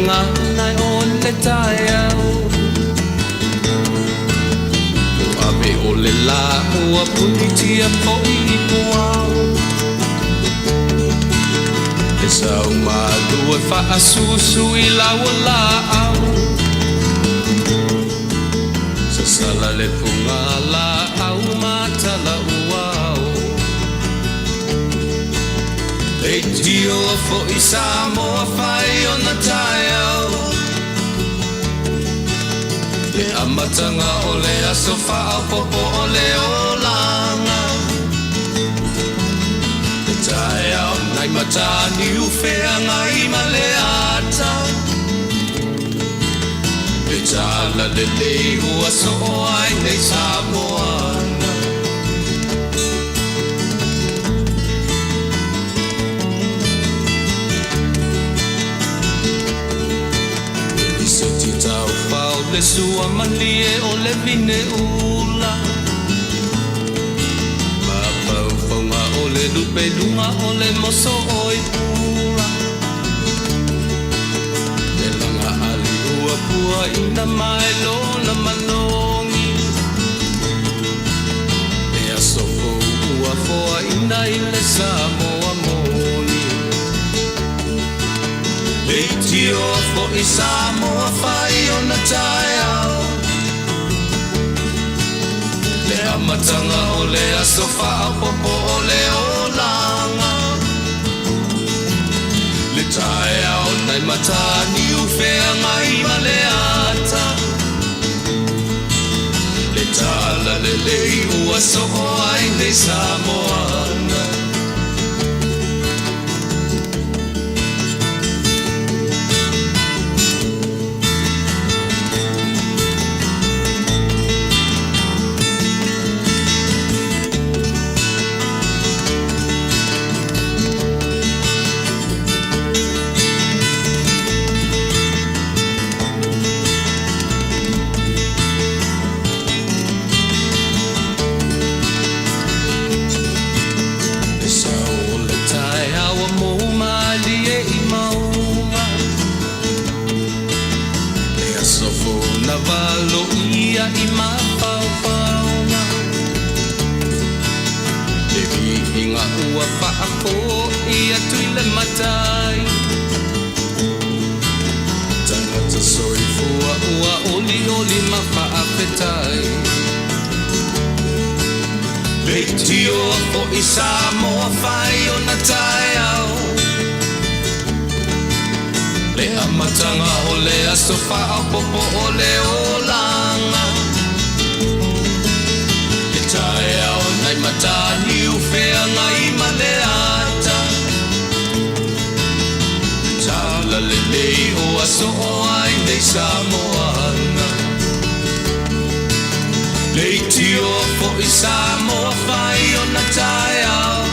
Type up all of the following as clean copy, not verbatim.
nga nai o le tai au Ape o le la ua punitia po I puau E sau malu e whaasusu I laua la au Sa sala le punga la au matala uau E tio fo I Samoa whai o na tai au Le amatanga o le aso whaapopo o le olanga Le tai au nai matani uwhea ngai ma le ata Le tala le leihu aso o ai nei Samoana Le sua malie o le vine ula Mapau whaunga o le lupe lunga o le moso o I pula Le langa ali ua pua ina mai lona manongi E aso ua foa ina I le Samoa moni E tio fo I Samoa whai o na tai au Le amatanga o le aso whaapopo o le olanga Le tai au nai matani uwhea ngai ma le ata Le tala le lei ua so o ai nei Samoana I mapaupauna Le vihinga ua whaako I atuile matai Tangata soi fua ua oli oli ma Faafetai Le tio o I Samoa whai o na tai au Le amatanga o le aso whaapopo o le olanga Le tai au nai matani uwhea ngai ma le ata Tala le lei o aso o ai nei Samoana Le tio fo I Samoa whai o na tai au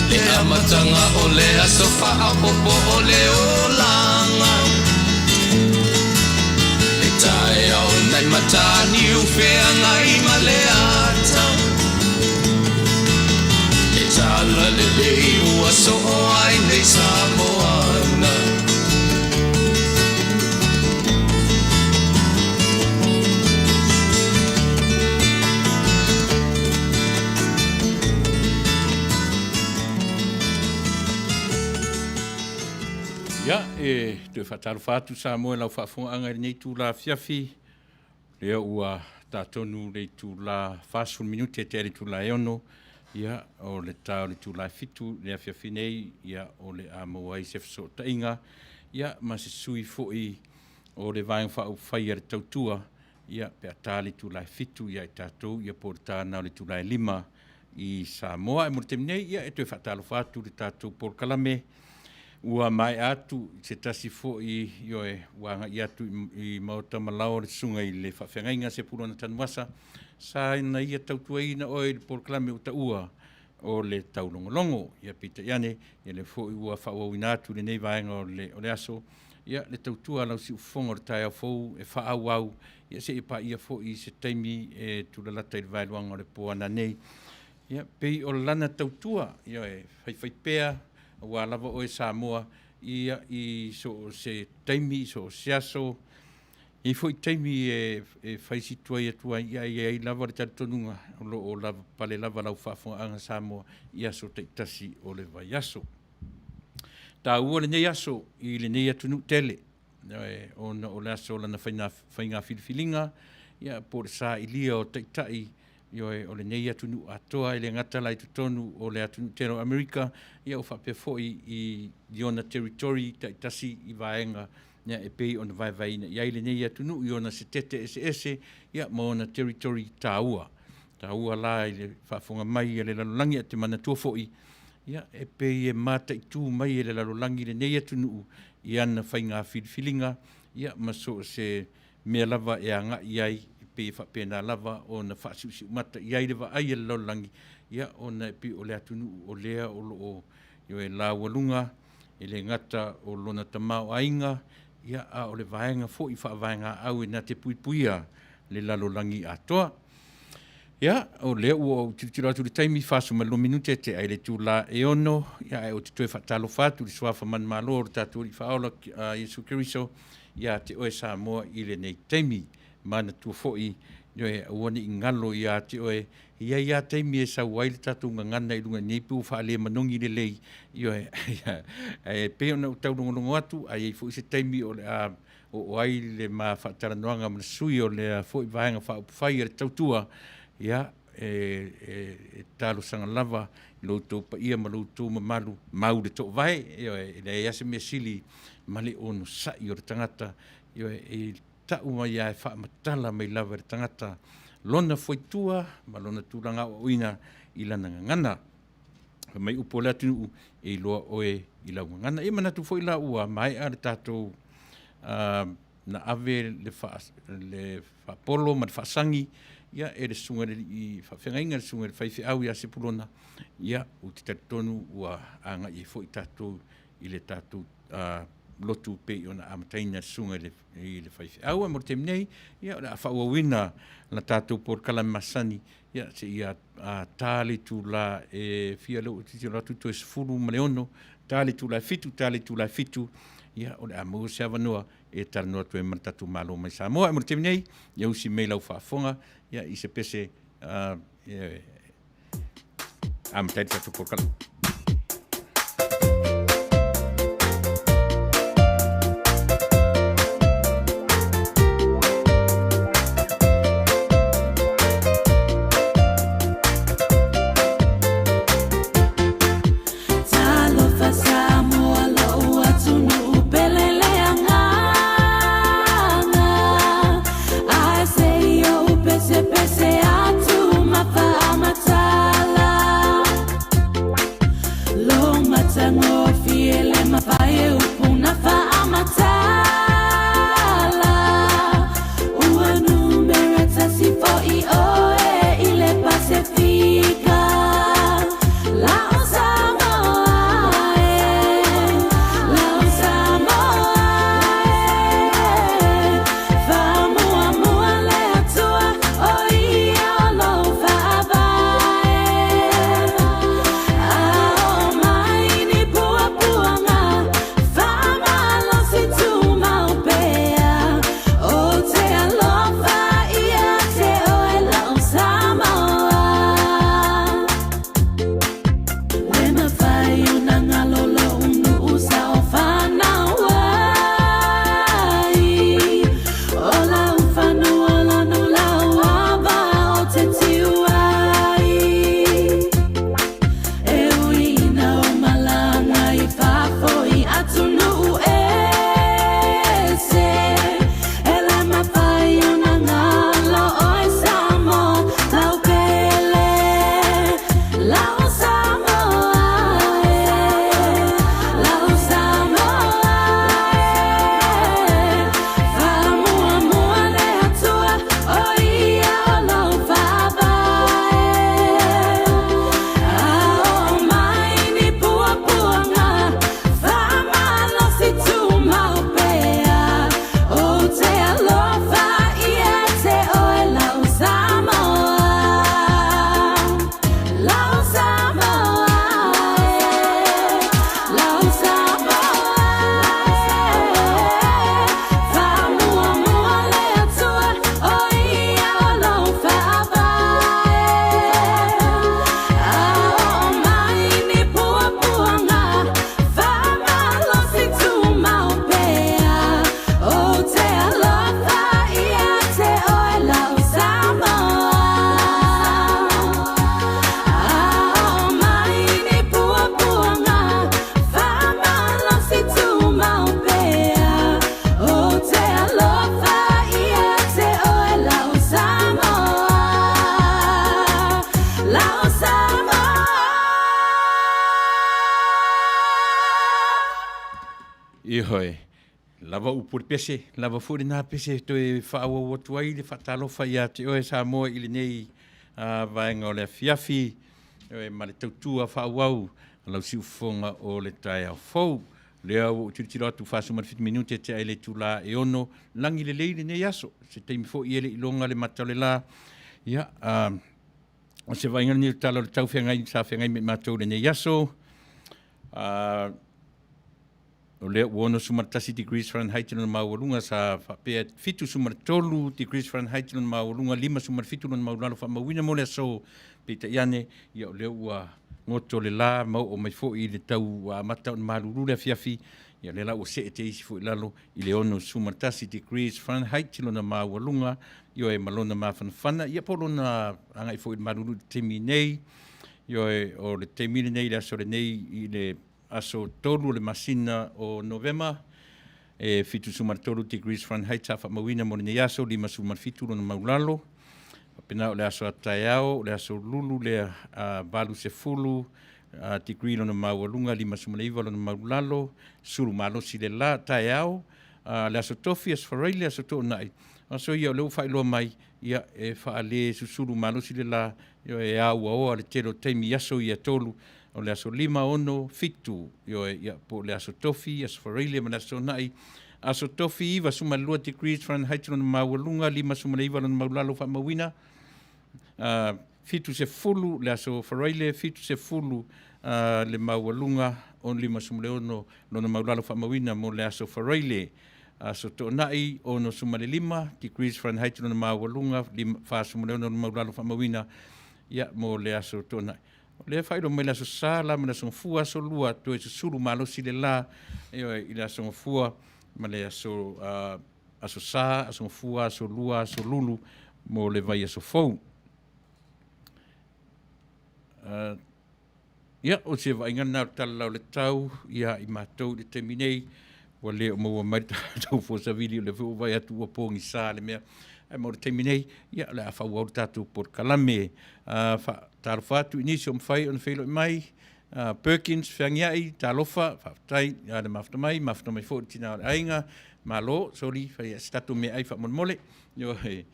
Le amatanga o le aso whaapopo o le olanga Le tai au nai matani uwhea ngai ma le ata Le tala le lei ua so o ai nei Samoana Ia, te whataru whātu Samoa lau whaafonga nei tū la fiafi. Lea ua tātonu nei tū la whāsun minuti e te ari tū la eono. Ia, o le tāo le tū la fitu, lea fiafi nei, ia o le Amoa I se whaso tainga. Ia, ma se sui fo'i o le Vaega Faapufai le Tautua. Ia, pe atali tū la fitu, ia I tātou, ia por tāna o le tū la lima I Samoa. E mora teminei, ia, e te whataru whātu le tātou por kalame. Ua mai atu se tasi fo'i ioe wanga I atu I mauta malao le sunga I le whawhengainga se purona tanuasa sa na ia tautua ina oe le porklame o taua o le taulongolongo ia pita iane ia le fo'i ua whawawina atu le nei vaenga o le aso ia le tautua lau si ufonga o le tai au fou e whaau au ia se ipa ia fo'i se taimi e tulalata I le vailuanga o le poana nei ia pei o Lana Tautua ia e whaipea ua lava o e Samoa ia i so se taimi so se aso i foi taimi e faisi tua ia i lava te tonunga o lava pale lava lau whaafonga Samoa ia so te tasi o le vai aso. Tā ua le nei aso i le nei atunu tele o le aso lana whainga whiliwhilinga ia por sa i lia o teitai o le nei atunu atoa i le ngata lai tutonu o le atunu tero Amerika ia o whapefoi i ona territory tasi i Vaega ia e pei ona Vaevaina ia i le nei atunu i ona se tete ese ia ma ona territory Taua la i le whaafonga mai le lalolangi a te mana tuafoi ia e pei e mata i tū mai le lalolangi le nei atunu i ana whainga whiliwhilinga ia ma so se mea lava e anga iai pe whapena lava o na whaasiusiu mata iai lewa ai e lalolangi ia o na pe o le atunu o lea o loo e la walunga e le ngata o lona tamao ainga ia a o le vaenga fo i whaavaenga au e na te puipuia le lalolangi atoa ia o le o titira tu le taimi faso malo minute te ai le tula e ono ia o te toe whatalo fatu le swafa man malo o tatu i whaola Yesu Keriso ia te oe Samoa i le nei taimi mana tu foi e wani ingalo ia te oe ia taimi e sa waile tatu ngana i lunga nei pu fa le manongi le lei e pe ona tau longo atu ai fo se taimi o o ai le ma fa Talanoaga ma sui o le fo i Vaega Faapufai le Tautua ia talo sanga lava lo to pa ia ma lo to malu mau de to vai le ia se me sili male onu sa i o tangata e ta uma ia fa matala mai lava tangata lona foi tua ma lona tulanga o ina i lana ngana mai upola tu e lo oe i la ngana e mana tu foi la ua mai ar tato na ave le fa polo ma fa sangi ia e le sunga i fa fengainga le sunga fa fi au ia se pulona ia o te tonu ua anga i foi tato i le tato lotu pe ona amataina sunga i le fa fi au mo te nei ia la fa wina la tato por kala masani ia se ia tali tu la e fia lo ti la tu es fulu maleono tali tu la fitu ia o le amo se avanua e tarnoa tu e matatu malo mai Samoa mo te nei ia usi me lau whaafonga ia i se pese amataina tato por kala I hoi. Lava upur pese, lava furi nā pese to e whaawa watu ai le whatalofa ia te oe Samoa ili nei vaenga o le fiafi, e ma le tautua whaawau, lau si ufonga o le tai au fau. Lea o tiritiro atu whasu marifiti minute te aile tula e ono, langi le leile nei aso, se teimi fo i ele ilonga le matau le la. Ia, o se vainga ni tala le tau whiangai, sa whiangai me matau le nei aso. O lea uono sumaratasi degrees Fahrenheit no maurunga sa whapea fitu sumaratolu degrees Fahrenheit no maurunga, 5 sumarafitu no maurunga wha mawina mo lea so pita iane, ia o lea ua ngoto le la, mau o mai fo i le tau mata o maruru lea fiafi, ia le la o se e te isi fo i lalo, i le ono sumaratasi degrees Fahrenheit no maurunga, ia e malona mawhanawhana, ia polo na angai fo i maruru te mi nei, ia o le te mi nei lea so le nei i le aso tolu le masina o Novema, e fitu sumaratolu degrees Fahrenheit sa whamawina mo le aso, 5 sumarafitu no maulalo, pena o le aso ataiao, le aso lulu, le valu se fulu, degree no maulunga, 5 sumareiva no maulalo, suru malo si le la ataiao, le aso tofi, aso whareile, aso to nai. Aso ia o leu whaeloa mai, ia e whaale susuru malo si le la, ia e au aoa le tero teimi aso ia tolu, o le aso 5 ono fitu, ia po le aso tofi, aso whareile, ma le aso nai, aso tofi iwa suma 2 degrees Fahrenheit no maulunga, 5 sumareiva no maulalo whamawina, fitu se fulu, le aso whareile, fitu se fulu, le maulunga, on 5 sumareono no maulalo whamawina, mo le aso whareile, aso to nai, ono sumare 5 degrees Fahrenheit no maulunga, 5 sumareono no maulalo whamawina, ia mo le aso to nai. Le whaero mai la so sala, ma la so fua so lua, to e suru malo si le la, i la so fua, ma le aso sa, aso fua, aso lua, aso lulu, mo le vai aso fau. Ia, o se vai ngana tala lau le tau, ia i mātou le teminei, wa le o maua mai tau fo sa video, le fo vai atu o pongi sa le mea, ai mo le teminei, ia le a whau au tatu por kalame, tarofatu inisi o mwhai on whailo mai, Perkins, whiangiai, talofa, Faafetai, le maftamai fo tina o ainga, malo, sorry, whai statu me ai wha mole, yo he,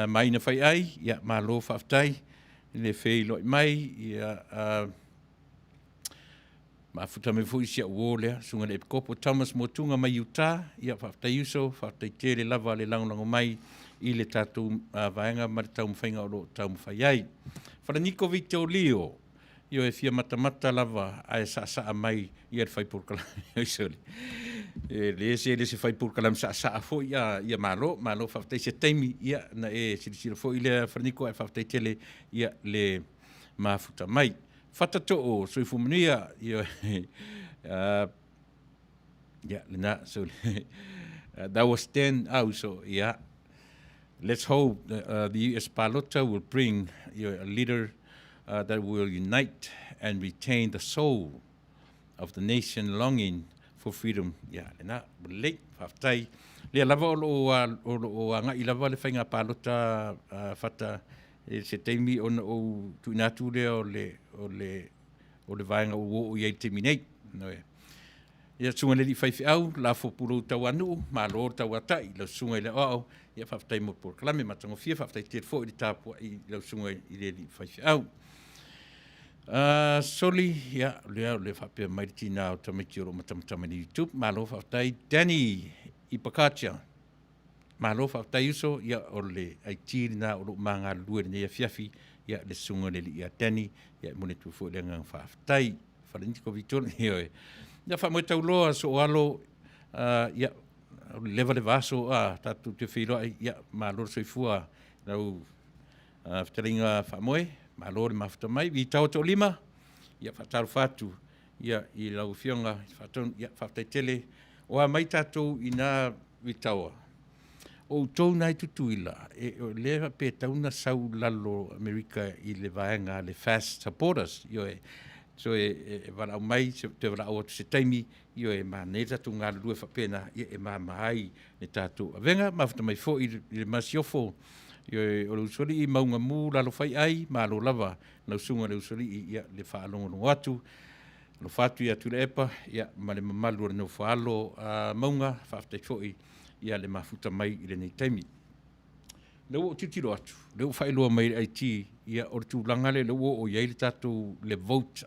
mai na whai ai, ia malo Faafetai, le whailo mai, ia, mafuta me fo isia uolea, sunga le kopo Thomas Motunga mai Utah, ia Faafetai uso, Faafetai tere lava le langolango mai, i le tātou vaenga ma le tau mwhainga o lo tau mwhai ai. Whananiko vi te o leo, io e fia matamata lava a e sa mai i ar whai purkalami. Le se whai purkalami sa fo ia malo Faafetai se teimi ia na e sirisira fo i le whananiko e Faafetai tele ia le mafuta mai. Whatato o soifu manuia, ia le na, so that was 10 out, so yeah. Let's hope the U.S. Faapalota will bring a leader that will unite and retain the soul of the nation longing for freedom. Yeah, na late Faafetai. Le lava o ngai lava le whainga Faapalota fata se teimi o tuinatu le o le vaenga o iei teimi nei. Ia sunga le li whaifi au, la fo puro tau anu, ma lo tau atai, lau sunga i le au, ia Faafetai mo por kalame, matango fia Faafetai tere fo i le tāpua i lau sunga i le li whaifi au. Soli, ia, lea le whapea mairiti nā o tamaki oro matamatama ni YouTube, ma lo Faafetai, Danny Ipakatia, ma lo Faafetai uso, ia o le aitiri nā o lo manga lue nei a fiafi, ia le sunga le li ia Danny, ia mone tu fo i le ngang Faafetai, wharanitiko Victoria, ia ia wha moe tau loa so alo, ia, lewa le vaso, tatu te whiroa, ia, ma lor soifua, lau whataringa wha moe, ma lor mafuta mai, vi tau to 5, ia whataru whatu, ia, i lau whionga, ia, Faafetai tele, oa mai tatou i nā vitaua. O tau nai tutuila, o lewa pe tauna sau lalo Amerika i le vaenga, le fast supporters, io so wala mai te wala o se taimi io e ma ne tatu ngā lue whapena e ma mai ne tatu avenga mafuta mai fo i le masiofo io e o usori i maunga mū lalo whai ai ma lo lava na usunga le usori i le whaalongo no atu lo fatu ia Tuilaepa ia ma le mamalu no faalo maunga Faafetai foi ia le mafuta mai i le nei taimi le o titiro atu le o failo mai IT ia o tulaga le o ia le tatu le vote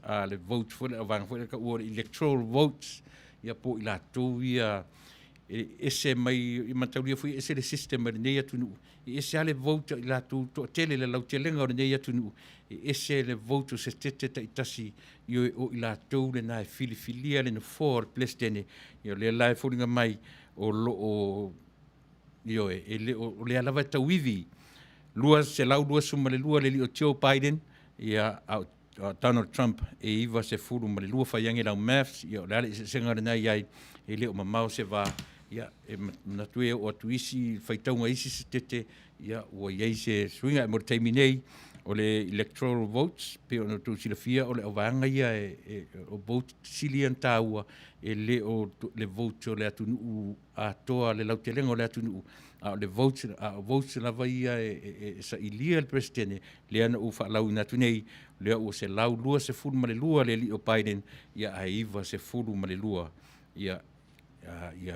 for le vang for ka o electoral votes ia po ila tu ia ese mai i mataulia foi ese le system nei atu nu ese ale vote ila tu to tele le lautelenga nei atu nu ese le vote se tete Tasi io o ila tu le na filifilia le no for plestene io le live folinga mai o lo o io o le alava tawivi lua se lau lua suma le lua le li o Joe Biden ia Donald Trump iwa se fulu ma le lua whaiangi lau maths ia o le ale se sengare nei ai le o mamau se va ia na tue o atuisi whaitaunga isi se tete ia ua iei se swinga e mora teimi nei o le electoral votes pe o tu silafia o le awanga ia o vote silian taua le o le vote o le atunu a toa le lautelenga o le atunu le votes lava ia sa ilia le presidente le ana u whaalau natu nei le o se lau lua se fulu ma le lua le li o Biden ia aiva se fulu ma le lua ia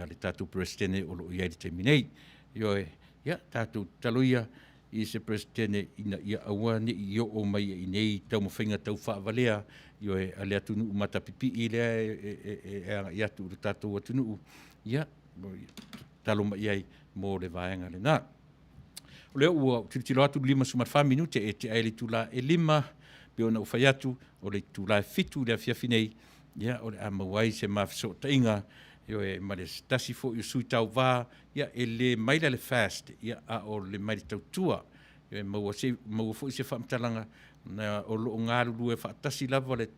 le tatu presidente o lo ia le teminei ia tatu taloia i se presidente ina ia aua ne i o mai i nei tau mawhinga tau whaavalea ale atunu mata pipi i lea ia tu tatu atunu ia talo mai ai mo le vaenga le na. O leo ua tilo atu 5 minute e te aile tula e 5 pe ona ufai atu o le tula fitu le afiafinei ia o le amawai se mafso tainga e ma le tasi fo i sui Tauva ia e le maila le fast ia o le maile Tautua maua fo i se whamtalanga na o lo ngaru lue whaatasi lava le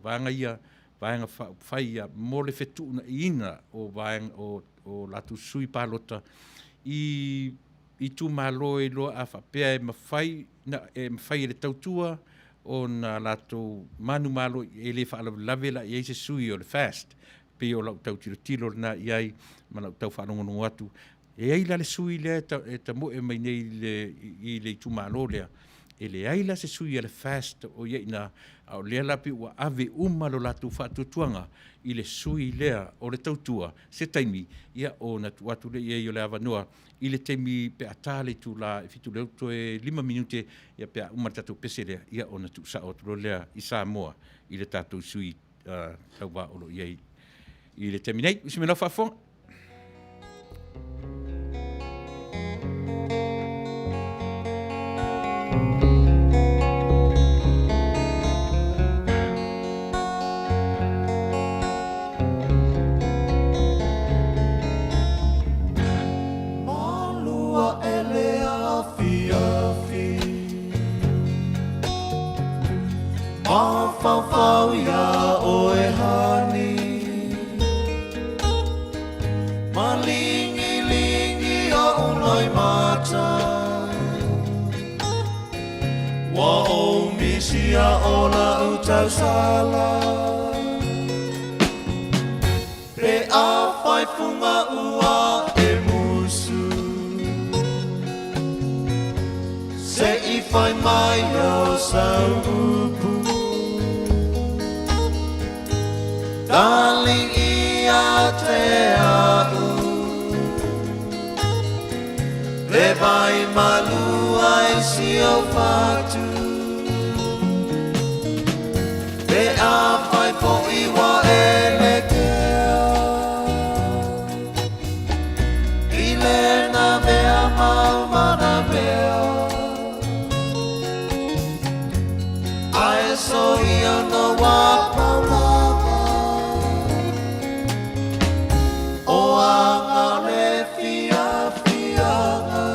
vanga ia vaenga Faapufai ia mo le fetu na ina o vaenga o latu sui Faapalota i Itumalo e loa a whapea e mawhai le Tautua o na latu Manu malo e le whaalawe la i eise sui o le fast pe o lau tau tilo na iai ma lau tau whanongono atu e aila le sui le ta mo e mai nei le Itumalo lea e le aila se sui le fast o iei na au lea lapi ua ave umalo latu whaatutuanga i le sui lea o le Tautua se taimi ia o na tuatu le iei o le avanoa i le taimi pe atale tu la fitu leo toe 5 minute ia pe umatatu pese lea ia o na tu sa o tulo lea i Samoa i le tatu sui tauwa o lo iei i le taimi nei usi me lau whaafonga. Fau ia o e hani Malingi o unoi mata Wa o misia o la utau sala Pe a whai funga ua e musu Se I whai mai o saupu Darling ia te au Le vai malu ai si o fatu Le a fai po iwa e le kea I le na mea mau mana mea Ai so ia no wapa lava O anga le fia fianga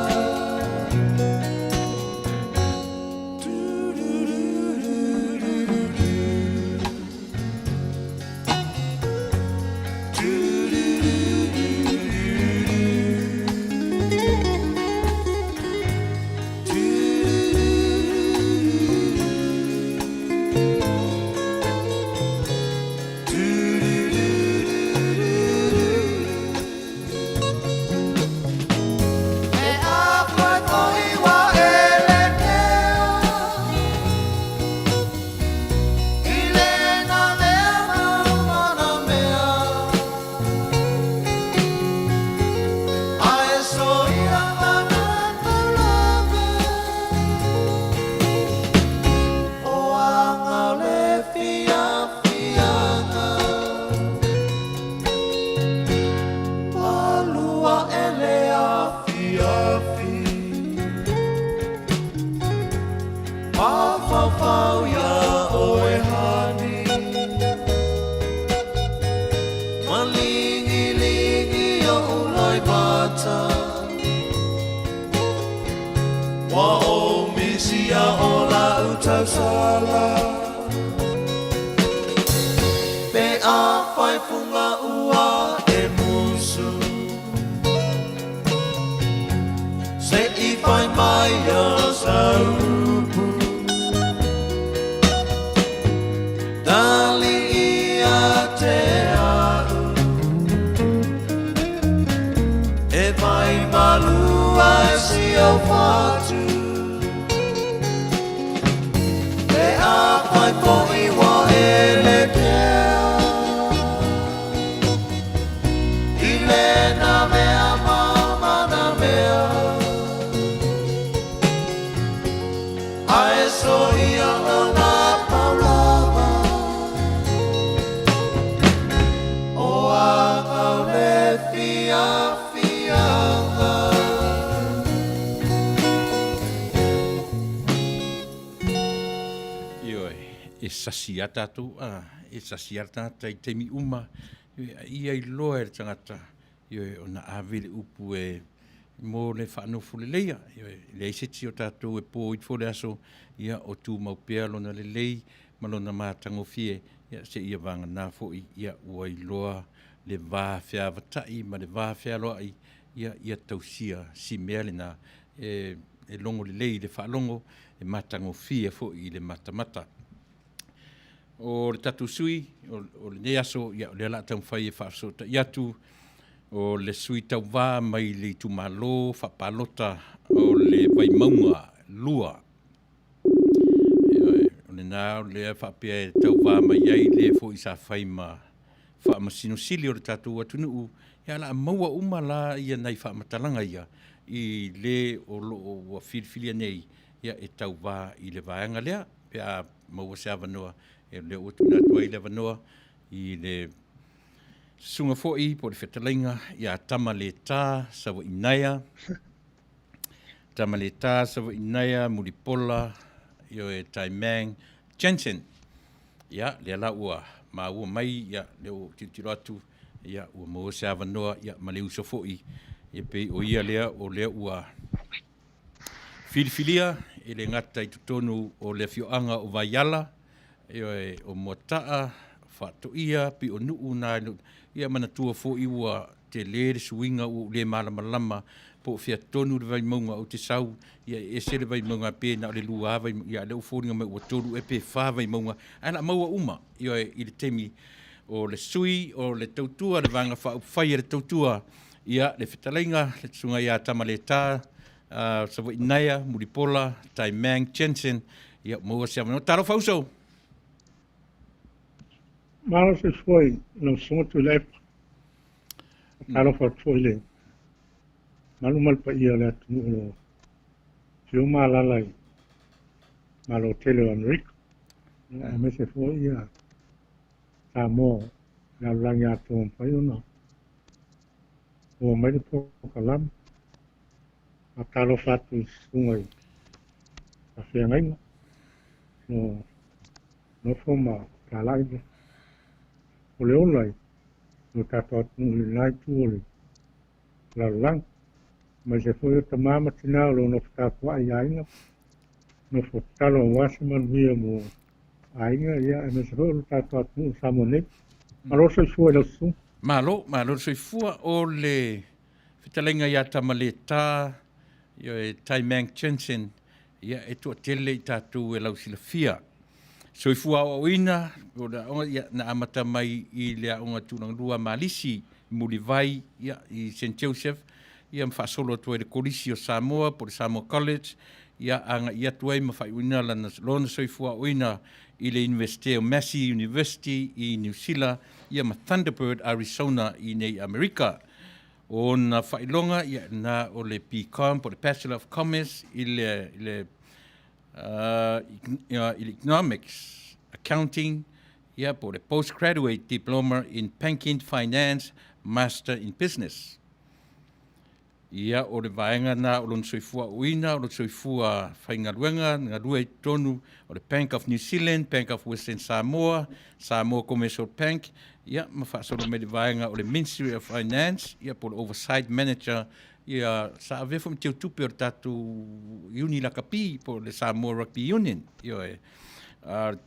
fau ia oe hani Malingi lingi o uloi bata Wa o misia o la utau sala Pe a whai punga ua e musu Se I whai mai a saupu Dali ia te au E vai malua si o whatu E a whai po'i wa e le kea I le na mea mama na mea Ae so ia o na paulawa O a au le fia fianga E sasiata tu e sasiata tai te mi uma ia I loa e tangata ona avile upu e mo le whanau fuleleia le seti o tātou e pō I fole aso ia o tū maupea lona le lei malona mātango fie ia se ia vanga nā fōi ia ua I loa le vāwhia vatai ma le vāwhia loa ia tausia si mea le nā e longo le lei le whalongo e mātango fie fōi le matamata. O le tatu sui, o le neaso, ia o le ala tau whai e whaasota I atu, o le sui Tauva mai le Itumalo, Faapalota, o le Vaimauga, lua. O le nā, o le whaapea e Tauva mai ai le fo I sa whai ma whaamasino sili o le tatu atunuu, ia la maua uma la ia nei whaamatalanga ia, I le o lo whirifilia nei, ia e Tauva I le vaenga lea, pia maua se avanoa, e le o tuna tua I le vanoa I le sunga fo'i po le whetalainga ia Tamaleta, Savaiinaea, Tamaleta, Savaiinaea, Mulipola, io e Taimang, Jensen, ia le ala ua ma ua mai ia le o titiro atu ia ua mo se avanoa ia ma le uso fo'i ia pe o ia lea o lea ua filifilia I le ngata I tutonu o le Afioga o Vaega o motaa whatoia pi o nuu nā ia manatua fo iwa te le suinga o le malamalama po fia tonu le Vaimauga o te sau ia e se le Vaimauga pe na le lua ia le uforinga mai ua tolu e pe wha Vaimauga ana maua uma ia I le temi o le sui o le Tautua le vanga Faapufai le Tautua ia le whetalainga le tsunga ia Tamaleta Savaiinaea, Mulipola, Taimang, Jensen ia maua se amano taro fauso Malo se foi no som Tuilaepa. Talo fa foi le. Malu mal pa ia le no. Fio malalai. Malo tele America. Me se foi ia. Samoa. La langa tom pa no. O mai po kalam. A talo fa tu sungai. A fia ngai. No forma kalai. O le olai, no tātou atu nai tuoli, la lang, mai se foi o tamama tina o no whātua I ainga, no whātalo o wasi Manuia mo ainga, ia, e me se foi o tātou atu Samoa ne, malo so I fua le su. Malo so I fua o le whitalenga ia Tamaleta, ia e Taimang Jensen, ia e tua tele I tātou e lau sila fia. So I fua o ina, o na amata mai I lea onga tūnang lua malisi, Mulivai, ia I St. Joseph, ia mwhaasolo atua I le kolisi o Samoa, po le Samoa College, ia anga ia tuai mawhai uina lona so I fua o ina I le University of Massey University I New Zealand, ia ma Thunderbird, Arizona I nei Amerika. O na whailonga, ia na o le PCOM, po le Bachelor of Commerce, I le economics, accounting, yeah, for the postgraduate diploma in banking, finance, master in business. Ia o le vaenga na o lon soifua uina, o le soifua whaingaruenga, ngā rua I tonu, o le Bank of New Zealand, Bank of Western Samoa, Samoa Commercial Bank, ia ma whaasolo me le vaenga o le Ministry of Finance, ia po le Oversight Manager, ia sa avefo mteu tupe o tatu uni la kapi po le Samoa Rugby Union, ia e.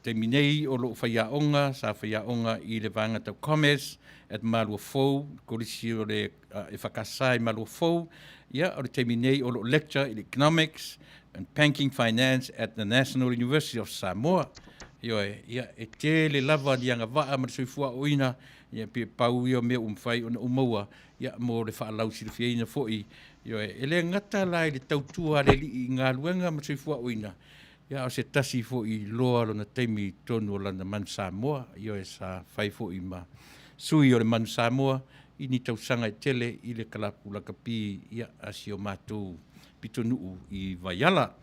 Te minei o lo whaiaonga, sa whaiaonga I le vanga tau commerce, at malua fou, korisi o le e whakasai malua fou, ia o le te minei o lo lecture in economics and banking finance at the National University of Samoa. Ia e te le lava lianga waa ma soifua oina, ia pe pau ia mea umwhai o na umaua, ia mo le whaalau si le fiaina foi, e le ngata lai le tautua le li I ngā luenga ma soifua oina, ia o se tasi fo I loa lo na teimi tonu o lana Manu Samoa, ia e sa whai fo I ma sui o le Manu Samoa, I ni tausanga I tele I le kalapu la kapi ia asi o mātou pitonuu I Vaiala.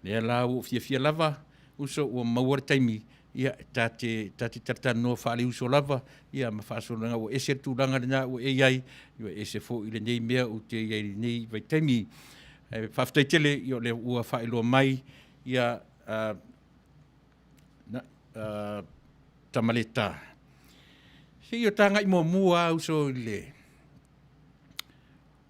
Lea la o fia lava, uso o mauare taimi, ia tate tartanoa whaale uso lava, ia ma whaasolanga o ese tūranga rina o AI, ia ese fo I le nei mea o te AI nei vai taimi. Faafetai tele, ia le ua whaeloa mai, ia Tamaleta. Se ia tanga I mua uso le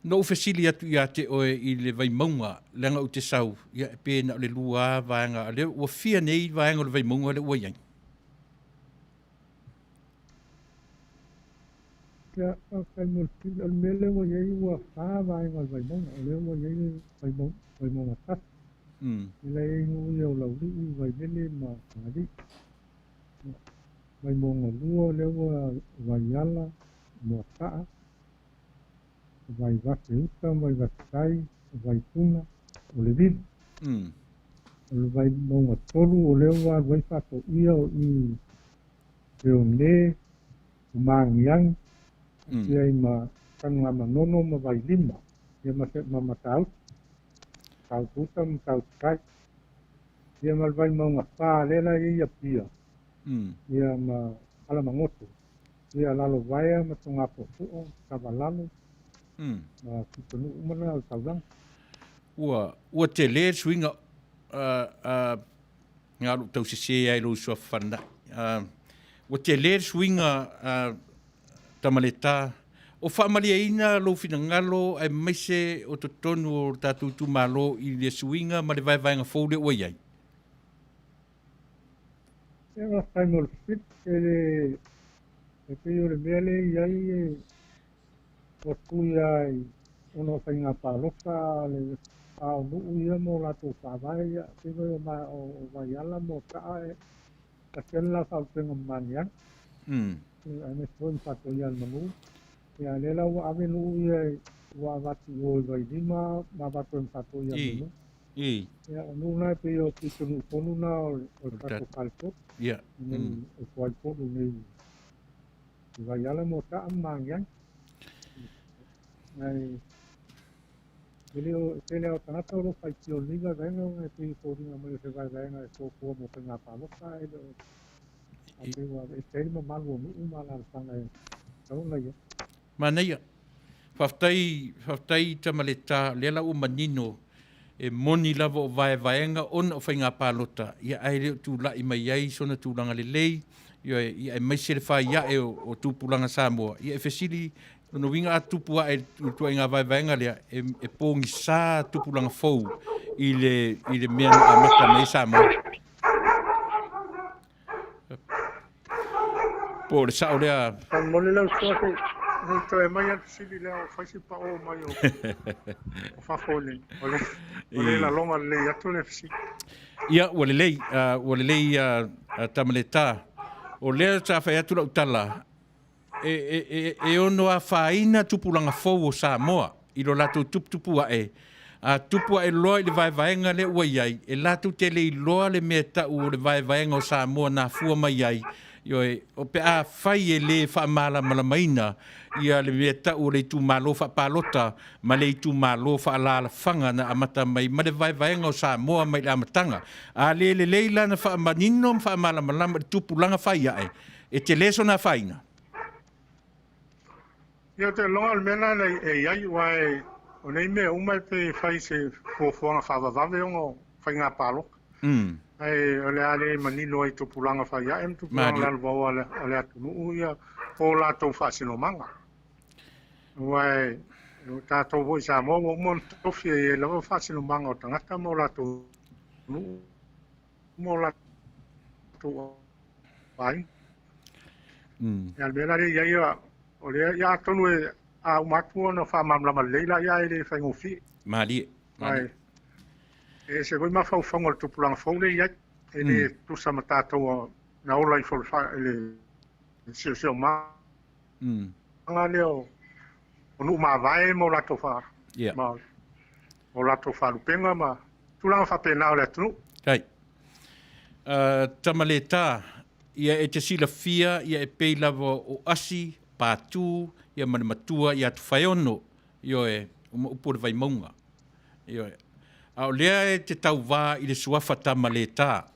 no fesili atu ia te oe I le Vaimauga langa o te sau ia pe na le lua vaenga le ua fia nei vaenga o le Vaimauga le ua iai. Ia kai mo le mele ua iai ua wha vaenga o le Vaimauga o le ua iai Vaimauga tasi. Ila iai ngu ia o lauri I vaimele ma ngari. Vaimauga lua le ua Vaiala mo taa. Vai vase uta, vai vase tai, vai tuna, o le vidu. O le vai maunga tolu, o leo wa vai whato ia o I reo ne, o maangiang, ia I ma kanga manono ma vai lima, ia ma se ma matau, tau tuta ma tau tai, ia ma vai maunga wha lela ia pia, ia ma ala mangoto, ia lalo vaia ma tonga pofuo, kavalalo, pitonuu mana o tauranga. Ua te le suinga ngā lu tau se ai lo sua whana. Ua te le suinga Tamaleta o whaamalia ina lo fina ngalo ai maise o totonu o tātou Itumalo I le suinga ma le vaevaenga fōle ua iai. Ia wa whaimol fit e peo le mele iai o tui ai ono whainga Faapalota le ao nuu ia mo lato whawai ia pino o Vaiala mo taa e ka kena whautenga Manuia ai me soin pato ia Manu ia lela ua ave nuu ia ua vati o Vailima ma vato pato ia Manu ia nuu nai peo pitonu tonu na o pato kalpo o kuai pono nei Vaiala mo taa Manuia ai ele o tanata o fai tio liga venga e pei fōringa mai se vai venga e fōkua mo te ngā Faapalota e e te ma malu o nuu ma la sanga e tauna ia. Manuia, whaftai Tamaleta lela o manino e moni lava o vaenga on o whainga Faapalota ia aere tu la I mai ai sona tūranga le lei ia e mai se le whai ia e o tūpulanga Samoa ia e fesili no winga atupua e tua inga vaevaenga lea e pōngi sā tupulanga fou I le mea a mata me Samoa. Po le sao lea... Tan mole lau stua te hei toi mai atu sili lea o whaisi pa o mai o whafone. O le la longa lei atu le fisi. Ia, ua le lei Tamaleta. O lea ta whai atu lau tala. E ono a whaina tupulanga fou o Samoa I lo lato tupu ae. A tupu ae loa I le vaevaenga le ua iai. E lato te le I loa le mea tau o le vaevaenga o Samoa na fua mai iai. O pe a whai e le whaamala malamaina ia le mea tau o le Itumalo Faapalota ma le Itumalo Faapalala whanga na amata mai ma le vaevaenga o Samoa mai le amatanga. A le leila na whaamanino ma whaamala malama le tupulanga whai ae. E te leso na whaina. Ia te longa almena nei e iai wai o nei me umai pe fai se fuafuanga whawawave ongo whai ngā pālo. Ai o le ale manino ai tupulanga whai a em tupulanga lal wau ale atunuu ia o lātou whaasino manga. Wai, tātou hoi Samoa o mon tofi e lawa whaasino manga o tangata mo lātou nuu, mo lātou wai. Ia mea re ia o le ia tonu e a umatua na whamamlama leila ia e le whaingofi. Mali. E se hoi mawhau whango le tupulanga whaule ia e le tusa ma tātou na ola i whole e le sio maa. Anga leo o nuu maa vae mo lato wha. O lato wha lupenga ma tulanga whapena o le atunu. Kai. Tamaleta, ia e te sila fia, ia e pei lava o asi, pātū, ia manamatua, ia tu whaiono, io e upore Vaimauga. Io e. A o lea e te Tauva i le suafa Tamaleta.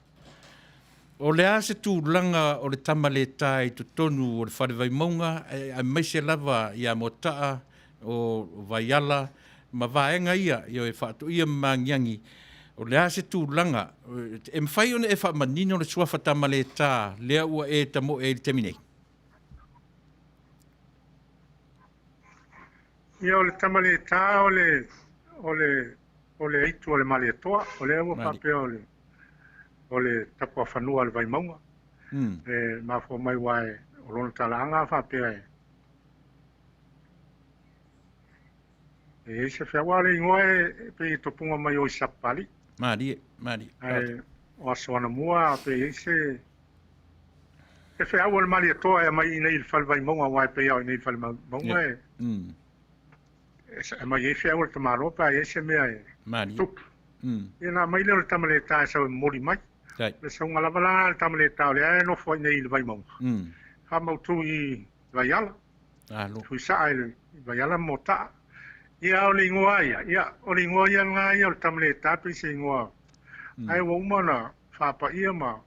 O lea se tūlanga o le Tamaleta i tu tonu o le whare Vaimauga, a meise lava ia motaa o Vaiala, ma vaenga ia, io e whaatu ia mangiangi. O lea se tūlanga, e mwhai one e whamanino le suafa Tamaleta, lea ua e tamo e te minei. Ia o le Tamaleta o le itu o le maletoa, o le ua whapea o le tapua whanua le Vaimauga. E mafo mai wae o lona talaanga whapea e. E se whiawa le ingoa e pe i topunga mai o i sapali. Mari. O asoana mua pe i se whiawa le maletoa e mai i nei le whale Vaimauga wae pe au i nei le whale Vaimauga e. E mai e whiawa le tamaropa e se mea e. Tup. E nga mai leo le Tamaleta e sau mori mai. Le sau ngalavala le Tamaleta o le ae no fwai nei le Vaimauga. Ha mautu i Vaiala. Fui saa i Vaiala mota. Ia o le ingoa ia o le ingoa ia ngā ia o le Tamaleta pe se ingoa. Ai wa umana whapa ia ma.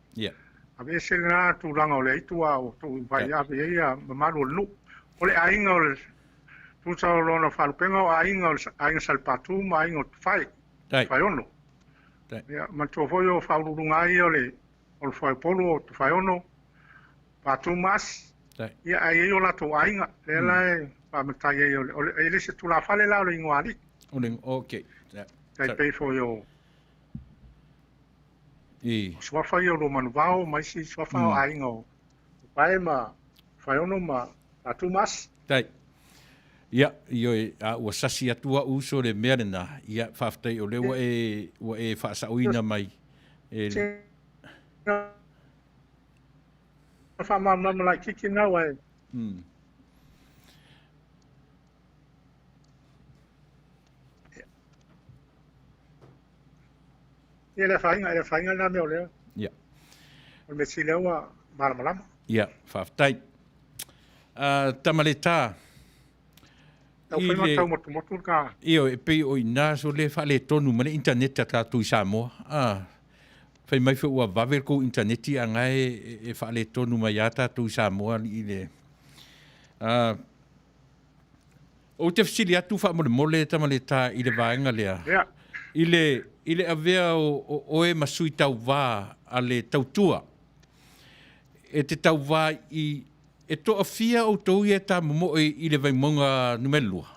A ve se ngā tūranga o le itua o tu vai a ve ia mamaru o nu. O le ainga o le tuta o lona wharupenga o ainga salpatu ma ainga o whai. Whai ono. Ia ma tō foi o whaururunga ia o le whai polo o tu whai ono. Patu mas. Ia ai o lato ainga. Le lai pamatai e o le se tula whale la o le ingoa li. Ok. Kai pei foi o swafa i o lo manuvao, mai si swafa o ainga o pai ma whaiono ma atu mas. Tai. Ia, io e ua sasi atua uso le mea rena, ia Faafetai o le ua e whaasauina mai. Whamamama lai kiki nau e. Ia le whainga na meo leo. Ia. O me si leo a malamalama. Ia, Faafetai. Tamaleta. Tau whaima tau motu ka. Io, e pei o ina so le whale tonu mane internet a tātou i Samoa. Whai mai wha ua wawer ko interneti a ngai e whale tonu mai a tātou i Samoa i le. O te wsili atu wha mole Tamaleta i le vaenga lea. Ia. I le avea o e masui Tauva a le Tautua. E te Tauva e toa fia o tau i e tā momo i le Vaimauga numelua.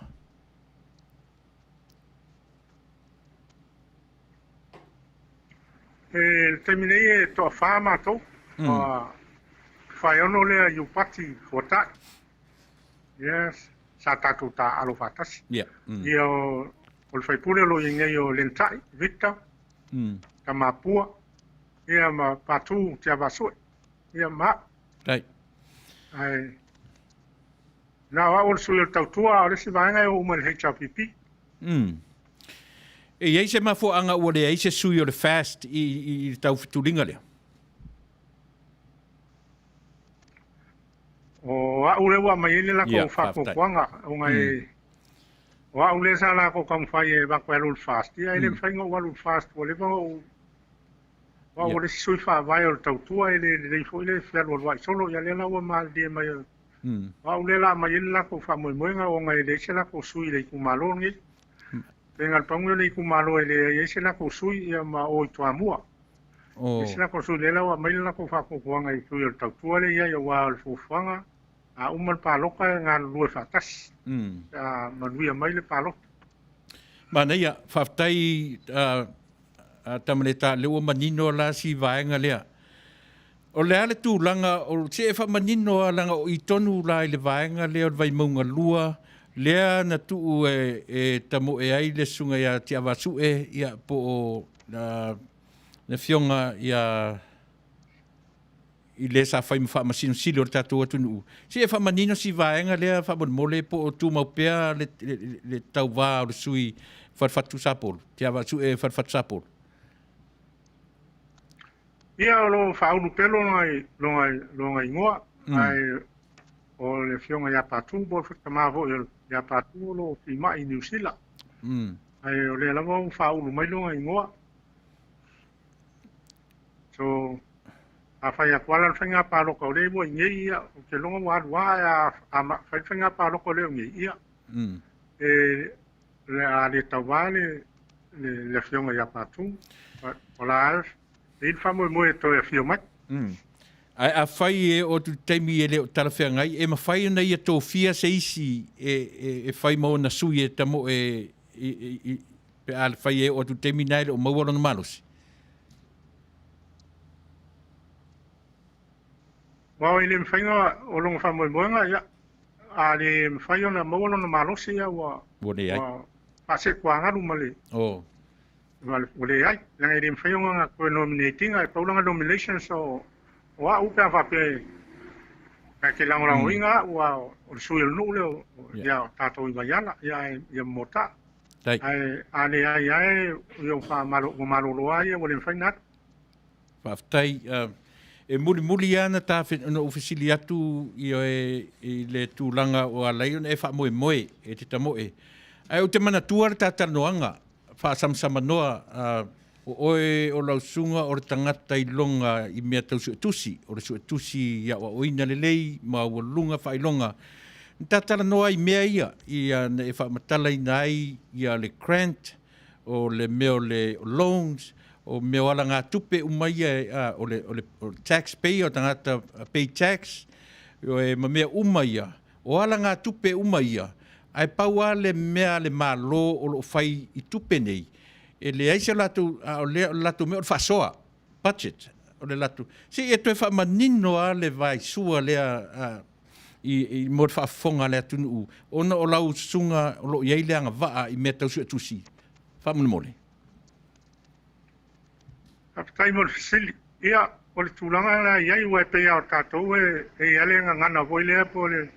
E terminei e toa wha mātou. Whai ono lea i upati huatai. Yes. Sa tātou tā alo whātasi. Ia o le whaipule lo i ngai o lentai, Victor, ka mapua, ia ma patu te avasue, ia ma. Ai, nā o le sui o Tautua, o le si vaenga o uma le HRPP. E iei se mafo anga ua le eise sui o le fast i tau fitulinga lea? O a ule ua mai ele lako whakokuanga, o ngai o a ule sa lako kamwhai e wako alul fast. Ia ele whainga o alul fast, o le wako o le sui wha vai o Tautua, ele reifo ele whialu alwai solo, ia le ua maa lia mai o. O a ule la mai ele lako wha moimoenga, o ngai le se lako sui le Itumalo ngi. pengal pangu le Itumalo le yesena ko sui ia ma o tuamua. Yesena ko sui le la mai la ko fa ko wanga I tu Tautua le ia wa al fufanga a umal paloka nga lue fatas. Manuia mai le paloka. Manuia Faafetai Tamaleta le o manino la si Vaega lea. O le ale tūlanga o se e whamanino a langa o I tonu la I le Vaega lea o Vaimauga lua lea na tuu e tamo e ai le sunga ia te awasu ia po o na fionga ia I le sa whai masino sili o tatou atunu. Se e whamanino si Vaega lea whamon po o tū maupea le Tauva o le sui whatwhatu sapolo. Te awasu whatwhatu sapolo. Ia lo faulu pelo longa ingoa ai o le fionga ia patu bo tamavo ia patu lo fima I New Zealand. Ai o le lava faulu mai longa ingoa. So a fai a kwala fenga palo ko le bo ngi ia o ke longa wa ya a fai fenga palo ko le ngi ia. Le a le tawale le fionga ia patu o la Il famo mo e to e fio mai. A fai e o tu teimi e le o talawhengai, e ma fai na ia tō fia se isi e fai mo na sui e tamo pe al fai e o tu teimi nai le o maualo na malosi. Wao ile mfainga o longa famo moenga ia. A le mfai o na maualo na malosi ia wa. Wone ai. Pase kwa ngaru male. Wale ai, lang irim whaiunga nga koe nominating ai paulanga nomination so wa uka whape ke langorango inga wa o sui el nule ia tato I vaiana ia mota ai ane ai yo fa malo ai wale whainat Faafetai e muli ana ta no ofisili atu I le tūlanga o alaion e wha moe e te tamoe ai o te mana tuar ta Talanoaga fa samsama noa o oe o lausunga o tangata I longa I mea tau tusi o le tusi ia o ina lelei ma o lunga fa ilonga ta Talanoa I mea ia na e fa matala ina ai ia le grant o le meo le loans o meo ala ngā tupe umaia o le taxpayer o tangata pay tax o e ma mea umaia o ala ngā tupe umaia ai paua le mea le malo o lo fai I tupe nei e le aise latu me o fasoa budget o le latu si e toi fa manino a le vai sua lea I mo fa fonga le tunu ona o lau sunga o lo ia le anga va I meta su tusi fa mo mole Aftai mo fisili ia o le tulanga la ia I wa pe ia tatou e ale ngana voile po le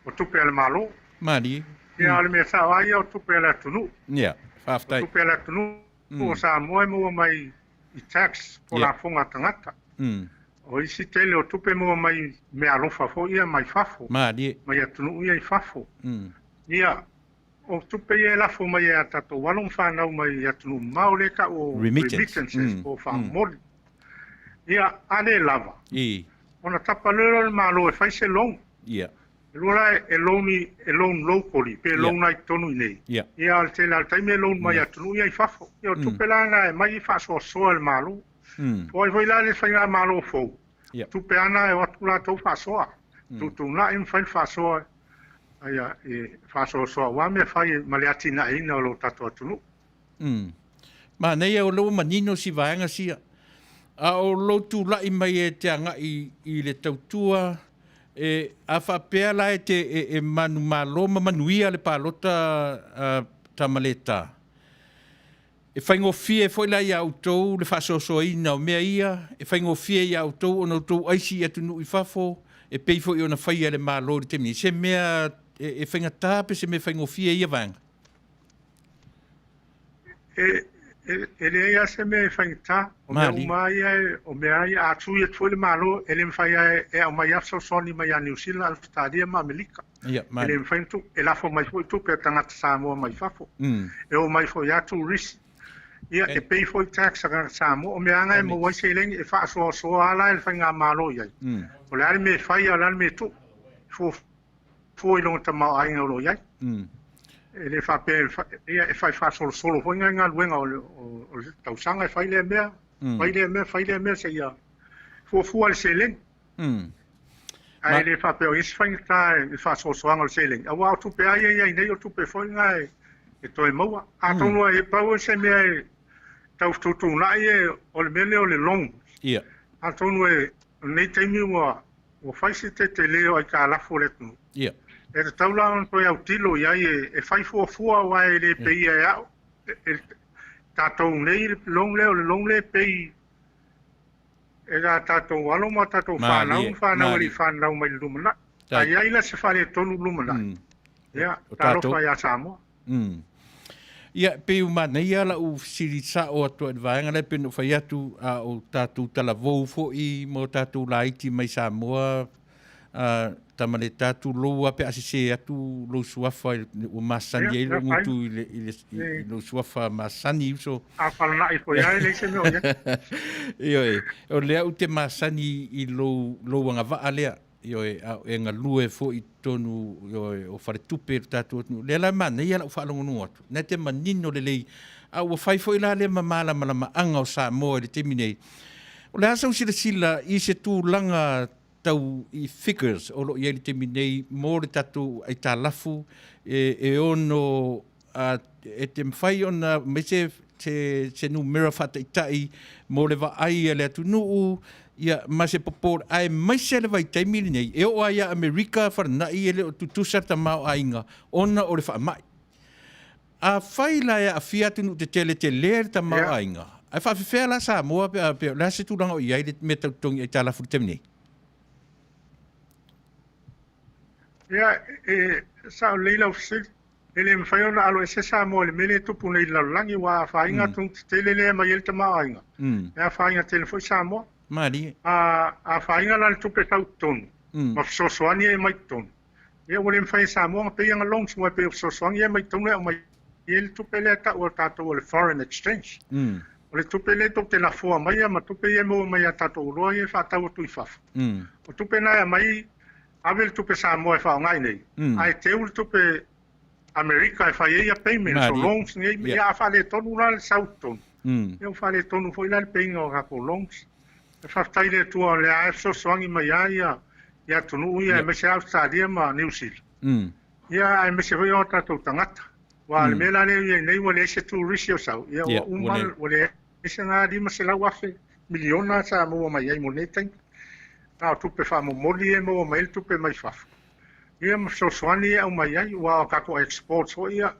o tupe le malo mari ia le me sa ai o tupe le tunu ia Faafetai tupe le tunu o Samoa mo mai I tax po la fonga tangata o isi tele o tupe mo mai me alofa fo ia mai fafo mari mai atunu ia I fafo ia o tupe ia la fo mai tato walong whanau mai atunu maule ka o remittances o whamori ia ane lava ona tapalero le malo e faise long ia Lura e loan locally, pe loan nai tonu nei. Ia al tele al taime loan mai atunu ia I fafo. Ia tupelanga e mai fa so el malu. Foi la le fainga malo fo. Tupeana e watula tau fa soa. Tutuna im fa soa. Ia e fa so wa me fa maleati na ina lo tatu atunu. Ma nei o lo manino si Vaega sia. A o lo tu la I mai e te anga I le Tautua. A whapea la e Manu malo ma Manuia le Faapalota Tamaleta. E whaingofie foi la I autou le whasosoina o mea ia. E whaingofie I autou o nautou aisi atunu I fafo. E pei foi ona whaia le malo le temini. Se mea e whaingatā pe se me whaingofie ia vanga. Ele ia se me whaingata, o mea umai o mea ia atu ia tue le malo, ele mwhai e o mai afso soni mai a New Zealand al stadia ma Amerika. Ele mwhaintu, e lafo mai foi tu pe tangata Samoa mai fafo. E o mai foi atu risi. Ia e pei foi tax a Samoa, o mea ngai mo waise ilengi e wha so ala e whainga malo iai. O le ari me whai ala me tu, fo ilonga ta mau ainga olo iai. ele whape, e whai whasolo hoi ngā luenga o tausanga e whaile mea, whaile mea se ia fuafua le seleng. Ai le whape o isi whainga tae e whasoloanga le seleng. Awa o tupe ai nei o tupe whoi ngā e toe maua. A tonua e pau se mea e tau tutu nai e o le mele o le long. A tonu e nei teimi ua whaisi te leo ai ka alafo le tunu. E te taula on toi au tilo iai e whai fuafua wai le pei e au. Tātou nei le long le pei e la tātou alo ma tātou whanau li whanau mai lumana. Ai ai la se whare tonu lumana. Ia, tālo whai a Samoa. Ia, peu mana ia la u sirisa o atua e vaenga le penu whai atu o tātou talavou fo i mo tātou laiti mai Samoa Tamaleta tu loa pe asise atu lo suafa o masani e lo mutu i lo suafa masani so a palana i foi ai le se no ia o le au te masani i lo anga va alea ia e nga lue fo i tonu o fare tupe tatu le la mana ia la fa longo no atu na te manino le lei a o fai foi la le mala anga o Samoa le terminei o le asa sila i se tu langa tau i figures o lo ieli te minei mo le tatu ai tā lafu e ono e te mwhai ona me se numera whata i tai mo le wa ai e le atu nuu ia ma se popor ai mai se le vai tai mili nei e o ai a Amerika whana i ele o tutusa ta mau ainga ona o le wha mai a whai la e a fiatu nu te tele te leer ta mau ainga ai whawhiwhea la Samoa pe la se tūranga o iai le me tautongi ai tā lafu te minei. Ia, sa o leila ufisi, ele mwhai ona alo e se Samoa le mele tupu nei laulangi wa whainga tung te lele ma yel te maainga. Ea whainga tele foi Samoa. Mari. A whainga la le tupe tau tonu. Ma fisosoani e mai tonu. Ia wale mwhai Samoa pe ianga longs mwa pe fisosoani e mai tonu e o mai yel tupe le ta o tato o le foreign exchange. O le tupe le tok te la fua mai ma tupe e mo mai a tato uroa e whatau tu i fafu. O tupe na e mai avel tupe Samoa e whaongai nei. Ai te ul tupe Amerika e whai eia payment so longs nei ia a whale tonu la le south tonu. Ia whale tonu fo ila le paying o kako longs. E whaftai le tua le AF so soangi mai ia tunu ia e mese Australia ma New Zealand. Ia e mese hoi o tatou tangata. Wa le mela le ia nei wale ese tu risio sau. Ia o umal wale ese ngā rima se lau afe miliona Samoa mai ai mo netai. Ka tupe fa mo moli e mo mail tupe mai fa. Ia so swani au mai ai wa ka ko export so ia.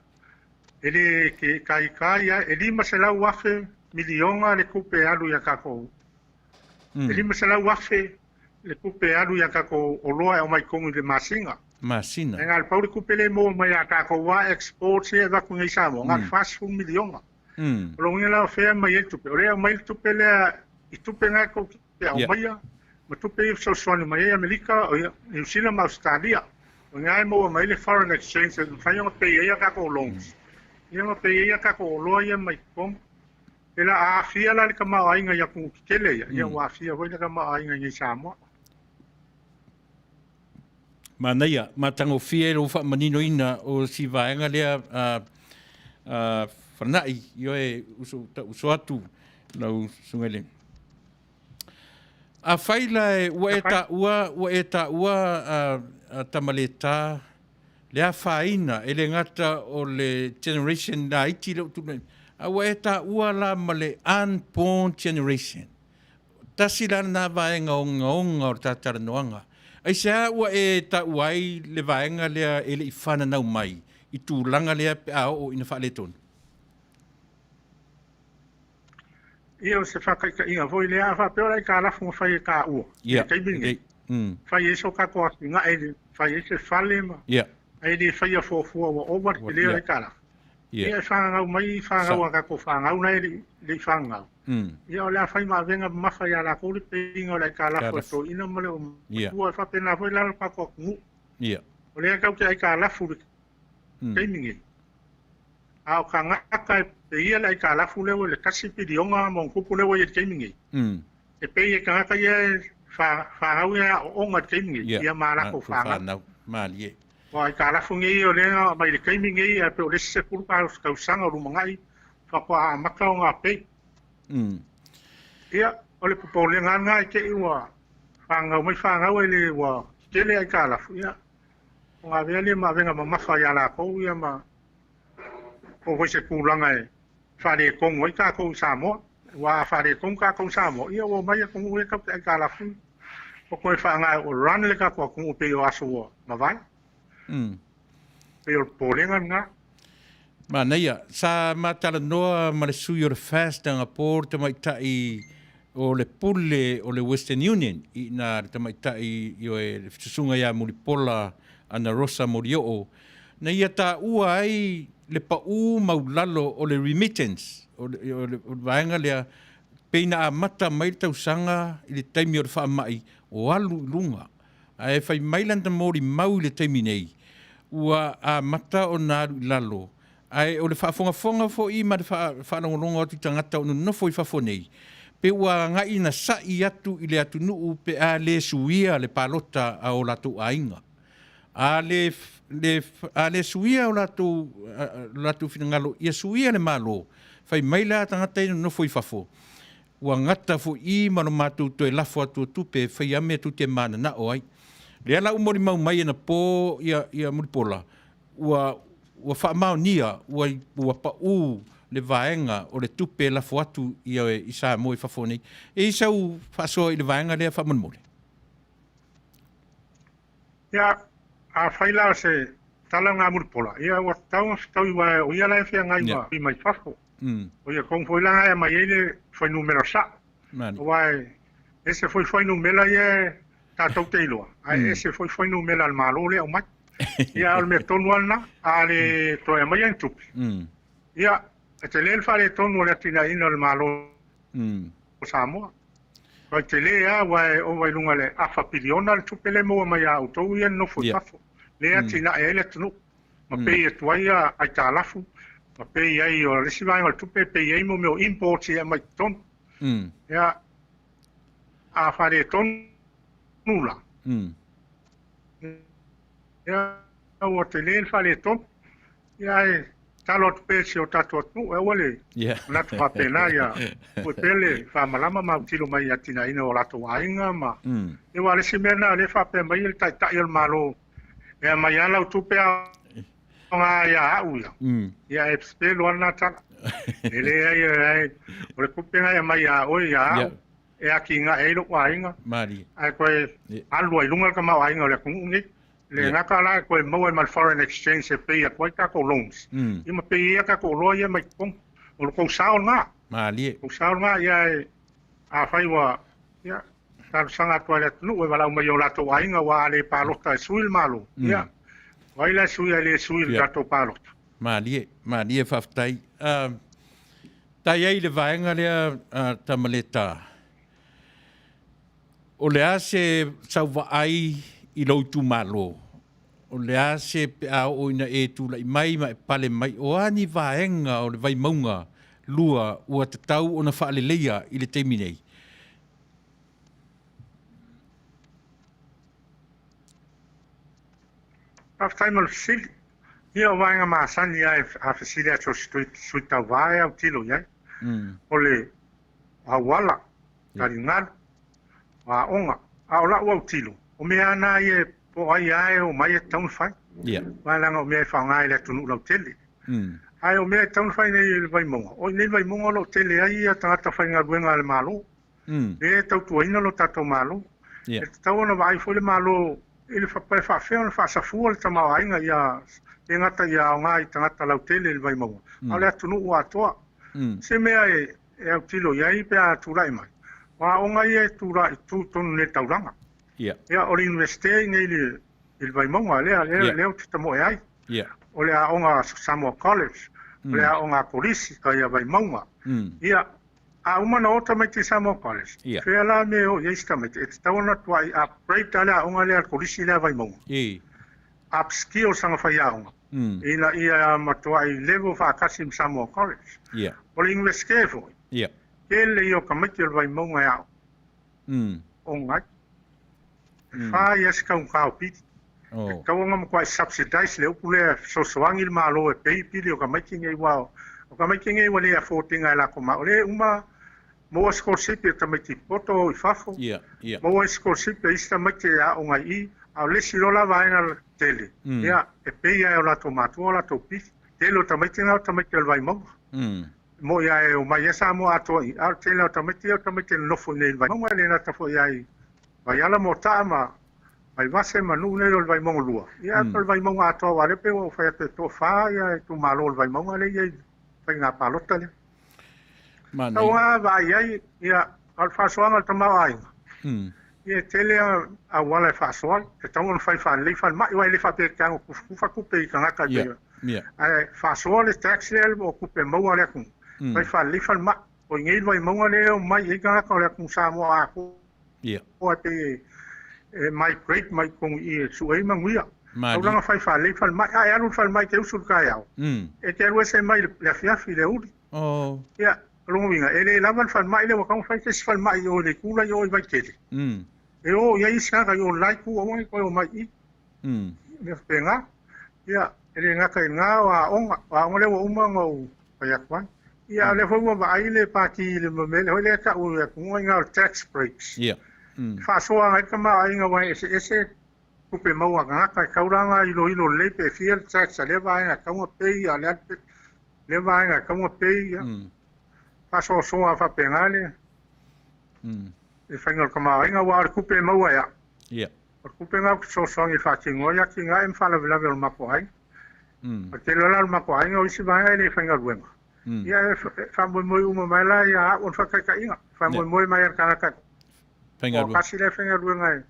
Ele ke kai ele masela wafe miliona le kupe alu ya ka ko. Ele masela wafe le kupe alu ya ka ko oloa au mai kongu de masinga. Masina. Ngal pauli kupe le mo mai ka ko wa export se va ku ngai samo ngal fast fu miliona. Lo ngela fe mai tupe. Ore mai tupe le i tupe ngai ko pe au mai ma tupe i so soni mai Amerika o New Zealand ma Australia o ngai mo mai le foreign exchange e fai o pe ia ka ko longs ia ma pe ia ka ko lo ia mai kom ela a fia la ka ma ai ngai ya ku kele ia wa fia voi ka ma ai ngai Samoa Manuia ma tango fia lo fa manino ina o si vaenga lea fanai yo e uso atu lau sungele a faila e ua ua Tamaleta le a faina ele ngata o le generation na iti le tune a ua la male unborn generation tasi la na vaenga o ngaonga o Talanoaga ai sa ua uai le vaenga lea ele i whana nau mai i tūlanga lea pe a o ina whaale tonu ia se whakaika inga voi lea whapea ka alafu whai ka ua. Ia. Whai e so ka koa ki ngā e whai e se whale ma. Ia. E di whai a fōfua wa over ki lea ka ala. Ia whangau mai whangau a ka ko whangau nei li whangau. Ia o lea whai ma venga mawhai a la kore pe inga o lea ka alafu to ina male o ua whapea na voi lalo ka koa ngu. Ia. O lea kau te ai ka alafu keimingi. Au ka ngaka e ia lai ka alafu lewa le kasi pidionga mong kupu lewa i keimingi. E pe ia ka ngaka ia whahau ia o onga keimingi. Ia mārako whanga. Malie. Wa ka la fungi o le mai le kai mingi e pe o le se pur ka sanga ru mangai fa kwa maka o nga pe ia o le popo le nganga ke wa fanga mai fanga o le wa ke le ka la fu ia o nga vele ma venga ma fa ya la ko ia ma o se kulanga e fa le kong o ka ko Samoa wa fa le kong ka ko Samoa ia o mai ko o ka la fu o ko fanga o ran le ka ko pe o aso ma vai pe o polenga nga Manuia, sa matalanoa ma le sui o le fastanga por te maitai o le pule o le Western Union i na te maitai i o e fitusunga ia Mulipola ana Rosa Morioo. Na ia ta ua ai le pau maulalo o le remittance o le vaenga lea peina a mata mai tausanga i le taimi o le whaamai o alu lunga. A e whai mailanda mori mau i le taimi nei. Ua a mata o naru i lalo. Ai o le whaafonga fo i ma le whaanongononga o ti tangata o nofo i whafo nei. Pe ua ngai na sai atu i le atu nuu pe a le suia le palota a o latu ainga. A le suia o latu finangalo ia suia le malo. Whai maila tangata i nofo i whafo. Ua ngata fo i mano mātou toi lafo atu tupe whai ame tu te mana na o ai. Le ala umori mau mai na po ia Mulipola. Ua whaamau nia, ua pau le vaenga o le tupe la fuatu i Samoa i whafone. E isau whasoa i le vaenga lea whamanmore. Ia, a whaila se tala ngā Mulipola. Ia, ua tau i wae o ia lai whia ngai wa i mai whafo. O ia kong whoilanga e mai eile whai numera sa. O wae, ese whai numera ia tātou te iloa. Ai ese whai numera al malo lea o mai. Ia al me tonu ana a le toa mai en tupi. Ia te le fa le tonu le tina ina le malo o Samoa. Ko te le a o vai lunga le afa piliona le tupi le mo mai a utou ia no foi tafo. Le tina e le tunu. Ma pe e tuaia ai ta lafu. Ma pe ai o le sivai o tupi pe ai mo meu import ia mai tonu. Ia a fa le tonu nula. Ia o te le fale ton ia e talot pesi o tato atu e wale natu papena ia o pele fa malama ma tilo mai atina ina o lato ainga ma e wale simena le fa pe mai el tai tai el malo e mai ala o tupe nga ia au ia e spelo ana ta ele ai o le kupe nga mai a o ia e aki nga e lo ainga mari ai koe alu ai lunga ka ma ainga le kungi le ngaka la koe mau e mal foreign exchange e pei a koe kako loans. Ima pei e kako loa ia mai kong. O kou sao ngā. Maalie. Kou sao ngā ia e a whai wa ia taru sanga toa le tunu e walau mai o lato ainga wa ale palota e suil malo. Ia. Waila sui a le suil lato palota. Maalie. Maalie Faafetai. Tai ai le vaenga lea Tamaleta. O lea se sauwa ai i lo Itumalo. O lea se pe a o ina e tula i mai ma e pale mai o ani vaenga o le Vaimauga lua ua te tau o na whaaleleia i le teimi nei. Aftai mal sili. Ia o vaenga maasani ai a fasili a sui Tauva au tilo iai. O le awala, taringalu, a onga, a o la au tilo. O mea ana e po ai ai o mai e taun fai. Vai langa o mea e whaongai le tunu lau tele. Ai o mea e taun fai nei le Vaimauga. O nei Vaimauga lau tele ai a tangata whai ngā ruenga le malo. E tautua ina lo tatou malo. E tau ona vai fo le malo e le whapai whawhea le whaasafua le tamau ainga ia e ngata ia o ngai tangata lau tele le Vaimauga. A le atunu ua atoa. Se mea e au tilo iai pe a tūrai mai. Wa o ngai e tūrai tūtonu le tauranga. Ia o le universite nei le Vaimauga lea o te tamo e ai. O le a onga Samoa College, o le a onga polisi ka ia Vaimauga. Ia a umana ota mai te Samoa College. Fea la me o ieista mai te tawana tua i upgrade a le a onga lea polisi lea Vaimauga. Upskill sanga whai a onga. Ina ia matua i level whaakasi Samoa College. O le universite foi. Ke le i o kamaiti o le Vaimauga e ao. O ngai. Fa yes ka un piti. Kaunga mo kwa subsidize le upule so soangi malo e pei pili o ka making e wao. O ka making e wale a fortinga la koma. Ole uma mo scholarship e tamiti poto I fafo. Mo scholarship e ista mate a o ngai a le sirola vaina tele. Ia e pei a o la tomatu o la topi. Telo tamiti na tamiti o Vaimauga. Mo ia e o mai esa mo ato I. A tele o tamiti no fo nei Vaimauga le na tafo ia I. Vai ala mo tama. Mai vase Manu nei o Vaimauga lua. Ia o Vaimauga ato wale pe o fai te to fa ia Itumalo o Vaimauga le ia fai ngā palota le. Tau ngā vai ai ia al fasoanga al tamau ainga. Ia tele a wala e fasoanga. E tau on fai fan le fan mai wai le fa pe kango kufa kupe I kangaka ia. Ai fasoanga le tax le o kupe maua le kun. Fai fan le fan mai o ngei Vaimauga le o mai I kangaka le kun Samoa ako. O te migrate mai kong I suei Manuia. Au langa fai le fal mai ai alu fal mai te usul kai au. E te alu se mai le fiafi le uli. Ia longa ele lavan fal mai le wakang fai te fal mai o le kula yo I vai tele. E o ia isa ka yo lai ku o mai ko mai I. Le penga. Ia ele nga kai nga wa le uma ngo pa kwan. Ia le fo wa ai le pati le mele ho le ka u ku nga tax breaks. Fasoa ngai kama ai nga wai ese kupe maua ngaka kauranga ilo le pe fiel tax le vai nga kama pei a le vai nga kama pei faso soa fa pengale e fangal kama ai nga wa kupe maua ya kupe nga so ngi fa kingoya ki nga em fa la vela mako ai te lo la mako ai nga isi vai le fangal wenga ya fa mo uma mai la ya on fa ka inga fa mo mai ka ka o kasi le whenga ruenga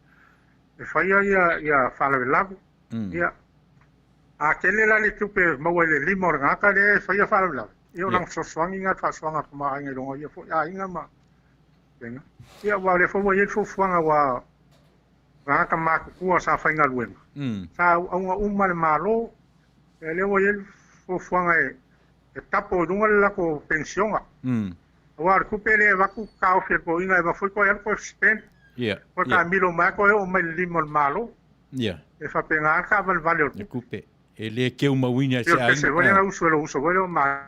e whaia ia whalawe lagu. Ia a kele la le tupe maua le lima o ngaka le whaia whalawe lagu. Ia o lang soswangi ngā whaswanga kuma ainga rongo ia fo ia inga ma. Ia wa le fo ia fo whanga wa ngaka ma kukua sa whainga ruenga. Sa aunga le malo e le wa ia fo whanga e tapo runga le lako pensionga. Wa kupe le waku ka offer ko inga ba foi ko el ko spend. Ko ka milo ma ko o mai limon malo. E fa penga ka vale o kupe. E le ke uma winya se ai. Se vole na uso vole ma.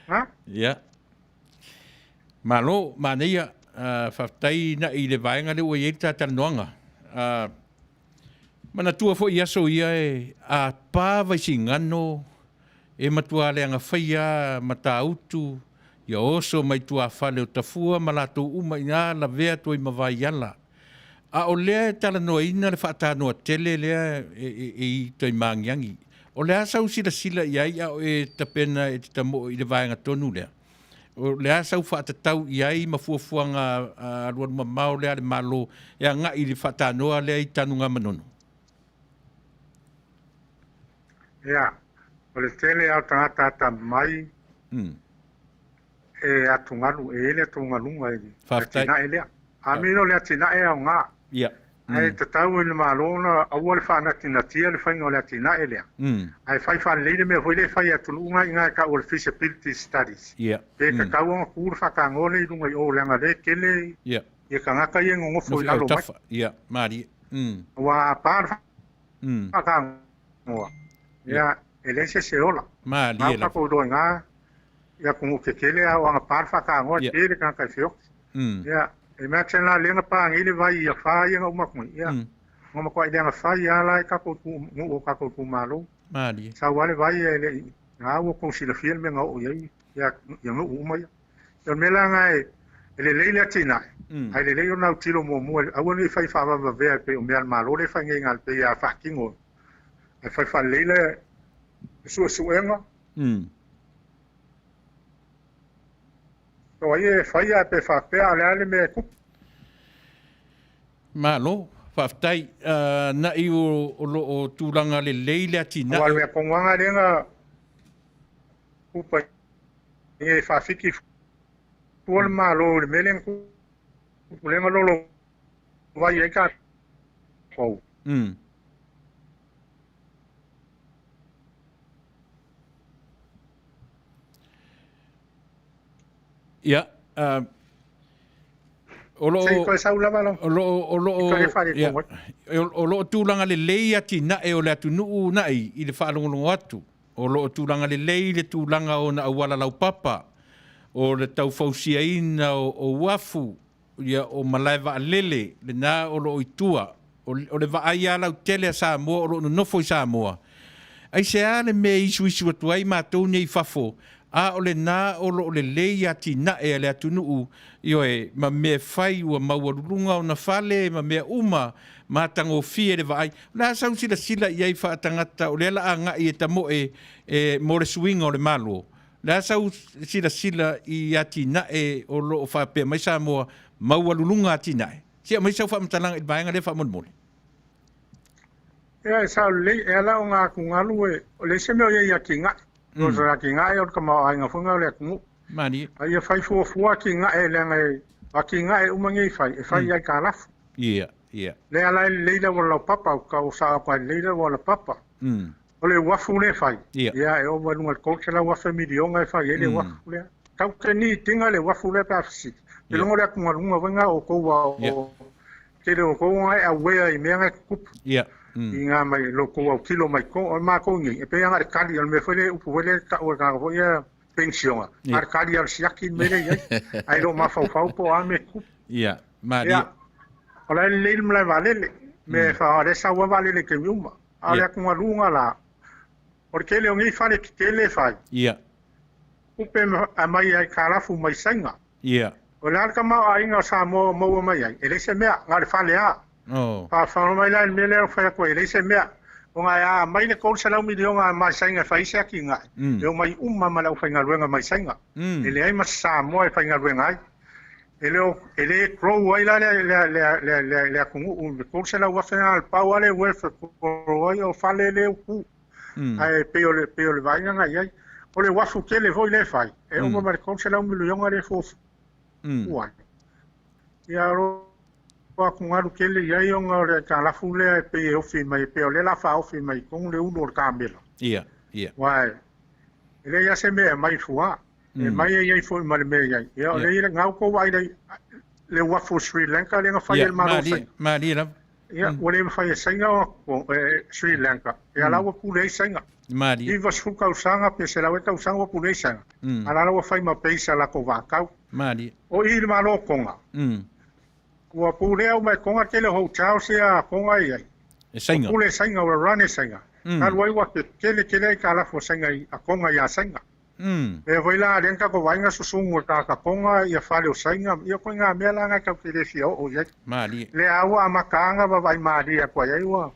Ha? Malo mania Faafetai na I le vaenga le o ia Talanoaga. Mana tua fo ia so ia a pa vai singano e matua le anga whaia matautu ia oso mai tua whale o tafua malato uma ina la vea toi mawai ala. A o lea Talanoa ina le whaatanoa tele lea I Taimang yangi. O lea sau sila iai a o e tapena e te tamo I le vaenga tonu lea. O lea sau whaatatau iai mafuafuanga aruan mamau lea le malo e a ngai le whaatanoa lea I tanunga manono. O le tele au tangata mai e atungalu e ele atungalunga e Faafetai tina ele a mino le tina e au ngā ai te tau le malona au le whaana tina tia le whainga o le tina ele ai whai whaan leile me hoi le whai atulunga I ngā ka o le feasibility studies pe ka kauanga kūra whakangole I runga I o leanga le kele I ka ngaka I ngongofo I lalo mai Mari wa pār whakangoa ele se ola. Mali ela. Ko do nga ia ku ke kele a wa parfa ka ngo tele kan ka fio. Ia e me tsena le nga pa ngi le vai ia fa ia uma ku ia. Ngo ko ide nga fa ia la ka ko ku ngo ka ko ku malo. Mali. Sa wale vai ele nga wo ko si le fiel me ngo ia ngo uma ia. Yo me la nga ele le tina. Ai le na tilo mo a woni fa fa va ve pe o me al malo le fa ngi ngal pe ia fa kingo. Ai fa le suenga. So ai fai a pe fa pe ale me ku. Malo, Faafetai na I o tūranga le leile atina. Wale me konganga renga kupa e fa fiki pol malo le melen ku le malo vai e ka. Oh. Ia, Sei ko sa ula balo. O lo tūlanga le lei ati na e o le atu nuu na i le whaalongolongo atu. O lo tūlanga le lei le tūlanga o na awala lau papa. O le tau fausia ina o wafu. Ia o malai wa alele le na o lo itua. O le wa aia lau tele a Samoa o lo nofo i Samoa. Ai se ale me isu atu ai mātou nei fafo. A o le nā o lo le lei ati na e le atu nuu, ioe, ma mea whai ua mauarurunga o na whale, ma mea uma, ma tango fie le vai. La sau sila iai whaatangata, o le ala a ngai e tamo e more swinga o le malo. La sau sila i ati na e o lo o whapea mai Samoa, mauarurunga ati na e. Sia mai sau whaamatalanga i vaenga le whaamon. Ia e sau le, e ala o ngā kungalu e, o le se meo iai ati ngai. No sa ki ngai o kama ai nga funga le ku. Mani. Ai fai fua ki ngai le ngai. Wa ki ngai umangi fai, e fai ai ka laf. Yeah. Le ala leila wala papa ka o sa pa leila wala papa. O le wafu le fai. Ia e o wanu al coach la wafu mi di onga fai ele wafu le. Tau te ni tinga le wafu le pa si. Te longo le ku ngalunga wanga o ko wa o te le ko ngai a wea I me ngai kup. Yeah. Inga mai loko au kilo mai ko o ma ko ngi e pe nga kali al me fele u fele ka o ka o ia pensiona ar kali al siaki mele ia ai lo ma fau po a me ku ia ma dia ala le mla vale me fa re sa wa vale le ke yuma ala ku lunga la porque le ngi fa le ke le fa ia u pe a mai ai kala fu mai sanga ia o la ka ma ai nga sa mo mai ai ele se me nga le fa le a oh fa mai la mele o fa ko ele se me o nga ya mai le ko sa la mi nga mai sanga fa isa ki nga yo mai ma la fa nga ruenga mai sanga ele ai ma sa mo fa nga ruenga ai ele pro ai la le ku ko sa la wa fa al pa wale we fa ko ai o fa le ku ai pe o le vai nga ai o le wa fu ke le voi le fai e o ma ko sa la mi nga le fo wa ya ro wa kungaru kele ia onga o ka la fule pe o fi mai pe o le la fa o fi mai kong le uno ka mela ia wa ele ya se me mai fua e mai ia fo mai me ia ia o le ngau ko wa le wa fu Sri Lanka le nga fa el maro ma dia ia o le fa ia singa o Sri Lanka ia la wa pu le singa ma dia I was fu ka usanga pe se la wa ka usanga pu le singa ala la wa fa ma pe sa la ko va ka ma dia o I le malo konga Ua pule au mai konga tele ho chao se a konga ia. E sainga. Pule sainga ua rane sainga. Kalu ai wa kele ka la fo sainga a konga ia sainga. E voila renka ko vainga susungu ka konga ia fale o sainga. Ia ko nga mela nga ka kele fio o ia. Mali. Le awa makanga ba vai mali a kwa ia ua.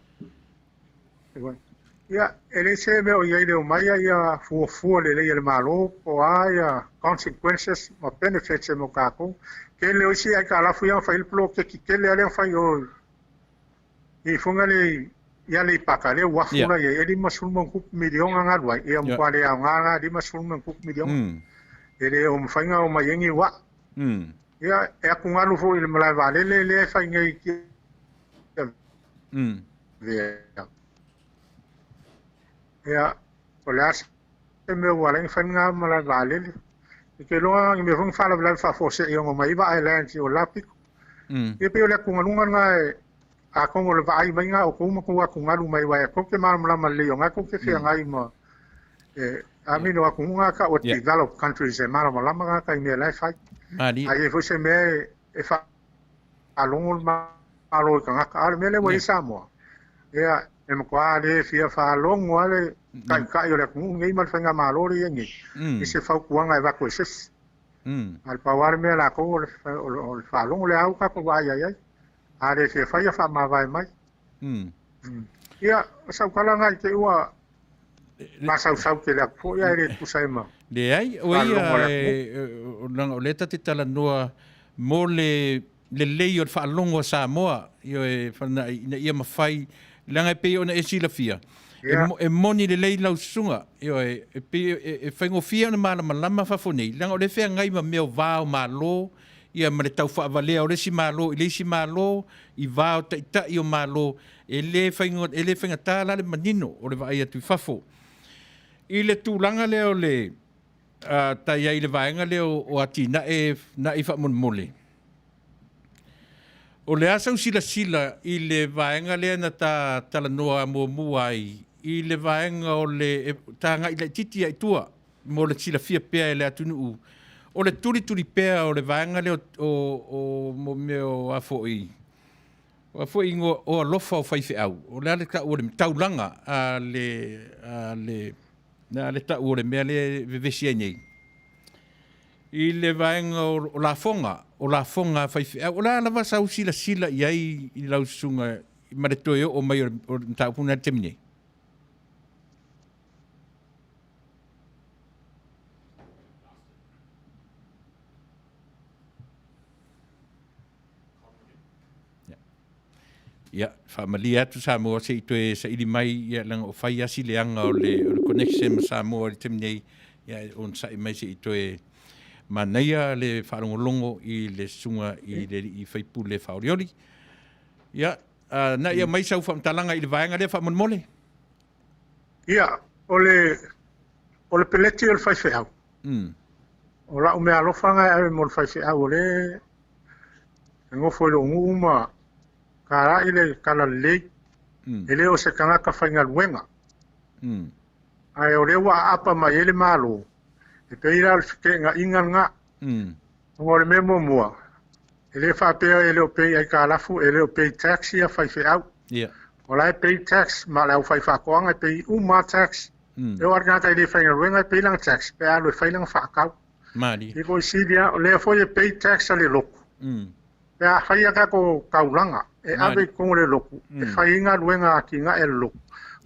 Ia ele se me o ia le o mai ia fu le malo o ai consequences ma benefits mo ka ko. Kele o si ai ka la fuia fa il plo ke kele ale fa yo I funga le ia le paka le wa funa ye ele masul mon kup milion nga wa e am kwale nga di masul mon kup milion ele o mfanga o mayengi wa ia e ku ngalu fo il mala vale le fa ngai ki ia o las me wa le fa nga mala vale ke loa I me fung fala bla fa fo se yo mai va island o lapiko e pe le ku ngalunga nga a kongo le vai mai nga o ku ma ku ngalu mai wa ko ke ma ma le yo nga ko ke fe nga I ma a mi no ku nga ka o developed countries e ma ma nga ka I me lai fa ai fo se me e fa a longo ma alo ka nga ka me le wa Samoa ia e mo kwa le fia fa longo ale ka yo le ku ngai mal fa nga ma lo ri ngi I se fa ku nga va ko ses al pawar me la ko o fa longo le au ka ko va ia are se fa ya fa ma vai mai ia sa kala nga te ua ma sa ke la ko ia re tu sai ma le ai o ia o leta te Talanoaga mo le lei o fa longo Samoa io e fa na ia ma fai langa pe ona e sila fia e moni le lei lau sunga io e fengo fia na malama fa foni langa o le fe ngai ma meo va o malo ia ma le tau fa vale o le si malo I va o ta I o malo e le fenga tala le manino o le vai atu fafo I le tūlanga le o le tai ai le vaenga le o atina na I fa mon mole O le asau sila I le vaenga lea na talanoa mua ai. I le vaenga o le tanga I le titi ai tua. Mo le sila fia pea le Taunuu. O le turi pea o le vaenga lea o mo meo afoi. O afoi ingo o alofa o faife au. O le ale ka o le taulanga a le ta o le mea le vevesi nei. I le vaenga o la fonga faife au. O la lava sau sila iai I lau sunga I maretoe o mai o taupuna temine. Ia, whaamalia atu Samoa se itoe sa ili mai ia langa o whai asi leanga o le connection ma Samoa le temnei ia on sa mai se itoe manaia le whaarongolongo I le sunga I whaipu le whaoriori. Ia, na ia mai sau whaamtalanga I le vaenga le whaamonmole? Ia, o le peleti o le whaiwheau. O la o mea alofanga e mo le whaiwheau o le ngofo le unguma kara ile kala lei ele o se kanga ka fainga luenga ai o lewa apa mai ele malo e peira o ke nga inga o le memo mua ele fa pe ele o pe ai ka lafu ele o pe taxi a fai au o la pe tax ma la o fai fa ko nga pe uma tax e o arga ka ile fainga luenga pe lang tax pe a lo fainga fa ka mari e ko sidia o le fo e pe tax ale loko ya fai ka ko kaulanga e ave ko le loku e fai inga luenga ki nga e loku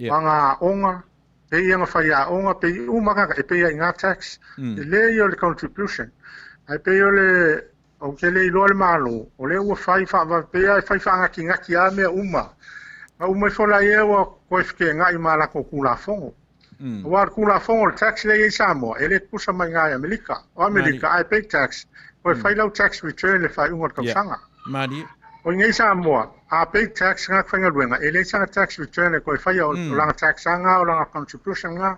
wanga onga pe inga fai a onga pe uma ka e pe inga tax le yo le contribution ai pe yo le o ke le lo le malo o le o fai fa va pe ai fai fa nga ki nga ki a me uma ma uma fo la ye o ko e ke nga I mala ko kula fongo o kula fongo tax le Samoa ele kusa mai nga Amerika o Amerika ai pe tax o fai lau tax return le fai unga ka sanga mari o ngai Samoa a pay tax nga whainga luenga e le sanga tax return e koe whai o langa tax anga o langa contribution nga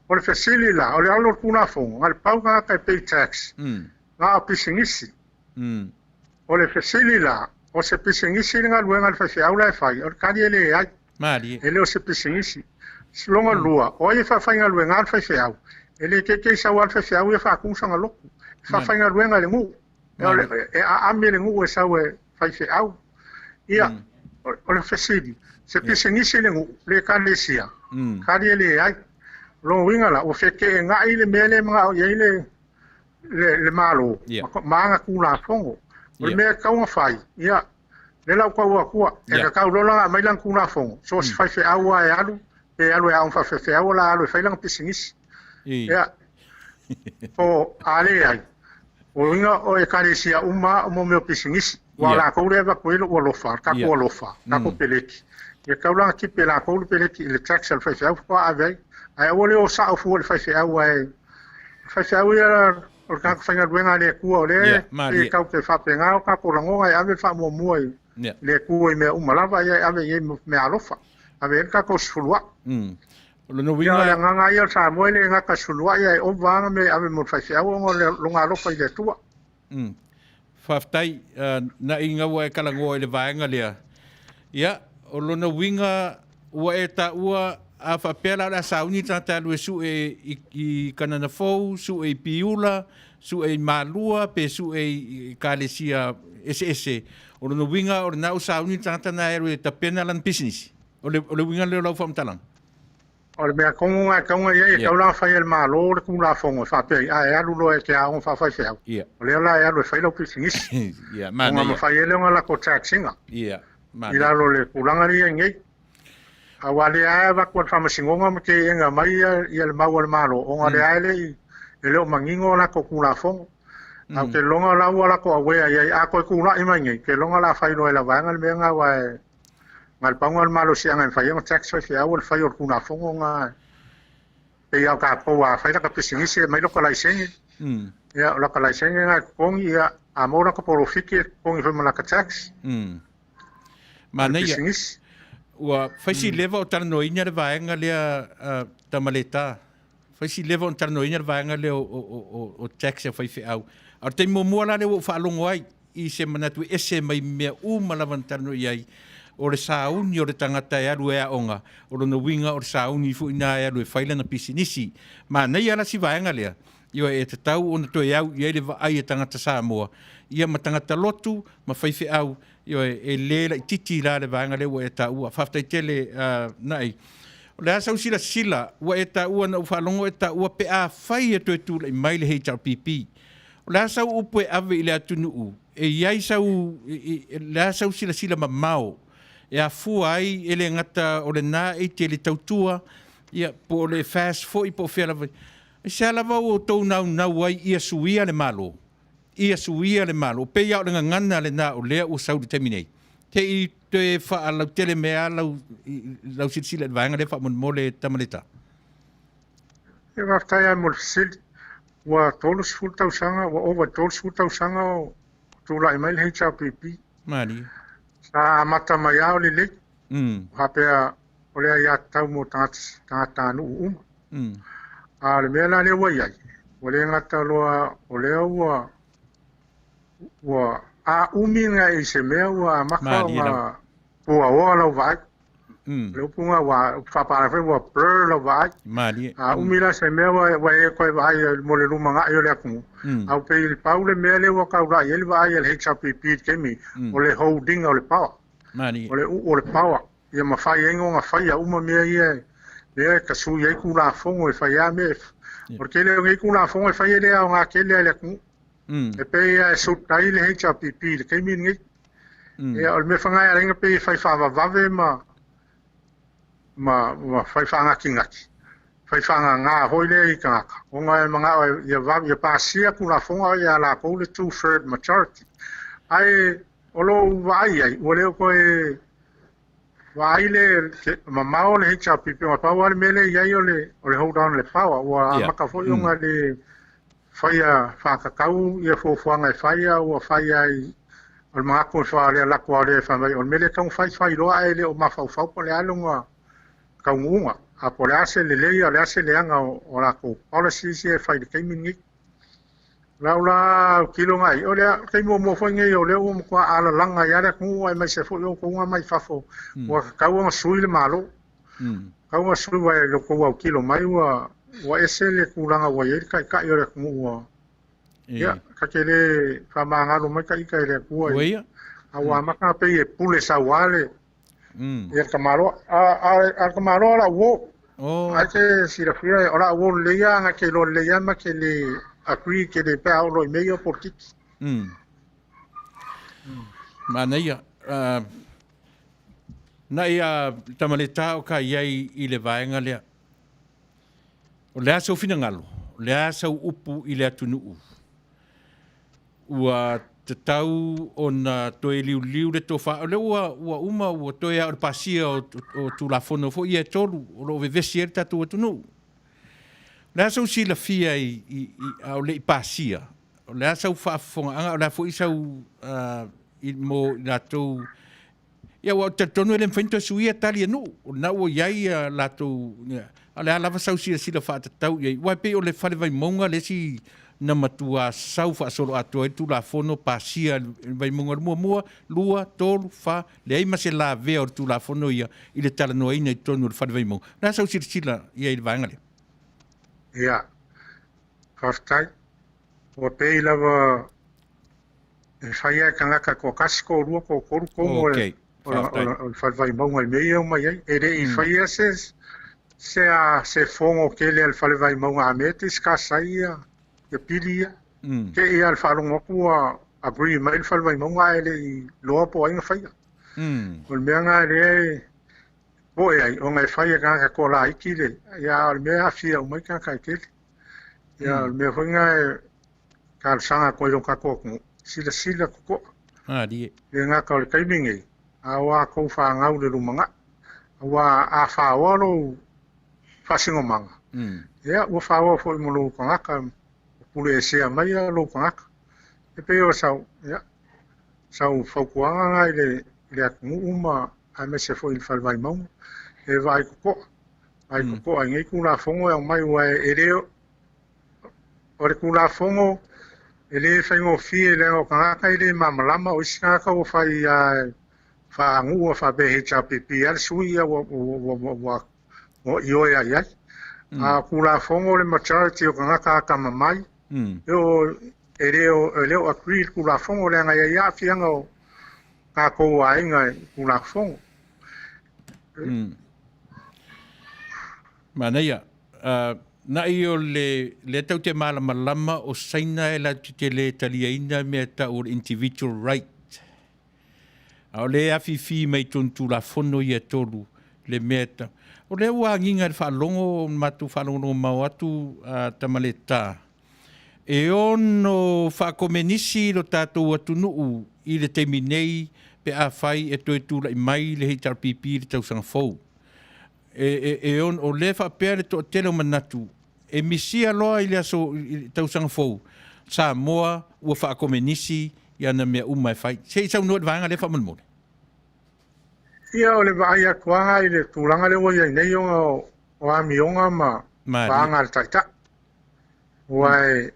o le fasili la o le alo kuna fongo nga le pau nga kai pay tax nga o pisingisi o le fasili la o se pisingisi nga luenga le whai au la e whai o le kari ele e ai mari ele o se pisingisi silonga lua o e whainga luenga al whai au ele ke sa wal whai au e whakusanga loku whainga luenga le ngu e a ame le ngu e sa we fai au ia o le fasili se pisingisi le ngu le kalesia kari ele ai lo winga la o feke nga ile mele mga o ile le malo manga kula fongo o me ka un fai ia le la kwa e ka lo la mai lan kula fongo so se fai au e alu e alu e un fai au la alu fai lan pisingisi ia o ale ai o winga o e kalesia uma mo me pisingisi wala ko le va ko lo fa ka ko lo fa ka ko peleki e ka la ki pela ko le peleki le tax al fai au ko ave ai o le o sa o fu le fai au ia o ka whainga ruenga le kua o le e kau te whapenga o ka korango ai ave wha mua mua le kua I mea umalava ia ave i me alofa ave e ka ko sulua ia le nganga ia sa mua le ngaka sulua ia o vanga me ave mo whai au o le longa alofa I le tua Faafetai na inga ua e kalangoa I le vaenga lea ia o lona winga ua e ta ua a whapela la sauni tata alue su I kanana fou, su e piula, su e malua, pe su e kalesia ese. O no winga o na sauni tata na eru ta pena lan business. O le winga le lau famtalang. O le mea konga ia e kaula whai el malo le kula fongo whapei a e alu lo e te aon whawhai whiau. O le ala e alu e whai lau business. Ia, mana ia. Onga mawhai ele onga la ko taxinga. Ia, mana. Ila lo le kulanga ria ngei. A wale ae wakua whamasingonga me ke inga mai ia le mau al malo. O ngale ae le o mangingo la ko kula fongo. Au ke longa la ua la ko awea ia a koe kula I mai ngai. Ke longa la whaino e la vaenga le menga wae. Ngal pango al malo si anga in whaionga tax whai au al whai o kula fongo nga. Pe iau ka poa whai laka pisingisi mai loka laisengi. Ia loka laisengi nga kongi ia a mora ka polo fiki kongi whai malaka tax. Mana ia. Ua faisi leva o Talanoaga le vaenga lea Tamaleta. Faisi leva o Talanoaga le vaenga lea o tax e fai au. Ar te mo mua la le o whaalongo ai. i se manatu ese mai mea umalavantano iai, o le sauni o le tangata e alu e aonga, o le winga o le sauni fu ina e alu e whaila na pisinisi. Ma nei ala si vaenga lea, io e te tau o na toi au, i ele ai e tangata Samoa. Ia ma tangata lotu, ma whaife au, io e lela i titi la le vaenga lewa e ta ua. Faafetai tele nai. O le asau sila, ua e ta ua na ufalongo e ta ua pe a whai e toi tūla i maile hei tau pipi. O le asau upo e ave i le atunuu, e iai sau, le asau sila ma mao, e a fua ai ele ngata o le nā e te le tautua, ia po le fast fo i po whiala vai. E se alawa o tau nau ai ia suia le malo. Ia suia le malo. Pe iau le ngana le nā o lea o sau le teminei. Te i te wha lau tele mea lau sila le vaenga le wha mo le Tamaleta. E waftai ai mo le sili. Wa tolu sifuru tausanga, wa over tolu sifuru tausanga o tūla i mai le hei tau pipi. Mani. Sa mata mai au le le. Hapea o lea ia tau mo tangata anu uma. A le mea la le wai ai. O le ngata loa o lea ua a umi nga i se mea ua maka o nga pua oa lau vai. Le upunga wa whapara whai ua blur lau vai. Mani. A umi la se mea wa e koe vai mo le luma nga i o le akumu. Au pe i pau le mea le ua kaura i ele vai le HRPP kemi o le holding o le power. Mani. O le power. Ia ma whai engo nga whai a uma mea ia mea kasu i eiku la fongo e whai a mea. Porque le eiku la fongo e whai ele au ngā kele le akumu. E pe ia e sutai le HRPP le kemi ngi. Ia o le me whangai a renga pe i whai whawa vave ma whai whanga ki ngaki. Whai whanga ngā hoi le i ka ngaka. O ngā mga ia vave ia pāsia ku la fongo ia la kou le 2/3 majority. Ai o lo vai ai, o leo koe vai le mamao le HRPP o pau ale mele iai o le hold on le paua ua maka foi o nga le whaia whakakau ia fuafuanga e whaia ua whaia i o le mga koe wha le lako a le whamai o mele kau whai roa e le o mawhau po le alunga kau ngunga a po le ase le leia le ase le anga o lako policies e whai le keimingi Laula kilo ngai o le kai mo foi ngai o le o mo kwa ala langa ya le ku ai mai se foi o ko mai fafo o ka o sui le malo ka o sui wa le ko o kilo mai wa ese le ku langa wa ye kai o le ku o ya ka ke le fa ma nga lo mai kai le ku ai a wa ma ka pe e pule sa wale ya kamaro a kamaro la wo ai ke si la fia ora wo le ya nga ke lo le ya ma ke le agree que de Paulo y medio por kits. Manuia, naia Tamaleta o ka iai i le vaenga lea. O lea sau fina ngalo, lea sau upu i le atunuu. Ua te tau o na toe liu le tofa, o le ua uma ua toe a pasia o tulafono fo i e tolu, o lo vevesi e tatu atunuu. Le asau si la fia au le i pasia. Le asau whaafonga anga, o le fo isau i mo latou. Ia wa te tonu ele mwhainto suia tali anu. O na ua iai latou. A le alava sau si la whaatatau iai. Wai pe o le whale Vaimauga le si na matua sau whaasolo atua e tu la fono pasia Vaimauga mua lua tolu wha. Le ai mase la vea o tu la fono ia i le Talanoaga i tonu le whale Vaimauga. Le asau si la iai le vaenga le. Ja, whaftai. O pei lava e whaia ka ngaka ko kasiko o rua ko koru kongo o whai maunga i mei au mai ai. E re i whaia se fongo kele al whai maunga a mea te ska saia e pili ia. Ke i al whalongoku a agree mai whai maunga e le i loa po ainga whaia. O le mea ngā re Oi ai, o ngai whaia ka ko la iki le. Ia, o mea afia o mai ka kele. Ia, o mea whainga e ka sanga koe ronga koko. Sila koko. Die. Le ngā ka o le kaimingi. A wā kou wha ngau le rumanga. A wā a wha walo whasingo manga. Ia, ua wha wā fo i mo lo kangaka. Pule e sea mai a lo kangaka. E peo sau, ia. Sau whaukuanga ngai le akungu uma a me se fo i whalwai maunga. E vai koko. Vai koko ai ngai kula fongo e mai wa e reo. O le kula fongo ele fai ngo fi le o ka ka ile mamalama o sika ka o fai fa ngu fa be he cha pipi al sui o io ya a kula fongo le majority o ka mamai yo ele o agree kula fongo le nga ya fianga o ka ko ai nga kula fongo Manuia, na i o le tau te malama o saina e la te le taliaina mea ta o individual right. A o le afifi mai tontu la fono i a tolu le mea ta. O le ua nginga le whaalongo matu whaalongo mau atu Tamaleta. E ono whaakomenisi lo tātou atu nuu i le teimi nei pe a whai e toi tūla i mai le heitar pipi le tau sanga fau. E on o le whapea le to tele o manatu. E misia loa i le aso tau sanga fau. Samoa ua whaakomenisi i ana mea umai whai. Se i sau nuat vanga le whamanmone. Ia o le vaia kuanga i le tūranga le wai nei o amionga ma vanga le taita. Wai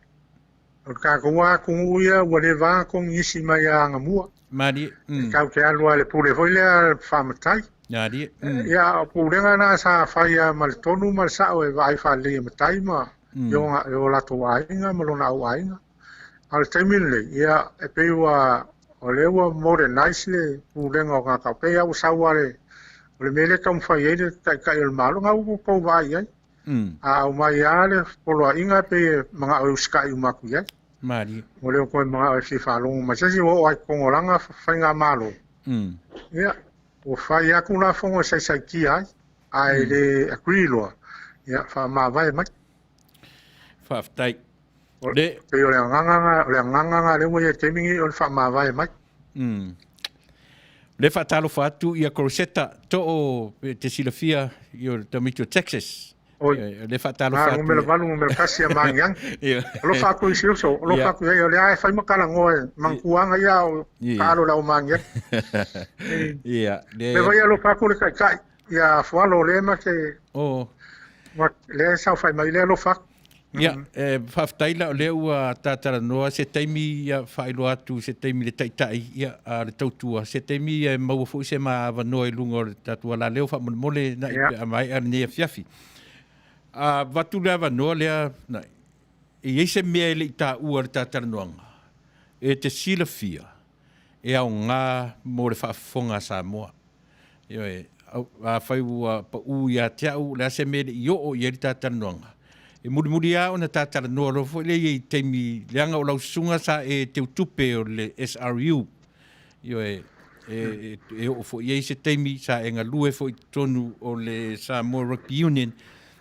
o ka kua kungu ia ua le vanga kong isi mai a ngamua. Mari. Kau te alua le pule foi le Faafetai. Nari. Ia o pulenga na sa fai ma le tonu ma le sao e vai fa le matai ma yo la to ainga ma lona au ainga. Al temile ia e pe ua o le ua modernize le pulenga o ka ka pe au sawale o le mele kam fai ele kai el malo ngau ko vai ai. A o mai ale polo inga pe manga o skai umaku ia. Mari. O le ko manga o si fa longo ma se o ai kongolanga fainga malo. Ia o fai aku la fongo sai ki ai le agree loa ia fa ma vai mai Faafetai le pe o le nganga le mo ye temingi o fa ma vai mai le fatalo fatu ia Coruseta to o te silafia i o Tamito Texas le fatalo fatu me valu me kasi mangyang lo fa ku isi so lo fa ku ia le ai fai makala ngoe mangkuanga ia o kalo la o mangyang ia le vai lo fa ku le kai ia fualo le ma ke ma le sa fai mai le lo fa ia Faafetai la le ua Talanoaga se taimi ia whaelo atu se taimi le taitai ia le Tautua se taimi ia maua fo se ma vanoa i lunga o le tatua la leo whamole na i pe amai ar nea fiafi watu lea vanoa lea i eise mea le i tā ua le Talanoaga e te sila fia e au ngā mo le whaafonga Samoa a whai ua pa u ia te au le ase mea le i o i le Talanoaga e muri a ona Talanoa lo fo le i teimi leanga o lau sunga sa e te utupe o le SRU e o fo i se teimi sa e ngalue fo i tonu o le Samoa Rugby Union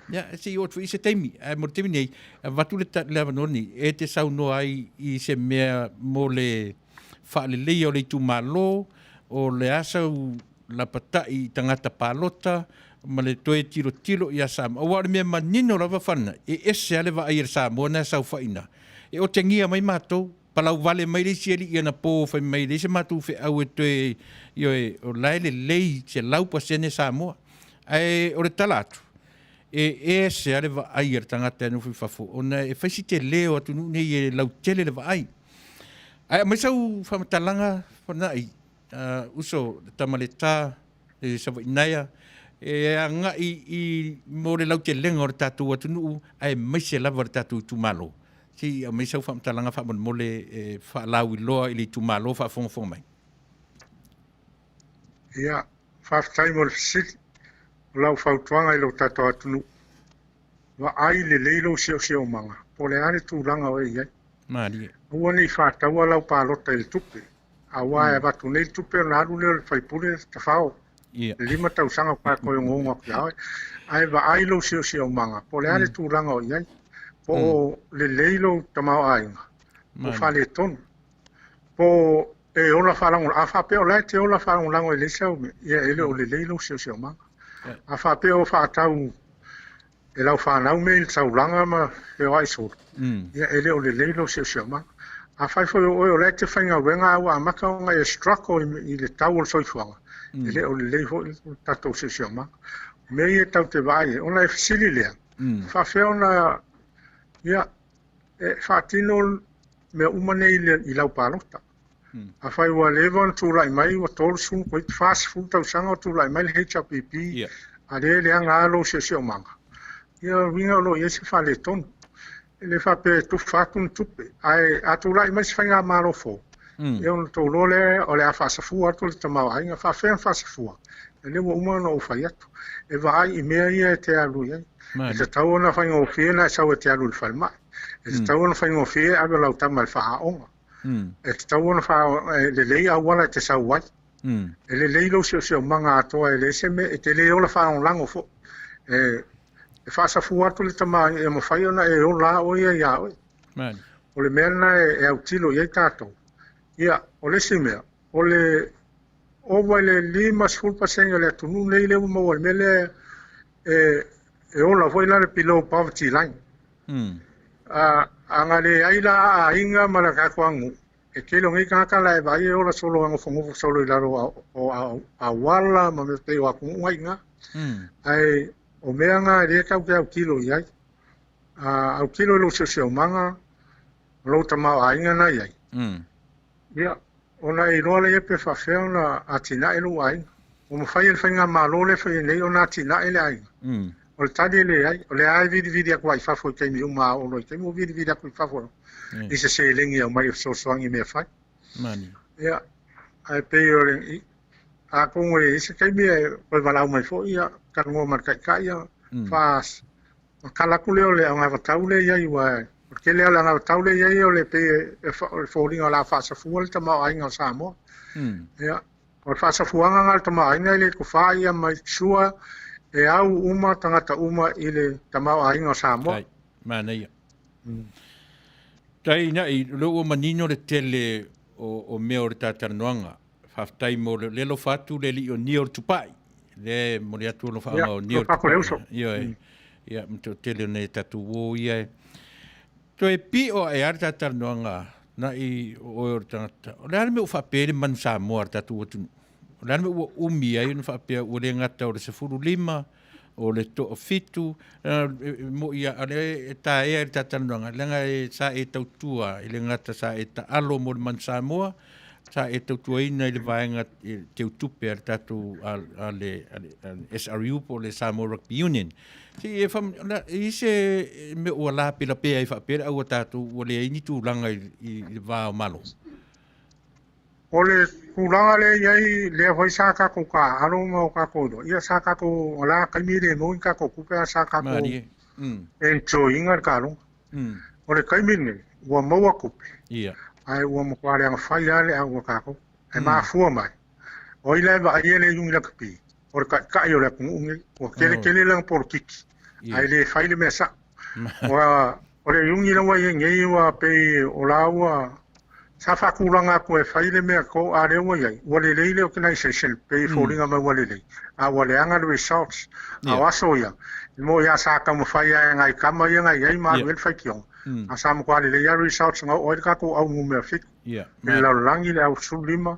ya se o fo i se teimi a mo teimi nei watu le avanoni e te sau no ai i se mea mo le whaalelei o le Itumalo o le asau la patai tangata Faapalota ma le toe tiro ia Samoa. O wale mea manino lava whana. E ese ale wa aia Samoa na sau whaina. E o te ngia mai mātou. Palau vale mai reisi ali ia na pō whai mai reisi mātou whi au e toe o laile lei se laupa sene Samoa. E o le talatu. E ese ale wa aia tangata anu whi whafo. O na e whaisi te leo atu nei e lau tele le wa ai. Ai mai sau whamatalanga whanai. Uso Tamaleta, Savaiinaea. E anga i mo le lau te lenga o le tātou atu nuu, ai mai se lava le tātou Itumalo. Si mai sau whamtalanga whaman mole whaalau i loa i le Itumalo whaafonga mai. Ia, Faafetai mo le fisiki, lau whautuanga i lau tātou atu nuu. Wa ai le leilo seo manga, po le are tūlanga o iai. Maari. Ua ni whātaua lau Faapalota i le tupe. A wā e watu nei tupe o naru leo le whaipule ta whao. Lima tau sanga pa ko yung ngonga kia ai va ai lo sio manga po le ale tu langa o iai po le leilo tamao ainga po fale ton po e ola falang a fa pe ola te ola falang lango le sau ia ele o le leilo sio manga a fa pe o fa tau e lau fa nau me tau langa ma e ai so ia ele o le leilo sio manga a fa fo o le te fanga wenga wa maka nga e strako i le tau so fuanga ele o le leifo tatou se sioma me e tau te vai ona e fisili lea fa fe ona ia e fa tino me umane I lau palota. A whai wa lewa tūlai mai wa tolu sun koe fast food tau sanga tūlai mai le HPP. A le anga alo se o manga. Ia winga lo ia se whale tonu. Le whape tu whakun tupe. Ai a tūlai mai se whainga maro fo. Ia ono tō lole o le a whasafua atu le tamau ainga whawhea whasafua. E le wa umana o whai atu. E vai I mea ia te alu ia. E te tau ona whainga o whiena e sau e te alu le whalmai. E te tau ona whainga o whiena alu lau tama le whaaonga. E te tau ona le lei au wala te sau wai. E le lei lo se o manga atoa e le se me e te le ola whaong lango fo. E whasafua atu le tamau e mo whai ona e o la o ia ia oi. O le mea na e au tilo ia tātou. Ia, o le se mea. O le ova le 5% le tunu nei le mo o mele e ola foi la le below poverty line. Anga le aila a inga malaka kwangu. E kelo ngai kaka la e vai ola solo anga fongo solo I laro a wala ma me te wa kunga inga. Ai o mea nga e ka au kilo iai. Au kilo lo se manga lo tama a inga na iai. Ia ona I roa le pe whawhea ona atina lu ai. O mo whai e whainga malo le whai nei ona atina le ai. O le tali le ai. O le ai vidi a kwa I whafo I keimi uma o noi. Keimi o vidi a kwa I whafo. I se se lengi au mai o soangi mea whai. Ia. Ai pe o le a kongo e se keimi e koe walau mai fo ia. Karango markai ia. Whaas. Kalaku leo le au ngā watau le iai wai. Porque le ala ngā taule iai o le pe e whauringa o la whasafua le tamau ainga o Samoa. Ia, o le whasafuanga ngā le tamau ainga le ko whaia mai sua e au uma tangata uma I le tamau ainga o Samoa. Manuia. Tai na I loo manino le tele o mea o le Talanoaga. Faafetai mo le lelo fatu le li o ni o tupai. Le mo le atu lo whaama o ni o tupai. Ia, mto tele ne tatu o ia to e pi o e ar Talanoaga na I o tangata. O le arme o whapere man Samoa tatu o tunu. O le arme o umi ai no whapea o le ngata o le 15 o le to o fitu mo ia ale ta e ar Talanoaga. Lenga e sa e Tautua I le ngata sa e ta alo mo man Samoa sa e Tautua ina I le vaenga te utupe ar tatu ale SRU po le Samoa Rugby Union. Si e fam I se me o la pila pe ai fa pe au tatu o le ini tu langa I Vaimauga. O le kulanga le iai le hoi saka ko ka alo mo ka ko do. Ia saka ko o la kaimi le mo ka ko kupe saka ko. En cho ingar ka lo. O le kaimi ne o mo wa kupe. Ia. Ai o mo kwale ang fai ale au ka ko. E ma fu mai. O ile va ia le yung la kupi. O ka yo la kungi o kele lang por kiki. Ai le fai le mesa. O le yung ila wa ngai wa pe o la wa sa fa kulanga ko e fai le me ko a le wa ia. O le le organization pe foringa ma wa le. A wa le anga results. A wa so ia. Mo ia sa ka mo fai ngai kama ia ngai ma wel fai kiong. A sa mo kwale le ia results nga o ka ko au mo me fit. Ia. Me la langi le au sulima.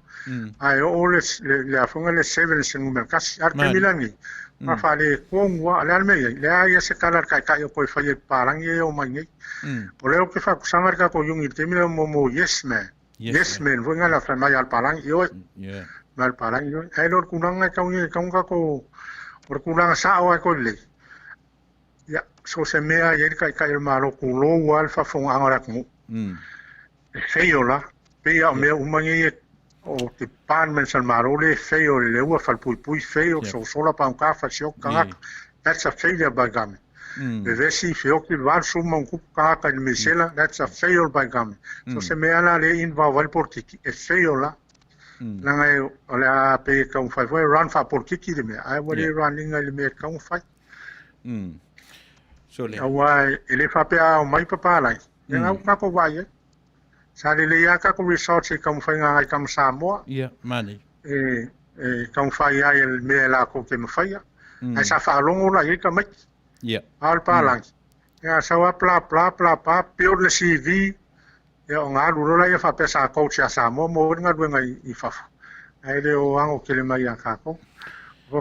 Ai o le afunga le 7 se numero kasi ar ke milangi. Ma fa le kongwa le alme le ai se kala kai kai ko fa ye parangi o mangi. O le o ke fa kusamar ka ko yungi te mila mo yes man. Yes man venga la fa mai al parangi yo. Mal parangi yo. Ai lor kunanga ka ungi ka ko por kunanga sa o ko le. Ya so se mea ye kai kai malo ku lo wal fa fo angara ku. Feiola Pia me umangi o te department al marole feo le ua falpui feo so sola pa un kafa sio kanga that's a failure by government. The vesi feo ki var suma un kaka in misela that's a failure by government. So se me ala le involve politiki e feo la nanga o le a pe ka un fai run fa politiki de me I were running le me ka un fai. So le awai ele fa pe a mai papa lai. Nga ka ko vai sa le ia ka ko research e kam fai nga kam Samoa mani kam fai ai el me la ko ke me fai ai sa fa longo la i ka mai al pa lang ya sa wa pla pa pio le CV ya nga lu la ia fa pe sa coach ya Samoa mo nga du nga I fa ai le o ango ke le mai ka ko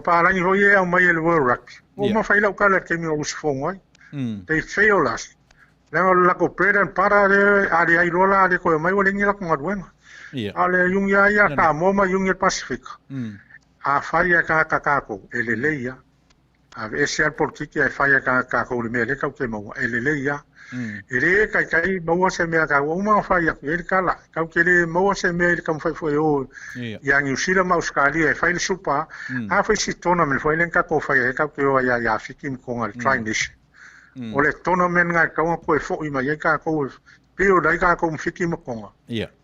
pa lang ho ye au mai el world rugby o ma fai la ka le ke mi o sfongo ai they fail us Lenga la ko pera para le ali ai rola ali ko mai wale ngi la ko ngaduenga. Ale yung ya ka moma yung el Pacific. A faya ka kakako eleleia. A ese al portiki a faya ka kakako le mele ka ke mo eleleia. Ele kai mo se me ka uma faya el kala. Ka ke le mo se me ka fai foi o yang usila ma uskali e fai supa. A fai si tona me foi len ka ko fai ka ke o ya fikim ko al try this. O le tona men nga ka ko fo i mai ka ko pio dai ka ko fikim ko.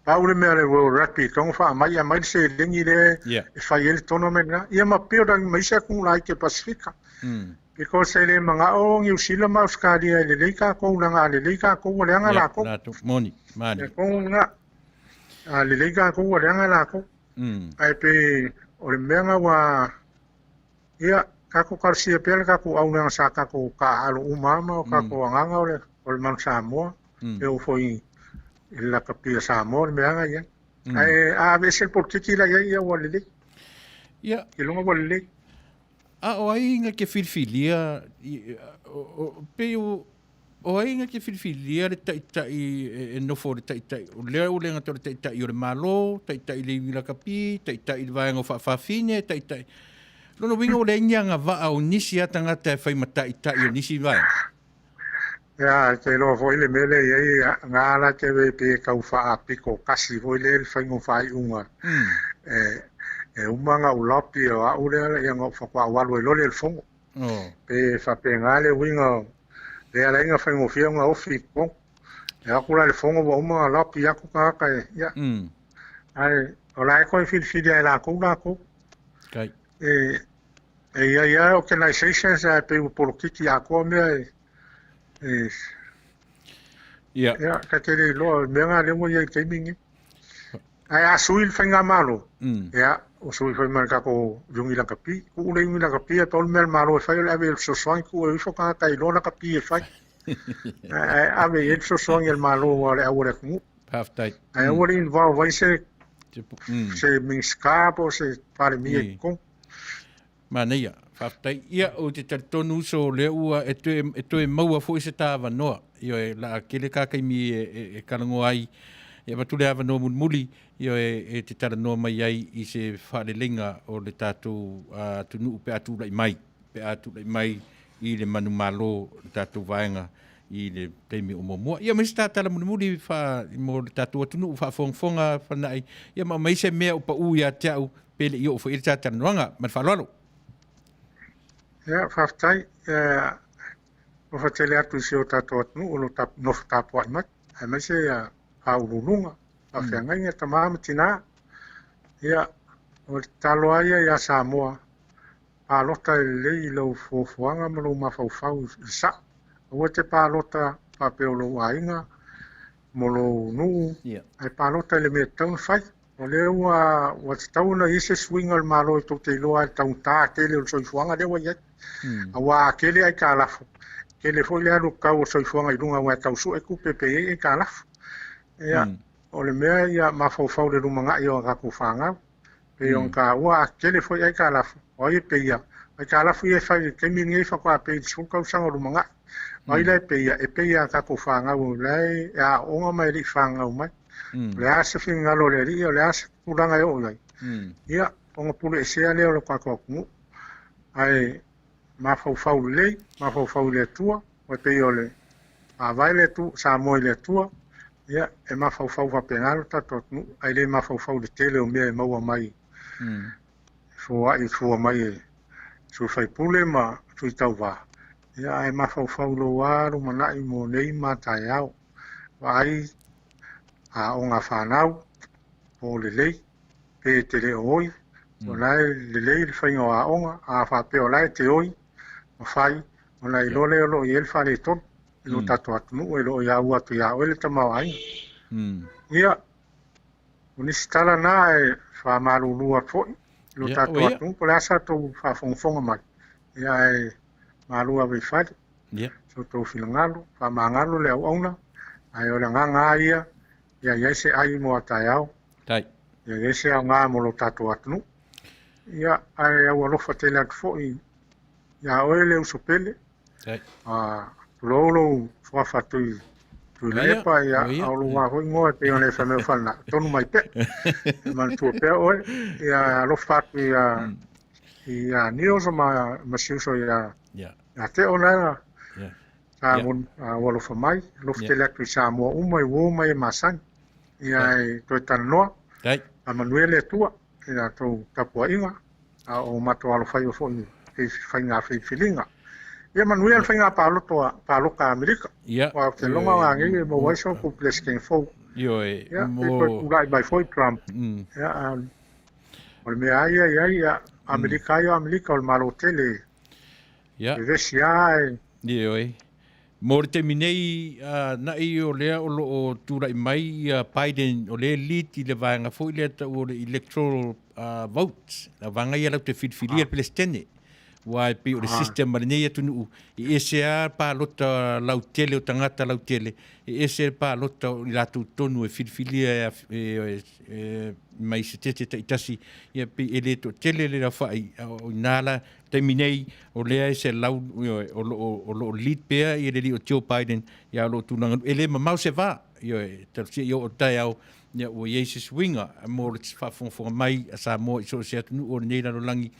Paule me le wo rugby kong fa mai mai se lengi le fai el tona men nga. Ia ma pio dai mai se ku lai ke Pacifica. Because ele manga o ngi usila ma uskali le leika ko nga le leika ko le nga la ko. Moni, mani. Ko nga le leika ko le nga la ko. Ai pe o le menga wa ia ka ko karsia pele ka ko au nga sa ka ko ka alu umama o ka ko nganga o le man Samoa. E o foi la kapia Samoa le menga ia. Ai a veces por tiki la ia o le le. Ia. Ke longa o le le. O ainga ke filfilia pe o ainga ke filfilia le tai no for tai o le nga to tai o le malo tai le vila kapi tai le vaenga fa fine tai no wingo le nyanga va o nisi atanga te fai matai tai o nisi vai ya ke lo foi le mele ia ngala ke pe ka fa apiko kasi foi le fai ngo fai unga e umanga ulapi o aure ia ngo fa kwa walu e lole el fongo pe fa pengale winga le ala inga fa ngo fia ngo ofi ko e akula le fongo bo uma lapi ya ku ka ya ai ola ko fil la ko kai ia organizations pe por kiti a ko me ya ka te lo menga le mo ia timing ai asuil fenga malo ya o sui foi marca ko jungi la kapi ku le jungi la kapi tol mel malo fai le ave so soin ku e fo ka tai lo la kapi fai ave e so soin el malo le awore ku Faafetai ai awore involve vai se min scapo se pare mi ko Manuia Faafetai ia o te tonu so le ua e to e maua fo se tava no io la kele ka kai mi e kalango ai ia matule ava no muli io e te Talanoa mai ai i se whaalelenga o le tātou tunu pe atu lai mai i le manu malo le tātou vaenga i le teimi o momua. Ia mai se tātala muli mo le tātou atunu whafonga whanai. Ia mai se mea o pa ia te au pele i o wha i le Talanoaga ma le whalalo. Ia Faafetai o whatele atu i se o tātou atunu o lo nofu tāpua i mai. Ai mai se aurulunga. A whiangainga tamama tina. Ia, o talo aia ia Samoa. Pālota e lei lau fuafuanga ma lau mafaufau i sa. O te pālota papeo lau ainga, mo lau nuu. Ai pālota le mea taun fai. O leo wa te tauna i se swinga le malo i tau te iloa e taun tā kele o soifuanga lewa iai. A wā kele ai ka lafu. Kele foi le alu kau o soifuanga i lunga wa tau su e kupepe e ka lafu. Ia, o le mea ia mafaufau le rumanga i o kaku whangau. Pe on ka ua kele foi ai ka lafu. O i pe ia. Ai ka lafu i e whai kemi ngai whakua pe i sulkau sanga rumanga. O i lai pe ia. E pe ia kaku whangau. Lai e a onga mai li whangau mai. Le asa whingalo le ri o le asa kuranga e o iai. Ia, onga pule e sea leo le kakua kungu. Ai mafaufau lei, mafaufau le tua. O pe i o le Vale le tu, Samoa le tua. Ia, e mafaufau whapengalo tato nu, ai le mafaufau le tele o mea e maua mai. Fua mai e su whaipule ma sui Tauva. Ia, e mafaufau lo waru manai mo nei matai au. Wa ai a o ngā whanau, o le lei, pe te le oi. O lai le lei le whainga o a onga, a whapeo lai te oi, o whai, o lai lole o lo i elwha le tonu. Ilo tato atunu e lo ia ua tu ia oele tamau ai. Ia, unisi tala na e whamarulua foi. Ilo tato atunu, pole asa tau whafonga mai. Ia e marua vei whare. So tau whilangalo, whamangalo le au auna. Ai ole nganga ia, ia iese ai mo atai au. Ia iese au ngā mo lo tato atunu. Ia ai au alofa tele atu foi. Ia oele usopele. Lolo whawhatui Tuilaepa ia au lunga hoi ngoa pe ona fa me fana tonu mai pe man tu pe o ia lo fatu ia nio so ma siuso ia te ona sa mun walo fa mai lo fitele tu Samoa umai wo mai masan ia to Talanoaga a Manuia le tua ia to tapua inga o mato alo fai o foi fai nga filinga ia Manuia fai nga paloka Amerika wa te longa wa ngi mo wa so ku plesking fo ia mo ulai by foi Trump ia o me ia Amerika o malo tele ia vesia mo te minei na i o lea o turai mai Biden o le lead i le vaenga fo i le o le electoral votes na vanga ia lau te whitwhiria Palestine wa pe o le system marinei atunu i ese pa lota lau tele o tangata lau tele i ese pa lota i latu tonu e whitwhiria mai se te Tasi ia pe ele to tele le ra fai o nala te minei o lea se lau o lo lead pea i le o Joe Biden ia lo tunanga ele mamau se va ia o tai au ia o Jesus winga mo le fa mai sa mo so se atu o nei la langi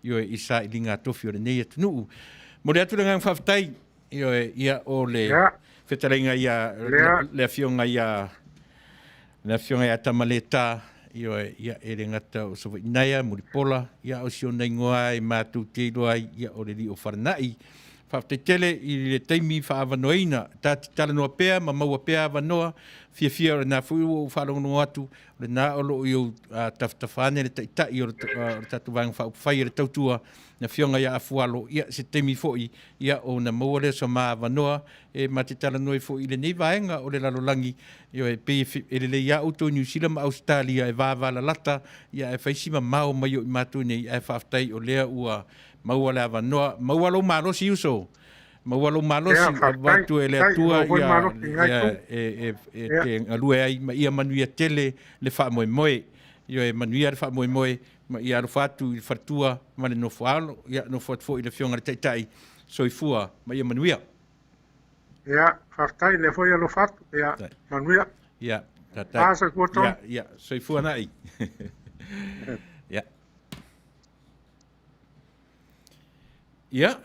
i sa i linga tofi o nei atu mo le atu nga Faafetai ia o le fetalenga ia le Afioga ia Tamaleta ia e ngata o Savaiinaea Mulipola ia o siona ingoa e matu te loa ia o le o Faranai Faafetai i le taimi faavanoina tati talanoa pea ma maua pea avanoa fia o na fu o whalongo atu le na o lo i taftafane le taitai o tatu vang Faupufai le Tautua na fionga ia afualo ia se taimi foi ia o na maua le so ma avanoa e mate talanoa foi le nei vaenga o le lalolangi e pe le ia auto New Zealand Australia e vavala lata ia e faisima mau mai o matu nei e Faafetai o lea ua maua le avanoa maua lo malosi uso maua lo malosi watu e le atua te alue ai ma ia Manuia tele le wha moe e Manuia le wha moe ma ia lo fatu i fartua ma le nofo alo ia nofo atfo i le fionga le taitai soifua ma ia Manuia ia Faafetai le foi lo fatu ia Manuia ia Fasa kuoto ia soifua nai ia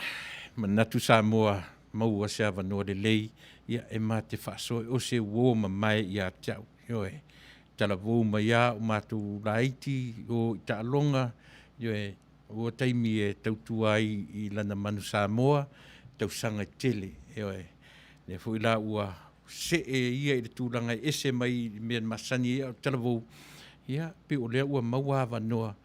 manatu Samoa maua se avanoa le lei ia e mate whaasoe o se uo mai ia tau talavou mai ia o matu laiti o ita alonga o taimi e tautua ai i lana Manu Samoa tausanga tele le fui la ua se ia i le tūlanga ese mai mea masani ia o talavou ia pe o lea ua maua avanoa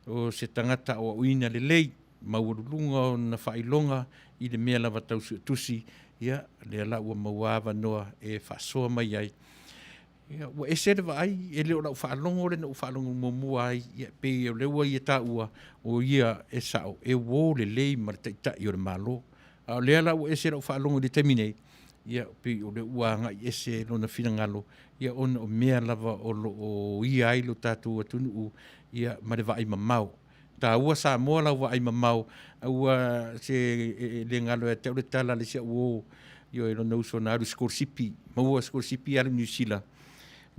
o se tangata o uina le lei maurulunga o na whailonga i le mea lava tausu tusi ia le ala ua mauava noa e whasoa mai ai ia ua ese le vai e leo lau whaalongo le na whaalongo momua ai ia pe o leua ia ta ua o ia e sao e wo le lei maritaita i o le malo a le ala ua ese lau whaalongo le teminei ia pe o le ua ngai ese lo na finangalo ia ona o mea lava o ia ai lo tatu atunu ia ma le vai mamau ta ua Samoa la ua ai mamau ua se le ngalo e te o le tala le sia uo io e lona uso na aru skorsipi maua skorsipi aru New Zealand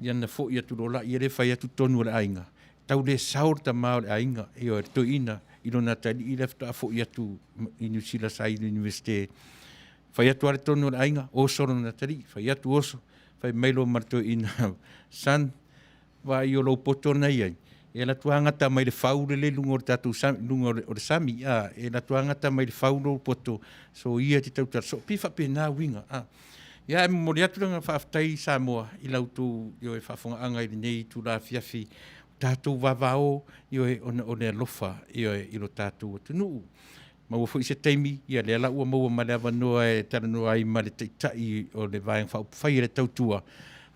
ia na fo ia tulola ia le fai atu tonu le ainga tau le saur ta mao le ainga io e to ina i lona tali i lefta fo ia tu i New Zealand sai university fai atu ale tonu le ainga o soro na tali fai atu oso fai mailo marto ina san va io lo potona ia e la tuangata mai le faule le lungo o tatu lungo o le sami e la tuangata mai le faulo poto so ia te tautar so pifa pe na winga ia mo le atu nga Faafetai Samoa i lautu io e fafonga anga i nei tu la fiafi tatu vavao io e o le lofa io e ilo tatu tunu ma wo foi se taimi ia le la ua mo ma le avanoa e Talanoaga ai ma le taitai o le vaenga Faupufai le Tautua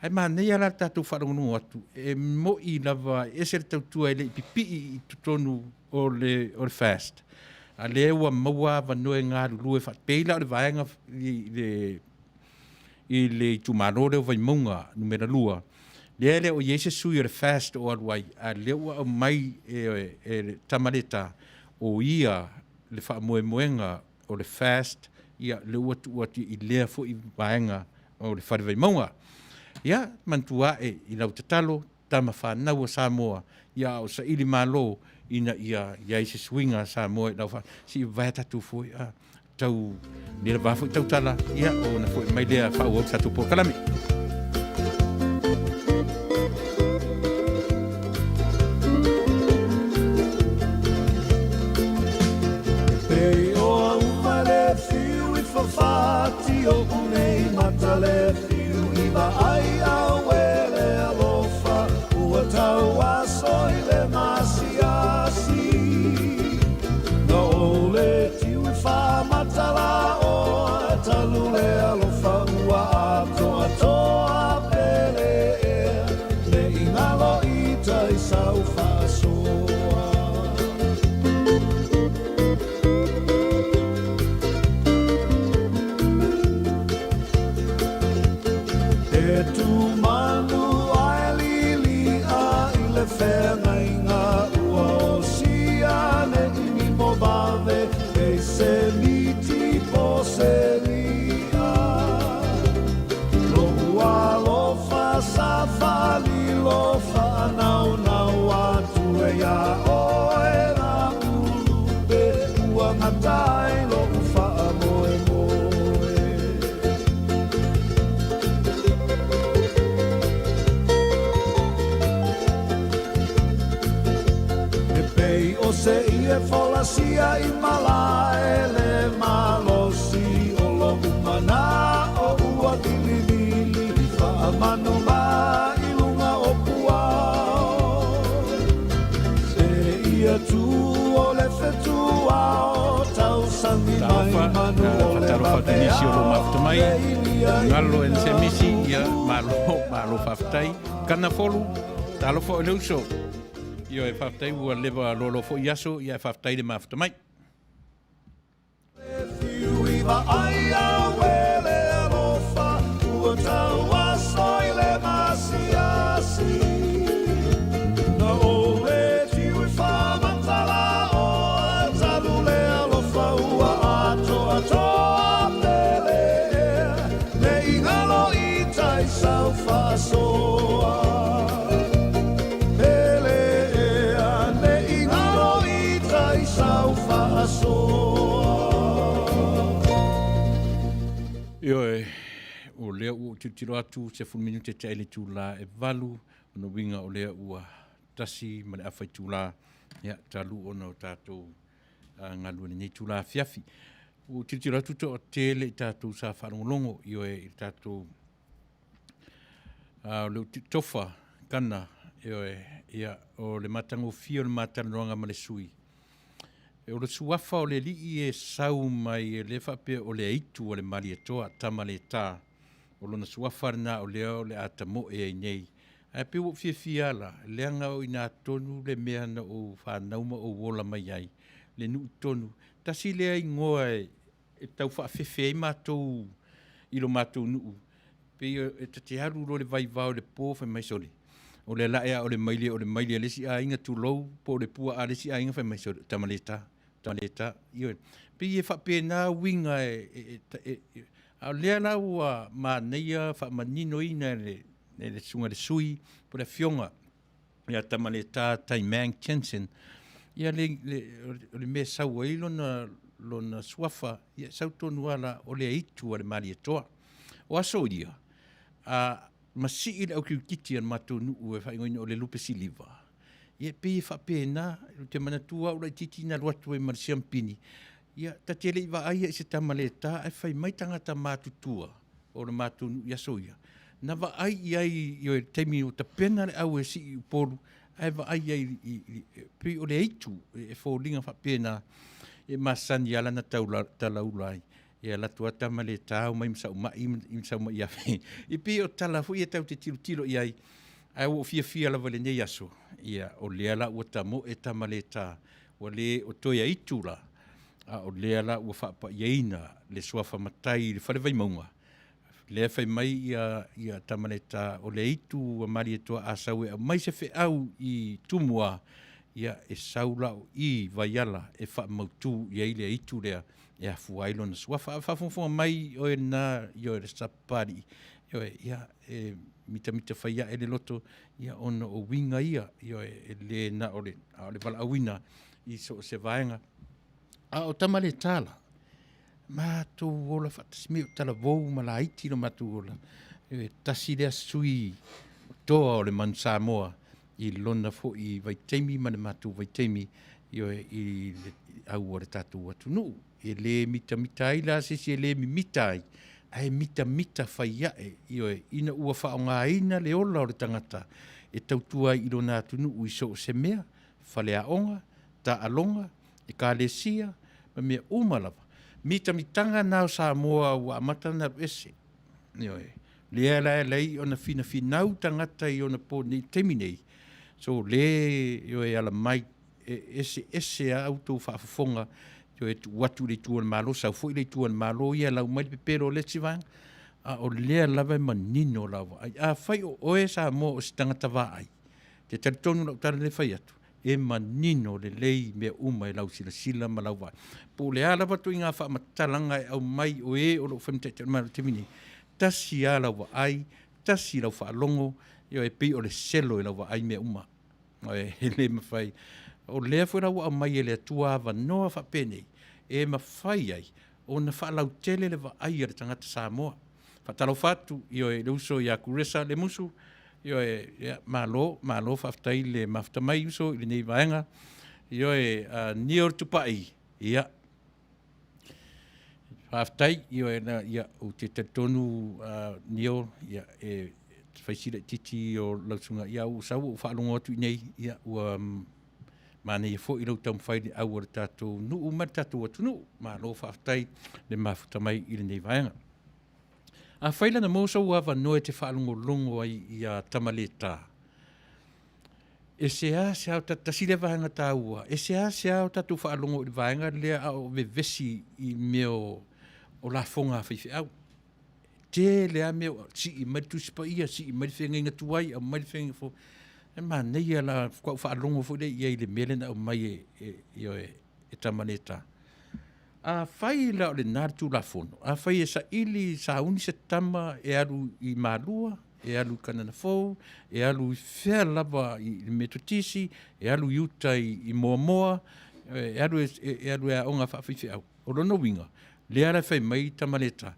ai ma nei ala tatu wharongo atu e mo i lava e se Tautua e le pipi i tutonu o le fast a le ua maua vanoe ngā lulu e whapeila o le vaenga i le Itumalo le o Vaimauga numera 2 le o Jensen sui o le fast o aluai a le ua o mai e Tamaleta o ia le whaamoemoenga o le fast ia le ua tu i lea fo i vaenga o le whare Vaimauga. Ia, mantua i lau tatalo, tama whanau a Samoa, ia o sa ili malo, ina ia i se swinga Samoa i lau wha, si vai tatu fui, tau, nila wafu i tau tala, ia o na fui mai lea whau au tatu po kalami. Fati o unei matale fiu iwa ai au ele alofa ua tau aso i le masiasi no ole tiu i wha matala o talu le alofa ua ato atoa pele ea le ingalo i tai sau whaasoa Itumalo ai lili a ile whenga ua o siane i mi mo vave e se miti po se lia lo ua lo fasa fali lo whanau nau atu e ia o e na ulupe ua ngatai lo uwha moe moe o se ie folasia i mala e le malosi o lo umana o ua dilidili wha manu ma i lunga o puao se ia tu o le fetua o tau sangi mai manu o le babea ngalo en se misi ia malo Faafetai kana folu talo fo le uso io e Faafetai ua lewa lolo fo iaso ia e Faafetai le mafutamai. Iwa ai a wele alofa ua tau aso i le masiasi na ole tiu i wha matala o talu le alofa ua ato atoa pele le ingalo i tai sau whaasoa Io o lea ua tiro atu se 10 minute te ele tūla e valu ono winga o lea ua tasi ma le awhai tūla ia talu ono tātou ngalu ni tūla fiafi o tiro atu to o tele i tātou sa whanongolongo io e tātou leo tofa kana io e ia o le matango fio le matanoanga ma le sui o le suafa o le lii e sau mai e le whape o le aitu o le mali atoa Tamaleta o lona suafa na o leo le atamo e nei a pe o fia ala le anga o ina tonu le mea na o whanauma o wola mai ai le nu tonu tasi le ai ngoa e tau whaafefe i mātou i lo mātou nuu pe e te haru lo le vai vau le pōwhai mai sole o le laea o le maile lesi a inga tu lou po le pua a lesi a inga whai mai sole Tamaleta io pe e fa pena winga a lea la ua maneia fa manino ina le sunga le sui po le Afioga ia Tamaleta Taimang Jensen ia le me sau ai lona suafa ia sau tonu ala o le itu o le mali atoa o aso ia a masi i le au kiukiti an matou nuu e whaingoina o le lupe siliva ia pe fa pena te manatua o le titi na luatu e marsiampini ia tatele i wa ai se Tamaleta e fai mai tangata matutua o le matou ia soia na wa ai i o teimi o ta pena le au e si i polu ai wa ai pe o le eitu e fōlinga fa pena e masani ala na talaulai ia latua Tamaleta o mai msau mai ia i pe o tala fu ia tau te tilo i ai ai o fia la vale nei aso ia o lea la ua tamo e Tamaleta o le o toia itula a o lea la ua whaapa ieina le suafa matai le whare Vaimauga lea whai mai ia Tamaleta o le itu a mari e toa a sau e mai se whe au i tumua ia e saula o i vaiala e wha mautu ia i le itu lea e a fuailo na suafa a whafonfonga mai o e na i o e sapari ia mita whaia e le loto ia ona o winga ia e le na o le wala awina i so se vaenga o Tamaleta la mātou ola whatasimi o tala vou malaiti no mātou ola Tasi lea sui toa o le manu Samoa i lona fo i vaiteimi ma le mātou vaiteimi i au o le tātou atu nuu le mita ai la sisi le mita ai ai mita whaia ina ua whaonga ina le ola o le tangata tautua i lona atu nuu i so se mea whaleaonga, ta alonga ka lesia ma mea umalava mitanga nao Samoa ua amata na ese lea lei ona finau tangata i ona po ni teminei so le ala mai ese auto whaafonga watu le tuan malo sa foi le tuan malo ia lau mai pero le tivang o le lava manino lava a fai o esa mo o stangata vai te tonu la tala le fai atu manino le lei me uma lau sila ma lau vai po le ala watu inga fa matalanga au mai o lo famte ma temini tasi ala wa ai tasi lau fa longo pe o le selo lau ai me uma le mafai o le foi lau mai le tua va no fa pene mafai ai ona fa lau tele le va ai le tangata Samoa fa talo fatu le uso ya kuresa le musu malo Faafetai le maftamai uso le nei vaenga nior tupai Faafetai ia o te tonu nior faisile titi o lausunga ia u sau o whaalongo atu nei ia ua mana ia fo i lau tam whai au ar tātou nuu mar tātou atu nuu malo Faafetai le maftamai i le nei vaenga a whaila na mōsa ua wanoe te whaalongo longo ai i a Tamaleta se au tasi le vaenga tāua se au tātou whaalongo i vaenga lea au vevesi i meo o la fonga whaiwhi au te lea meo si i marituspa ia si i marifenga inga tuai au marifenga fo nei ala whaalongo fo le ia i le melena au mai e Tamaleta a fai la o le nārtu la fono a fai sa ili sa uni se tama alu i malua alu kanana fou alu i whea lava i metotisi alu i uta i moamoa alu onga whawhiwhi au o rono winga le ara fai mai Tamaleta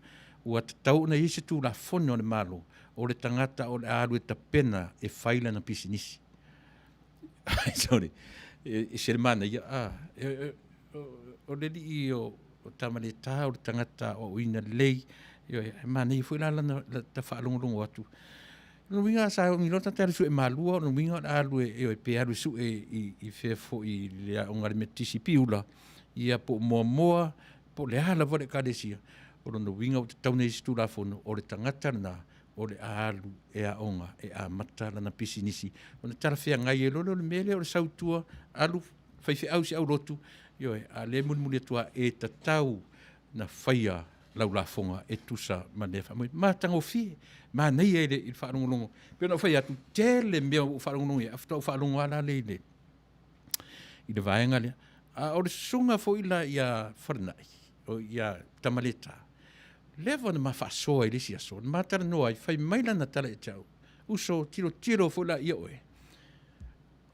ua tatau na ise tu la fono o le malo o le tangata o le alu e tapena e whaila na pisinisi sorry se le mana ia o le li o Tamaleta o le tangata o ina lei mana i foi la ta whaalongolongo atu no winga sa o milota tari su e malua no winga alu e pe alu su i fefo i le onga le metisi piula ia po moa po le ala vole kadesia o no winga o te taune i stu la fono o le tangata na o le alu a onga a matala na pisinisi o na tala fea ngai e lolo le mele o le sautua alu fai au si au rotu a le mulmuli atua e tatau na whaia lau la fonga e tusa ma nefa ma tango fie ma nei e le il whaarongolongo pio na whaia tu tele mea o whaarongolongo e afta o whaarongolongo ala leile i le vaenga lea o le sunga fo ila ia wharanai o ia Tamaleta lewa na mawhasoa i lisi aso ma tara noa i whai maila na tala e tau uso tiro fo ila ia oe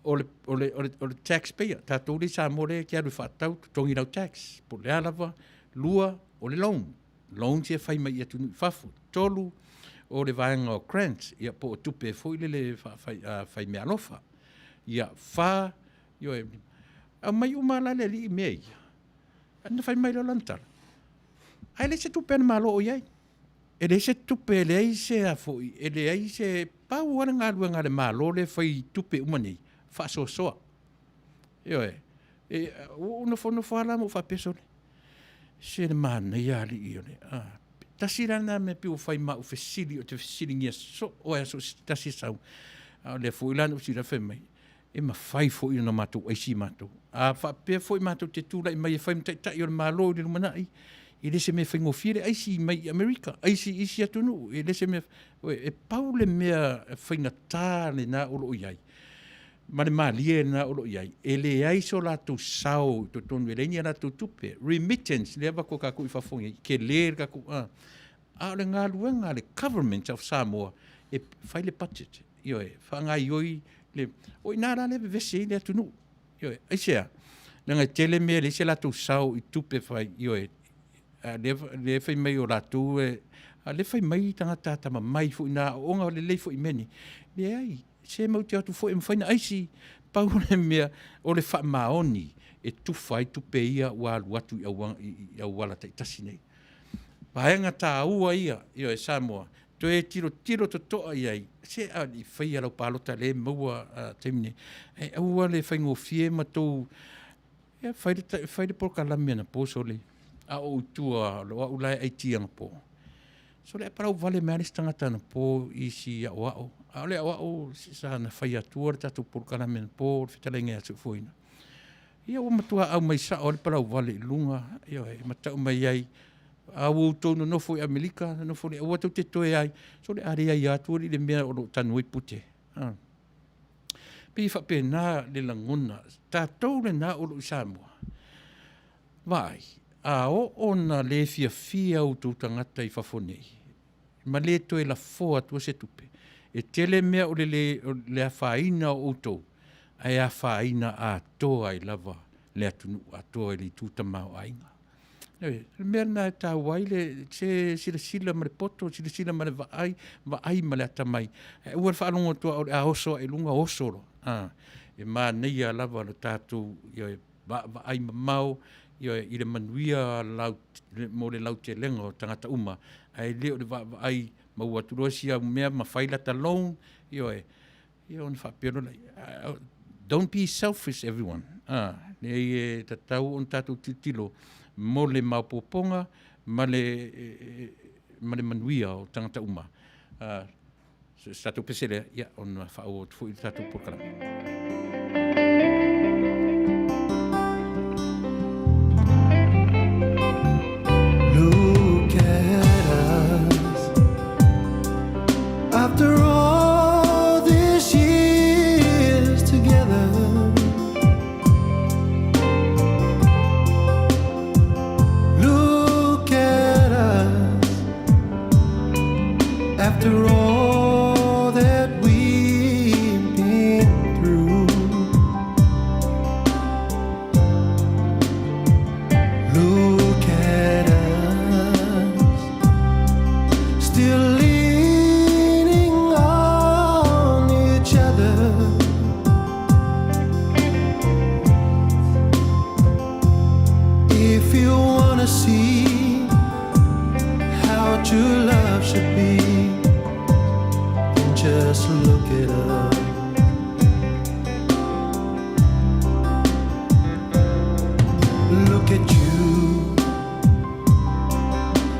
o le taxpayer tātou le sa more ki aru whaatau tongi rau tax po le alawa lua o le loan tia whai mai atu whafu tolu o le vaenga o grant ia po o tupe fo ile le whai mea lofa ia wha a mai umala le li mea ia ana whai mai lo lantara ai le se tupe na malo o iai e le se tupe le aise a fo e le aise pau wana ngā rua ngā le malo le whai tupe umanei faso soa una fono fala mo fa peso se le mana ia li ione tasi rana me piu fai ma u fesili o te fesili ngia so o so tasi sau le fo ilana usi la femai e ma fai fo ina matu aisi matu fa pe fo matu te tula i mai fai mtai tai o le malo le manai i le se me fai ngofire aisi mai Amerika aisi isi atunu i le se me e paule mea fai ngatale na olo iai ma le malie na olo iai e le ai so la tu sau to tonu e le ni la tu tupe remittance le va ko ka ku fafongi ke le ka ku A le ngā luenga le government of Samoa e whai le budget. Io e whangai oi le oi nā rā le vese i le atunu. Io e aisea. Nanga tele mea le se latu sau i tupe whai. Io e le whai mai o latu e le whai mai tangata tama mai fu ina onga le lei fu i meni. Le ai se mau te atu fu e mwhaina aisi pau le mea o le wha maoni e tuwhai tupe ia ua alu atu i au wala ta i tasi nei. Pahenga tā ua ia, io e Samoa, to e tiro to toa iai, se a li whai alau Faapalota le maua taimine, e aua le whai ngofie ma tau, e whai le porka lamia na po so le, a o utua lo a ulai ai tianga po. So le parau vale meanis tangata na po isi a wao, a le a wao sa na whai atua le tatu porka lamia na po, whitalenga atu fuina. Ia o matua au mai sa o le parau vale lunga, ia e matau mai ai, a o tono no foi Amerika no foi o to te toe ai so le area ia tu le mea o tanu i pute pe fa pena le langona ta to le na o Samoa vai a o ona le fia o tu tangata i fafonei ma le to e la foa tu se tupe e tele mea o le faina o to ai a faina a to ai lava le atu a to i tu tamau ainga mea nā tā waile, se sila ma le poto, sila ma le vaai ma le atamai. Ua le whaalonga tua o le ahoso e lunga osoro. E mā nei a lava le tātou, vaai ma mau, i le Manuia mo le lau te lenga o tangata uma. Ai leo le vaai ma ua turosia mea ma whaila talong, on whapero lai. Don't be selfish, everyone. Nei ta tau on tātou titilo. Mo le maupoponga, ma le Manuia o tangata uma. Statou pesele, ia, on whao tufu i tātou porkara. Look at us. After all these years together, after all that we've been through, look at us, still leaning on each other. If you wanna see how true love should be, just look it up. Look at you,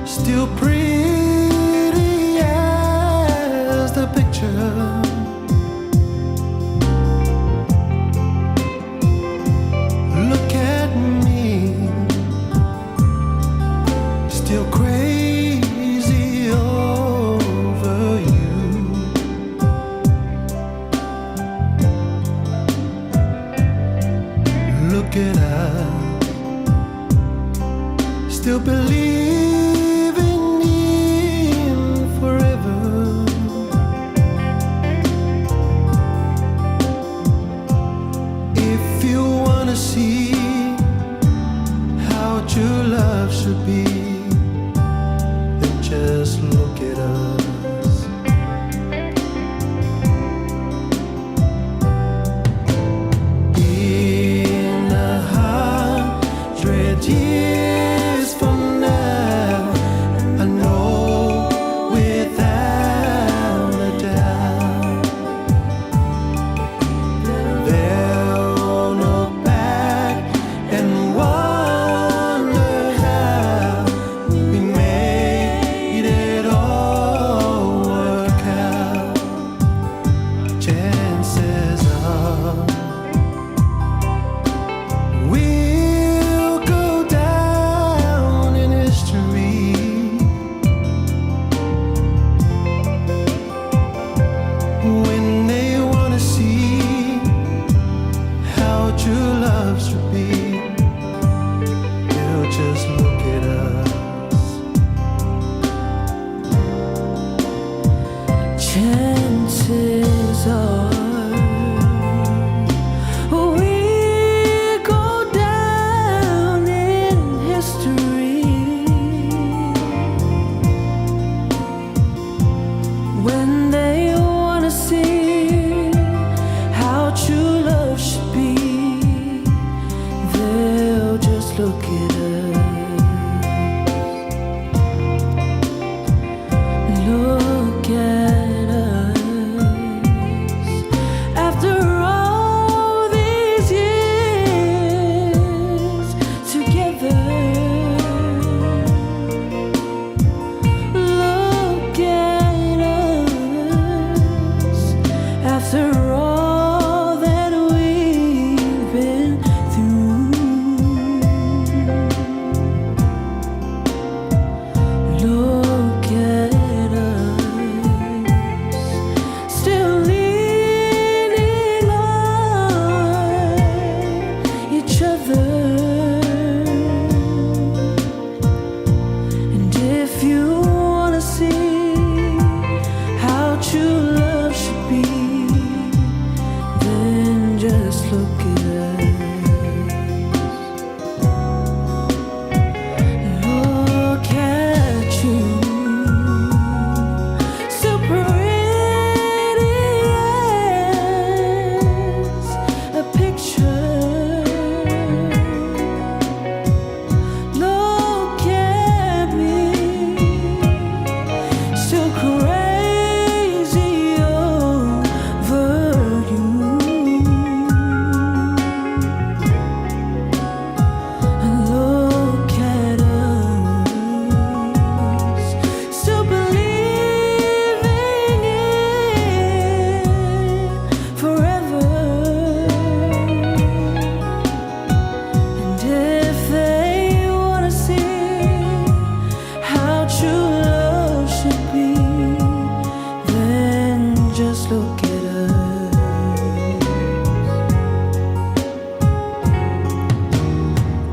still pretty as the picture. Look at me, still crazy over you. Look at us, still believing in forever. If you wanna see how true love should be, then just look at us. Years from now, I know without a doubt they'll look back and wonder how we made it all work out. Chances are we'll go down look at us. Look at us. After all these years together, look at us. After all that we've been through, look at us, still leaning on each other. And if you wanna see how true love should be, then just look at us. Look at you, so pretty as a picture. Look at me, so crazy over you. Look at us, so believing in forever. And if they wanna see how true love should be, then just look at us.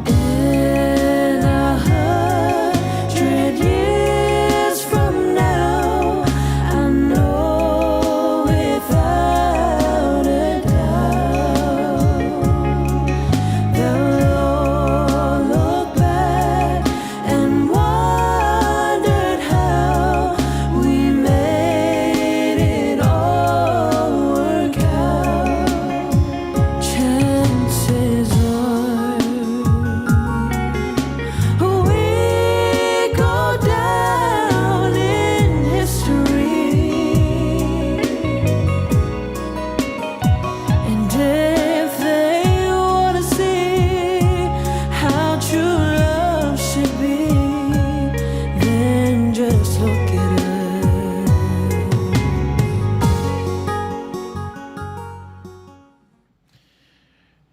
In 100 years from now, I know without a doubt, they'll all look back and wondered how we made it all work out. Chances are we go down in history. And if they wanna see how true love should be, then just look at us.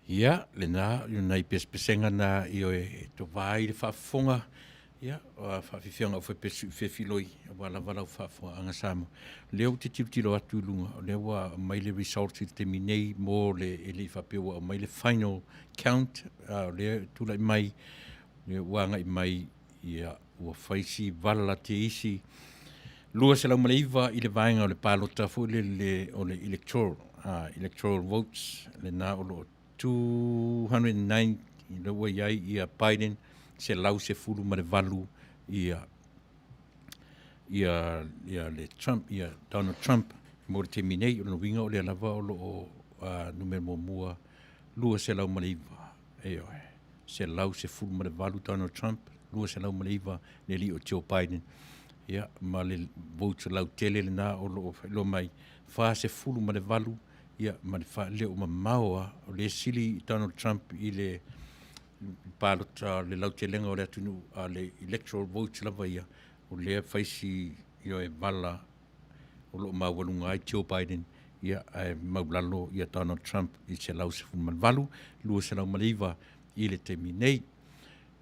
Ia, lena, yunai pespesenga na i o e to vai le whaafonga. Ia, o whaafifionga o whewhiloi, wala o whaafonga anga Samoa. Leo te tiro atu lunga, o leo wa mai le results i te minei mō le ele whapewa, o mai le final count, o leo tūlai mai, leo wanga i mai, ia, ua whaisi wala te isi. Lua se lau maleiva i le vaenga o le Faapalota fu le electoral votes, le na o lo 209 i le ua iai ia Biden, se lau se fulu ma le valu ia le Trump, ia Donald Trump, mo le te minei o le winga o le alava o lo numero mua, lua se lau maleiva, se lau se fulu ma le valu Donald Trump, lua se lau maleiva le li o Joe Biden. Ia, ma le vote lau tele le na o lo mai fa se fulu ma le valu, ia, ma le fa leo ma maua o le sili Donald Trump i le Faapalota le lau telenga o le atunu a le electoral vote lava ia, o le faisi io e vala o lo mawalunga ai Joe Biden, ia maulalo ia Donald Trump i se lau se fulu ma le valu, lua se lau maleiva i le te minei,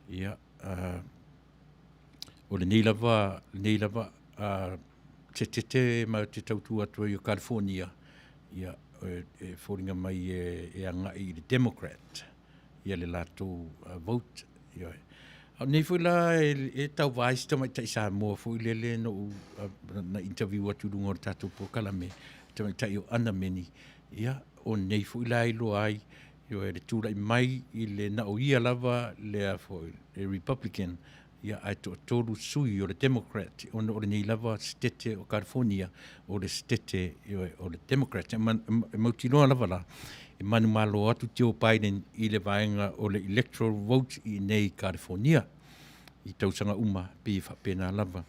ia, o le nei lava te ma te tautua atua i o California, ia fōringa mai e anga i le Democrat, ia le lato vote, ia. Nei fui la e Tauva i stamai tai Samoa fui le no na interview atu lunga o tatou po kalame, tamai tai o ana meni, ia, o nei fui la i lo ai, ia le tūrai mai i le na o ia lava le a foi, le Republican, ia ai tolu sui o le Democrat, o le nei lava stete o California, o le stete o le Democrat, mautiloa lava la, manu malo atu Joe Biden i le vaenga o le electoral vote i nei California. I tausanga uma pe whapena lava.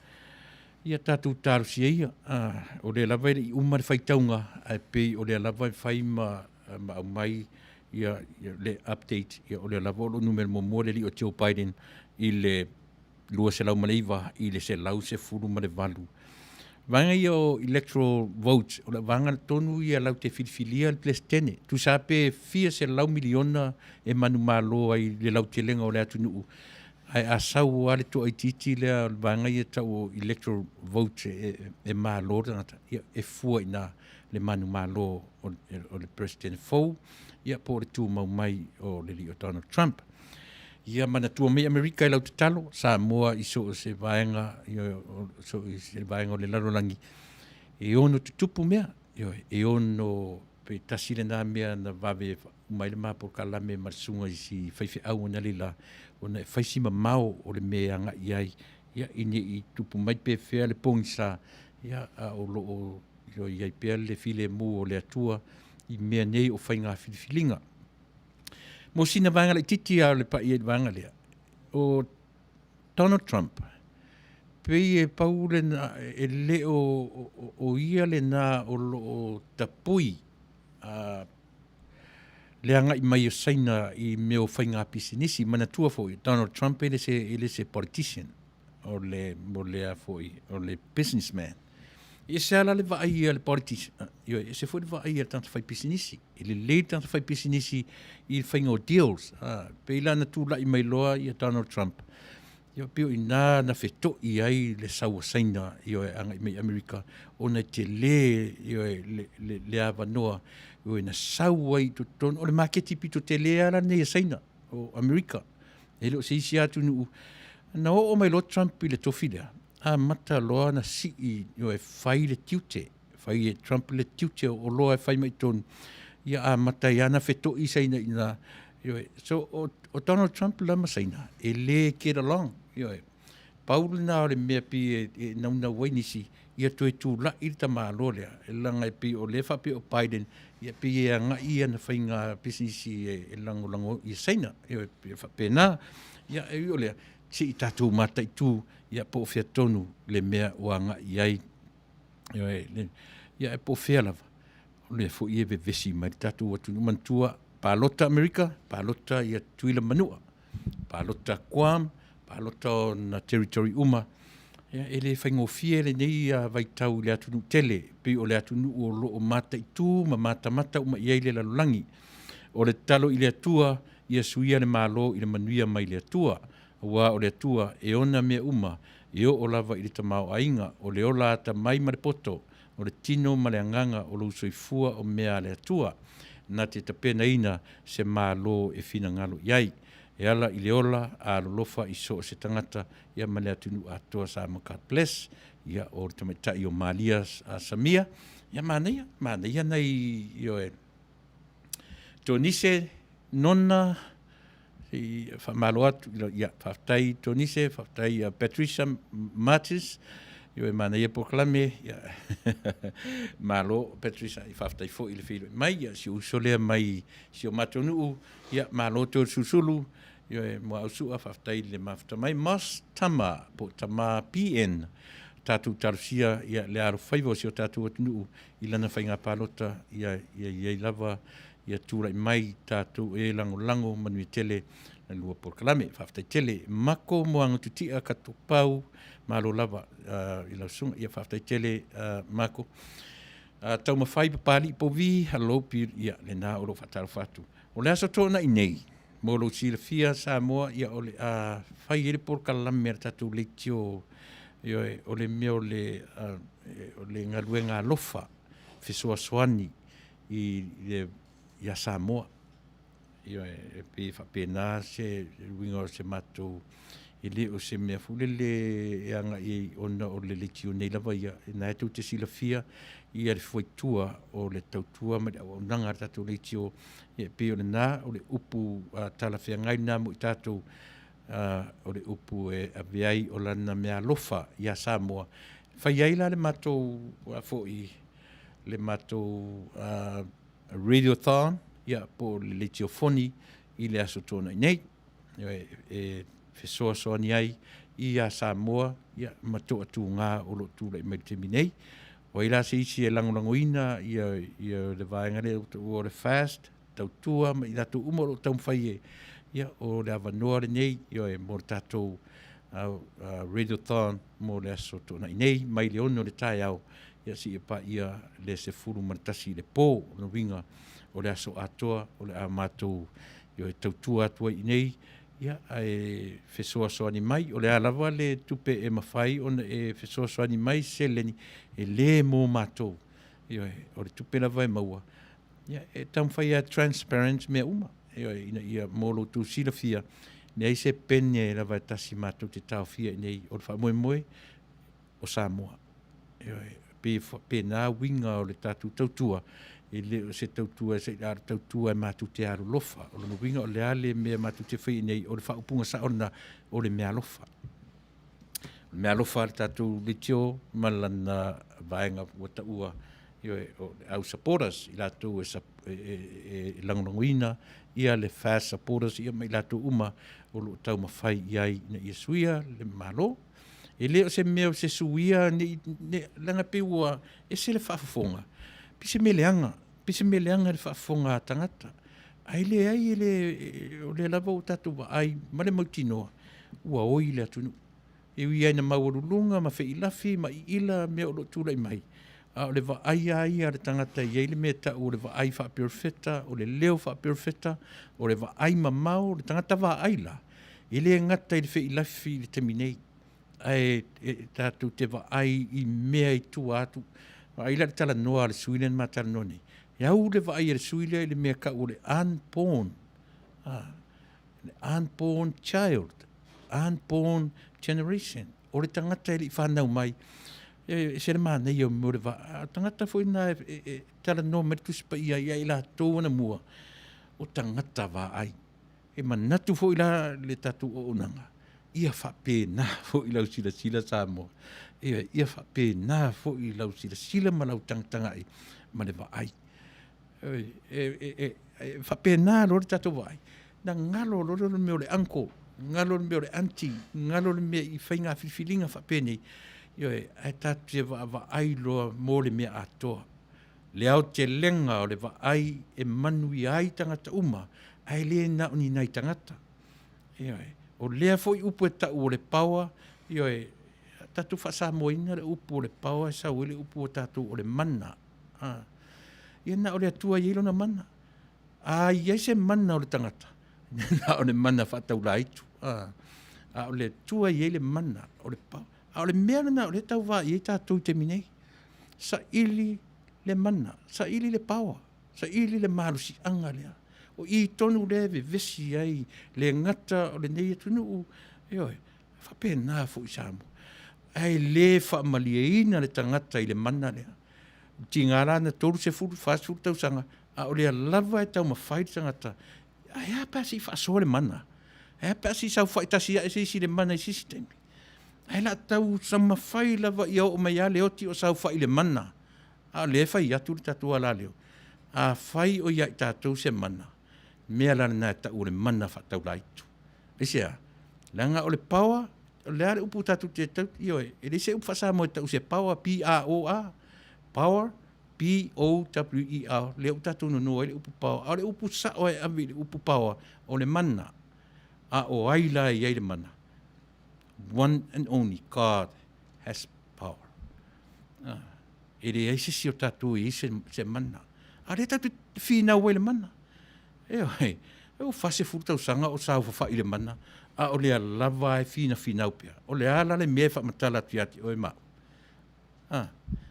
Ia tātou tāru sia ia. O le lava i uma le whaitaunga ai pe o le lava i whai ma au mai ia le update ia o le lava o lo numero mo le li o Joe Biden i le lua se lau maleiva i le se lau se furu ma le valu. Vanga ia o electoral votes, o le vanga tonu ia lau te filfilia le plestene. Tu sape fia se lau miliona e manu malo ai le lau te lenga o le atu nuu. Ai asau ale to ai titi le vanga ia ta o electoral vote e malo tangata. Ia e fua ina le manu malo o le president fou. Ia po le tu mau mai o le li o Donald Trump. Ia mana tua me Amerika i lau te talo, Samoa i so se vaenga, so se vaenga o le larolangi. E ono te tupu mea, e ono pe Tasi le nā mea na vave umai le mapo kalame marsunga i si whaife au na lila, o na whaisi ma mau o le mea anga iai, ia ine i tupu mai pe whea le pongisa, ia o lo o iai pea le file mu o le atua, i mea nei o whainga whilifilinga. Mo sina vanga le titi a le pa i vanga lea. O Donald Trump, pe e paule na e le o ia le na o tapui le anga i mai o saina i meo whainga pisinisi, mana tua foi. Donald Trump ele se politician, o le a foi, o le businessman. E se ala le vaai le politician, e se foi le vaai tanto fai pisinisi, ele le tanto fai pisinisi i whainga o deals, pe ila na tūla i mai loa i Donald Trump. Ia pio i na wheto i ai le saua saina i oe anga i mai Amerika, o na te le awa noa, o na saua i tuton, o le maketi pito te le ala nei saina o Amerika. E lo se isi atu nuu, na o mai lo Trump i le tofi lea, mata loa na si i oe whai le tiute, whai e Trump le tiute o loa e whai mai tonu, ia mata i ana wheto i saina i na, so o Donald Trump lama saina, e le get along, Paul na o le mea pi e nauna wainisi, ia toi tū la i ta malo lea, e langa pi o lefa pi o Biden, ia pi e anga ia na whainga businessi e lango i saina, ia pena, ia e o lea, si i tātou mata i tū, ia po fea tonu le mea o anga i ai, ia e po fea lava, o lea fo i e vesi mai tātou watu numantua, Faapalota Amerika, Faapalota ia tuila Manua, Faapalota Guam, Faapalota o na territory uma. Ele whaingofia le nei vai tau le atunu tele, pe o le atunu o loo mata i tū, ma mata uma iai le lalulangi. O le talo i le atua, ia suia le malo i le manuia mai le atua. Ua o le atua, e ona mea uma, e o lava i le tamao ainga, o le ola ata mai ma le poto, o le tino ma le anganga o lo soifua o mea le atua. Na te tapena ina se malo e fina ngalo iai. E ala i le ola a lolofa i so se tangata ia male atunu atoa sa God bless ia o tamaitai o Malia a Samia ia manaia nei ioe Tonise nona i malo atu ia Faafetai Tonise Faafetai Patricia Martis ioe manaia proklame ia malo Patricia i Faafetai fo i le filo mai ia si usolea mai si o matonuu ia malo to susulu yo mo ausua Faafetai le mafta mai mas tama po tama PN tatu tarsia ia le aro faivo si o tatu atunu i lana whainga palota ia lava ia tura mai tatu e lango Manuia tele na lua porkalame Faafetai tele mako mo anga tutia katupau malo lava i la sunga ia Faafetai tele mako tau mawhai papali po vi halopi ia le na oro fataro fatu o le aso tona i nei Molo sila fia Samoa ia ole fai ele por kalame tatu leitio ole meo le ngaluenga lofa fesua swani i ia Samoa pe pena se wingo se mato ele o se me fulele anga i ona o le leitio nei lava ia na tu te sila fia ia le foitua o le tautua ma o nanga tatu leitio e pe o na o le upu tala fia ngai na mo tatu o le upu e aviai o lana mea lofa ia Samoa fai ai la le mato fo i le mato radiothon ia po le tiofoni i le aso tōna i nei, fesoa soa ni ai, ia Samoa, ia matoa tū ngā o lo tūla i mai te minei, o ila se isi e langolangoina, ia le vaenga le o le fast, Tautua, ma ila tu umaro taumwhai ia o le avanoa le nei, ia e mō tātou radiothon mō le aso tōna i nei, mai le ono le tai au, ia si e pa ia le se furu manatasi le pō, no winga o le aso atoa, o le a mātou, ia e Tautua atua i nei, ia e fesoa soani mai, o le alawa le tupe e mawhai, o e fesoa soani mai se leni, e le mō mātou, ia o le tupe lava e maua, ia e taumwhai a transparent mea uma, ia mōlo tu sila fia, nei se pene lava tasi mātou te tau fia nei o le wha moe moe o Samoa. Pe nā winga o le tātou Tautua, e le se Tautua, se ar Tautua e mātou te aru lofa, o le winga o le ale mea mātou te whai nei o le whaupunga sa ona o le mea lofa. Mea lofa le tātou le tio, malana vaenga o taua, au supporters, i lātou e langonangoina, ia le fast supporters, ia mai lātou uma o lo tau mawhai iai na ia suia, le malo. E leo se mea se suia, langa peua, e se le whaafonga. Pise me leanga le whaafonga tangata. Ai le ai, o le lava o tātou wa ai, male mautinoa, ua oi le atunu. E ui ai na mawarulunga, ma whai lafi, ma i ila mea o lo tūlai mai. O le wa ai ai a le tangata i eile mea ta o le wa ai whaapirowheta, o le leo whaapirowheta, o le wa ai mamau, le tangata wa ai la. I le ngata i le whai lafi le teminei. Ai tātou te wa ai i mea i tu atu. Wa ai la le talanoa le suile ma talanoa nei. Iau le wa ai le suile i le mea ka o le unborn. Le unborn child. Unborn generation. O le tangata i le whanau mai. Se le mana i o mo le wa. Tangata fo ina talanoa merituspa ia i la tōna mua. O tangata wa ai. E manatu fo ila le tatu o onanga. Ia whapena fo i lau sila Samoa. Ia whapena fo i lau sila ma lau tangtanga ai. Ma le wa ai. Whapena lo le tatu wa ai. Na ngalo lo le meo le anko. Ngalo le meo le auntie. Ngalo le mea i whainga whiwhilinga whapene. Ai tatu e wa ai loa mo le mea atoa. Le au te lenga o le wa ai e Manuia ai tangata uma. Ai le na uni nai tangata. O lea foi upu e tau o le paua, tatu whasamoina le upu o le paua, e sau ele upu o tatu o le mana. Ia na o le atua i na mana. Ia se mana o le tangata. Na o le mana whatau la itu. O le atua i le mana o le paua. O le mea na o le tau wā i tatu te minei. Sa ili le mana, sa ili le paua, sa ili le marusi anga lea. O i tonu lewe vesi ai, le ngata o le nei atunu u, whapena fo i Samoa. Ai le whaamaliaina le tangata i le mana lea. Ti ngāra na toru se furu, whaasuru tau sanga, a o lea lava e tau mawhai tangata. Ai apasi whaasoa le mana. Ai apasi sau whaitasi a esi le mana i sistemi. Ai la tau sa mawhai lava i au o mai a leoti o sau whai le mana. A le whai atu le tatua la leo. A whai o iai tātou se mana. Mea lana nā ta ure mana whatau laitu. Isia, langa o le paua, o le are upu tatu te tau, e le se upu whasa mo tau se paua, P-A-O-A, power, P-O-W-E-R, le upu tatu no noa, le upu paua, o le upu sa o e avi, le upu paua, o le mana, a o aila i le mana. One and only God has power. E le eise si o tatu i se mana. A le tatu whina ue le mana. O fase furtau sanga o sau fa ile mana a o le lava e fina upia o le ala le me fa matala tiati o e ma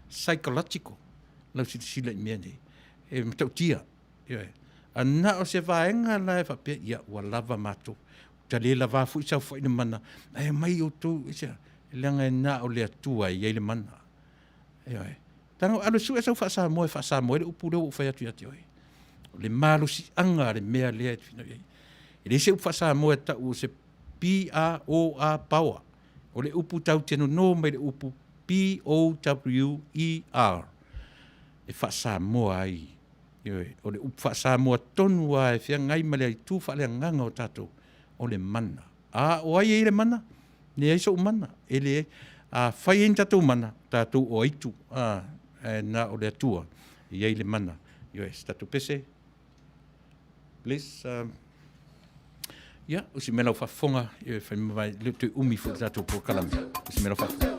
psychological lau sila i mea nei e matau tia ana o se vaenga la e fa pe ia wa lava mato ta le lava fu sau fa ile mana e mai o tu isa langa na o le atua i ile mana tano alo su e sau fa sa mo le upule o fa tiati le malu si anga le mea lea e fina iei. E le se upa sa moe ta u se P-A-O-A power. O le upu tau tenu no mai le upu P-O-W-E-R. E fa sa moe ai O le upa Samoa tonu a e fia ngai ma le tu fa le nganga o tatou o le mana. O ai e le mana, ne ai so mana, ele a fai en tatou mana, tatou o itu, na o le atua, i ai le mana. Tatou pese, please, usi mela o fafonga, fai mawai, le tu umi fu tatou po kalami, usi mela o fafonga.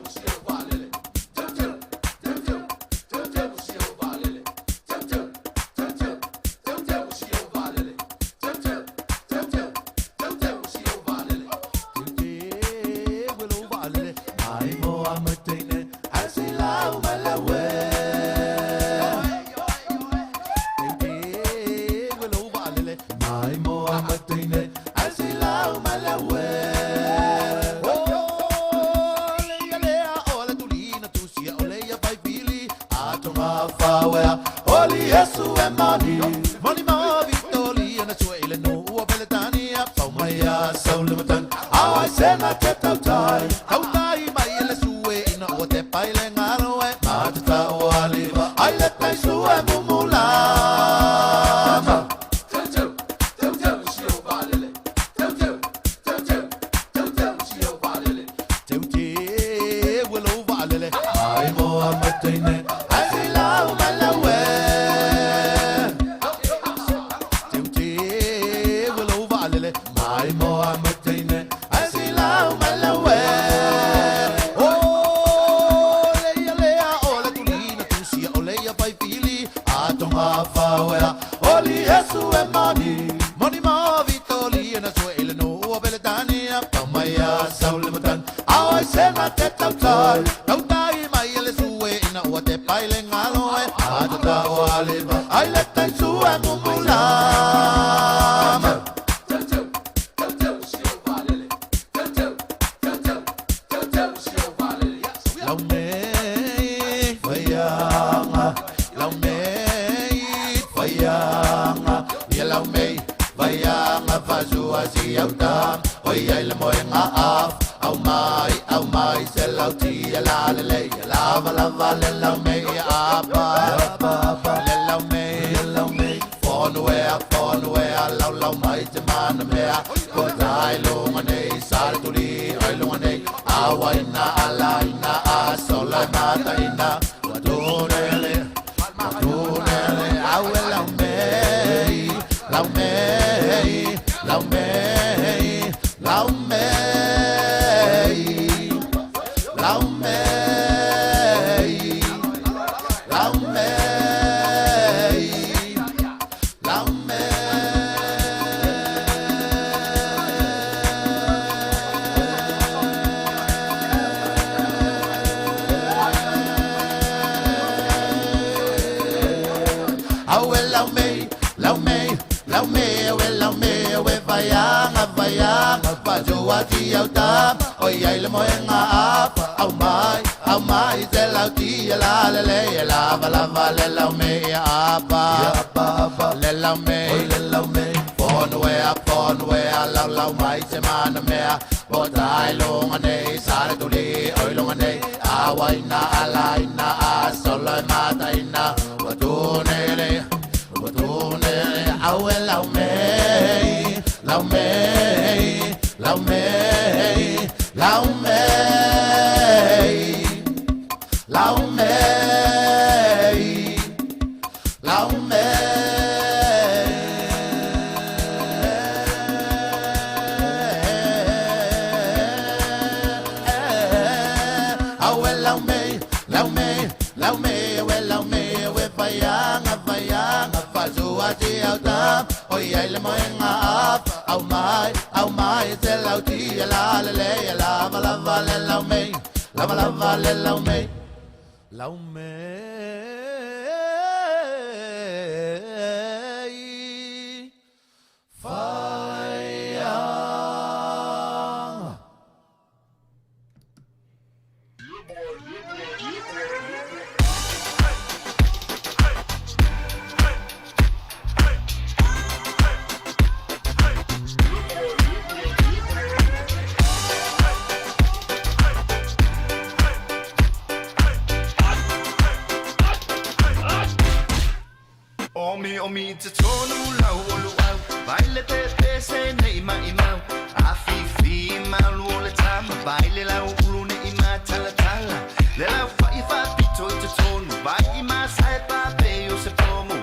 te tonu lau olu au Baile pepe se nei mai mau Afifi malu o le tama Baile lau ulu nei ma tala tala Le lau fai pito te tonu Vai ma sai pape o se pomu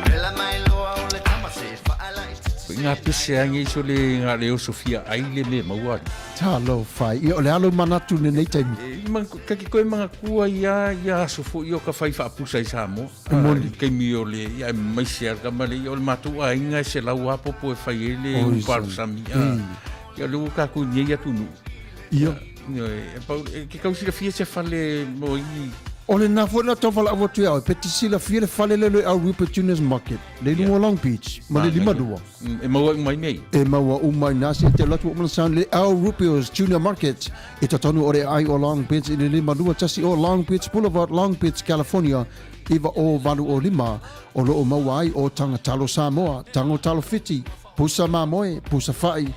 Le la mai loa o le tama se faala i te Ngā pese angi so le ngā leo Sofia aile me maua. Talo fai. I o le alo manatu ne nei taimi. Kaki koe mga kua ia sofo i o ka whai whaapusa i Samoa. Kei mi o le, ia maisi ar kamale, i o le matua inga se lau apopo e whai ele Oi, uparu sami. Ia leo kaku nye ia tunu. Ia. Ke kausi la fia se whale mo i. O le nafo na tawala awa tui au. Peti sila fia le whale lelo au Rupert Juniors Market. Le lungo Long Beach. Ma le lima dua. E maua umai mei. E maua umai nasi te latu o manasan le au Rupert Junior Market. E tatonu o le ai o Long Beach. I le lima dua tasi o Long Beach Boulevard, Long Beach, California. Iwa o valu o lima. O lo o maua ai o tanga talo Samoa. Tango talo fiti. Pusa mamoe. Pusa fai.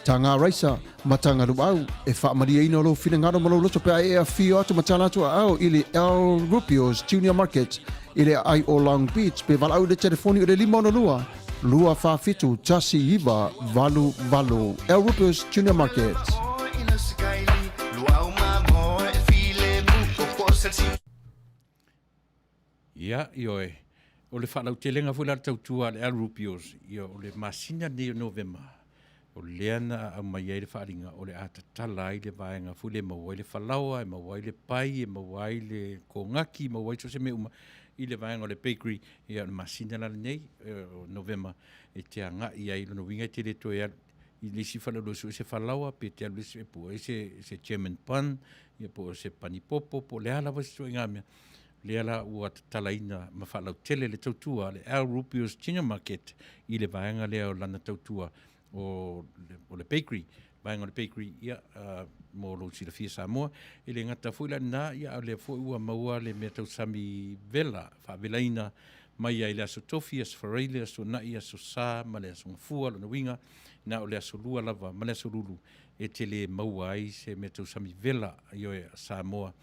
Tanga raisa, matanga ruau, e whaamaria ina lo whina ngaro malo loto pe ai fio atu matana atu au ili El Rupios Junior Market, ili ai o Long Beach, pe walau le telefoni o le lima ono lua, lua whawhitu, tasi iwa, valu valu, El Rupios Junior Market. Ia, ioe, o le whalau telenga fwela tautua le El Rupios, ia o le masina ne o November. O leana au mai ai le whaaringa o le atatala ai le vaenga fule mawai le whalaua, e mawai le pai, e mawai le kongaki, mawai so se me uma i le vaenga o le bakery i a masina la nei o November e te anga i ai lono winga te le toe i le si whalalo so se whalaua pe te alu se po e se German pan, i po se panipopo, po le ala wasi so inga mea le ala ua tatalaina ma whalau tele le tautua le El Rupios Junior Market i le vaenga lea o lana tautua o le bakery, vaenga o le bakery, ia, mo lo si la fia Samoa, e le ngata fuila na, ia, le fo ua maua le mea tau sami vela, whaavelaina, mai ai le aso tofi, aso whareile, aso nai, aso sā, ma le aso ngafua, lona winga, na o le aso lua lava, ma le aso lulu, e te le maua ai se mea tau sami vela, ioe Samoa,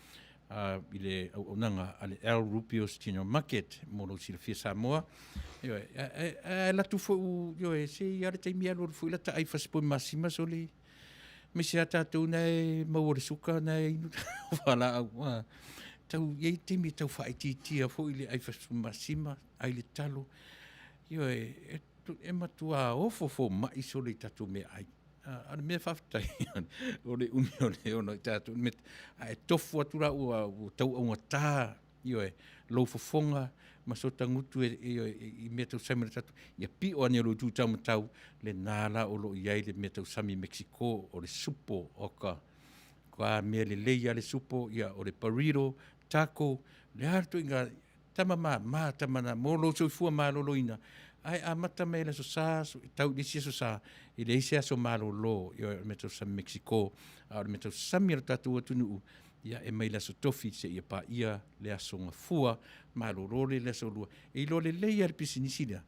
i le onanga, ale El Rupios Junior Market, mo lo si la fia Samoa, la tu fo yo se ya le taimi alo fo la ta ai fa spo masima so le me se ata tu nei mo le suka nei wala wa tau ye timi tau fa iti tia fo ile ai fa spo masima ai le talo yo e matua o fo ma iso le tatu me ai ana me Faafetai o le umi o le ona tatu me ai tofu atura o tau o ta yo lo fofonga ma so tangutu i mea tau sami tatu ia pi o ane lo tu tau matau le nala o lo iai le mea tau sami Mexico o le supo o ka mea le leia le supo ia o le burrito taco le harto inga tamama tamana mo lo so fua ma lo ina ai a mata me le so sa tau disi so sa i le ise so malo lo ia mea tau sami Mexico o le mea tau sami tatu o tunu ia e mai la so tofi se ia pa ia le aso ngafua ma lo role le so lua e lo le leia le pisinisila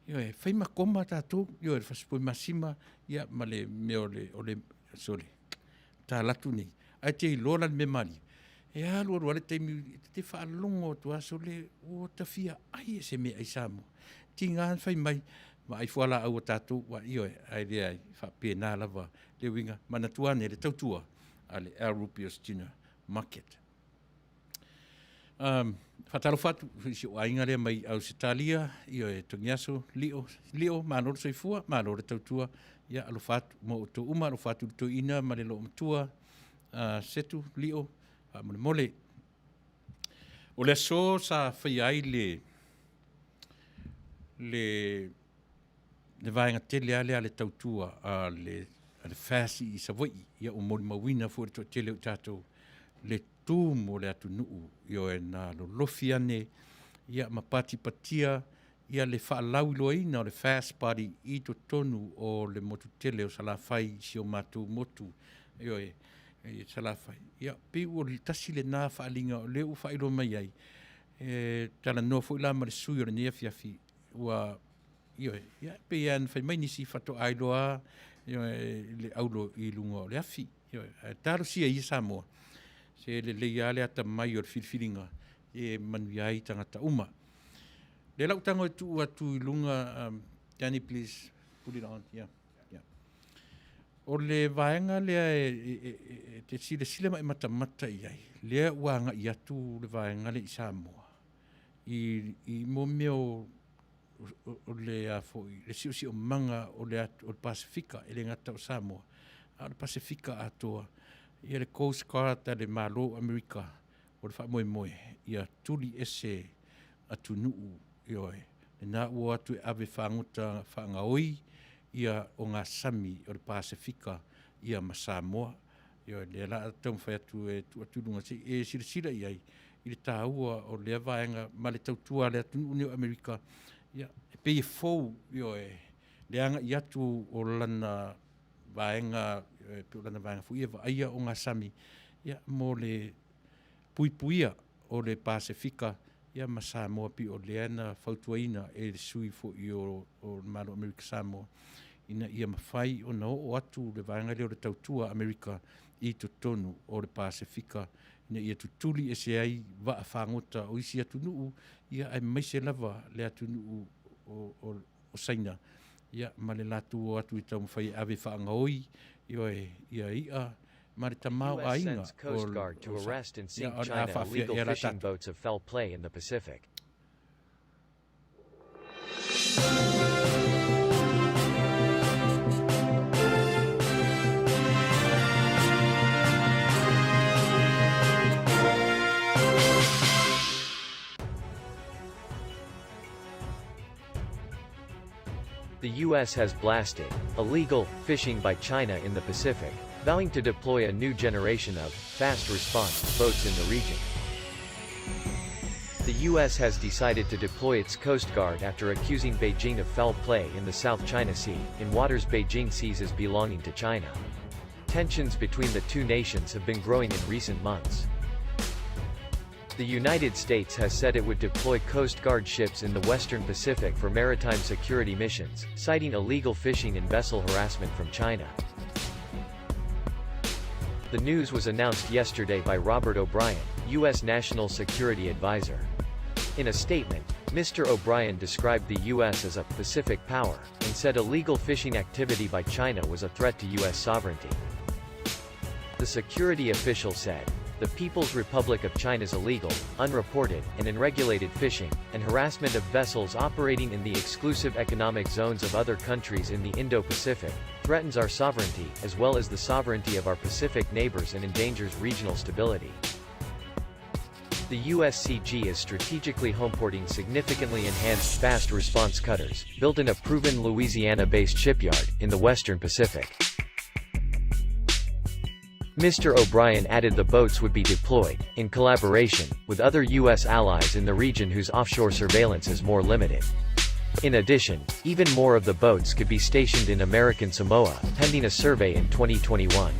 ia e fai makoma tatu ia e faspo masima ia ma le me o le sole ta latu nei ai te lola me mali e a lo le te fa longo to aso le o ta fia ai se me ai samo tinga fai mai ma ai fuala au tatu wa ia ai le ai fa pena lava le winga manatua ne le tautua ale El Rupios Junior Market. Fatalo fatu, si o ainga le mai au Sitalia, io e tongiaso, lio, manoro soifua, manoro tautua, ia alo fatu, mo to uma, alo fatu to ina, ma le lo matua, setu, lio, mole. O le so sa fai ai le vaenga tele ale tautua, le fasi i savoi, ia o moli mawina fuori to tele utato le tu mo le atu nuu, io e na lo lofi ane, ia mapati patia, ia le whaalau loa ina o le fast party i to tonu o le motu tele o salafai si o matu motu, io e salafai. Ia pe o le tasi le nā whaalinga o le u whailo mai ai, tala noa fo ila ma le sui o le nea fiafi, ua, io e, ia pe ian whai mai nisi whato ailoa, le aulo i lunga o le afi. Taro sia i Samoa. Se le leia le ata mai o le filfilinga e Manuia i tangata uma. Le lau tango e tu atu I lunga, Danny, please, put it on, yeah. O le vaenga lea te sile mai mata iai. Lea uanga I atu le vaenga le I Samoa. I mo meo o le afoi, le si o manga o le Pasifika, e le ngata o Samoa. A le Pasifika atoa. Ia le Coast Guard le malo Amerika. O le wha moe. Ia tuli ese atu nuu ioe. E nā ua atu e ave whanguta whangaoi. Ia o ngā sami o le Pasifika ia ma Samoa. Ia le la tau whai atu e tu lunga se e sira iai I le tāua o le vaenga ma le tautua le atu Unio Amerika. Ia e pei fou ia le anga I atu o lana vaenga pe o lana vaenga fu ia aia o ngā sami. Ia mo le puipuia o le Pasifika ia ma Samoa pi o le ana fautuaina e le sui fo I o malo Amerika Samoa. Ina ia mawhai o nao o atu le vaenga leo le tautua Amerika I totonu o le Pasifika. Ina ia tutuli e se ai wa whangota o isi atu nuu ia ai maise lava le atu nuu o saina. Ia ma le latu o atu I tau mawhai ave whaangaoi ia ma le tamau a inga. U.S. sends Coast Guard to arrest and sink China illegal fishing boats of foul play in the Pacific. The U.S. has blasted illegal fishing by China in the Pacific, vowing to deploy a new generation of fast response boats in the region. The U.S. has decided to deploy its Coast Guard after accusing Beijing of foul play in the South China Sea, in waters Beijing sees as belonging to China. Tensions between the two nations have been growing in recent months. The United States has said it would deploy Coast Guard ships in the Western Pacific for maritime security missions, citing illegal fishing and vessel harassment from China. The news was announced yesterday by Robert O'Brien, U.S. National Security Advisor. In a statement, Mr. O'Brien described the U.S. as a Pacific power, and said illegal fishing activity by China was a threat to U.S. sovereignty. The security official said, "The People's Republic of China's illegal, unreported, and unregulated fishing, and harassment of vessels operating in the exclusive economic zones of other countries in the Indo-Pacific, threatens our sovereignty, as well as the sovereignty of our Pacific neighbors and endangers regional stability." The USCG is strategically homeporting significantly enhanced fast response cutters, built in a proven Louisiana-based shipyard, in the Western Pacific. Mr. O'Brien added the boats would be deployed, in collaboration, with other U.S. allies in the region whose offshore surveillance is more limited. In addition, even more of the boats could be stationed in American Samoa, pending a survey in 2021.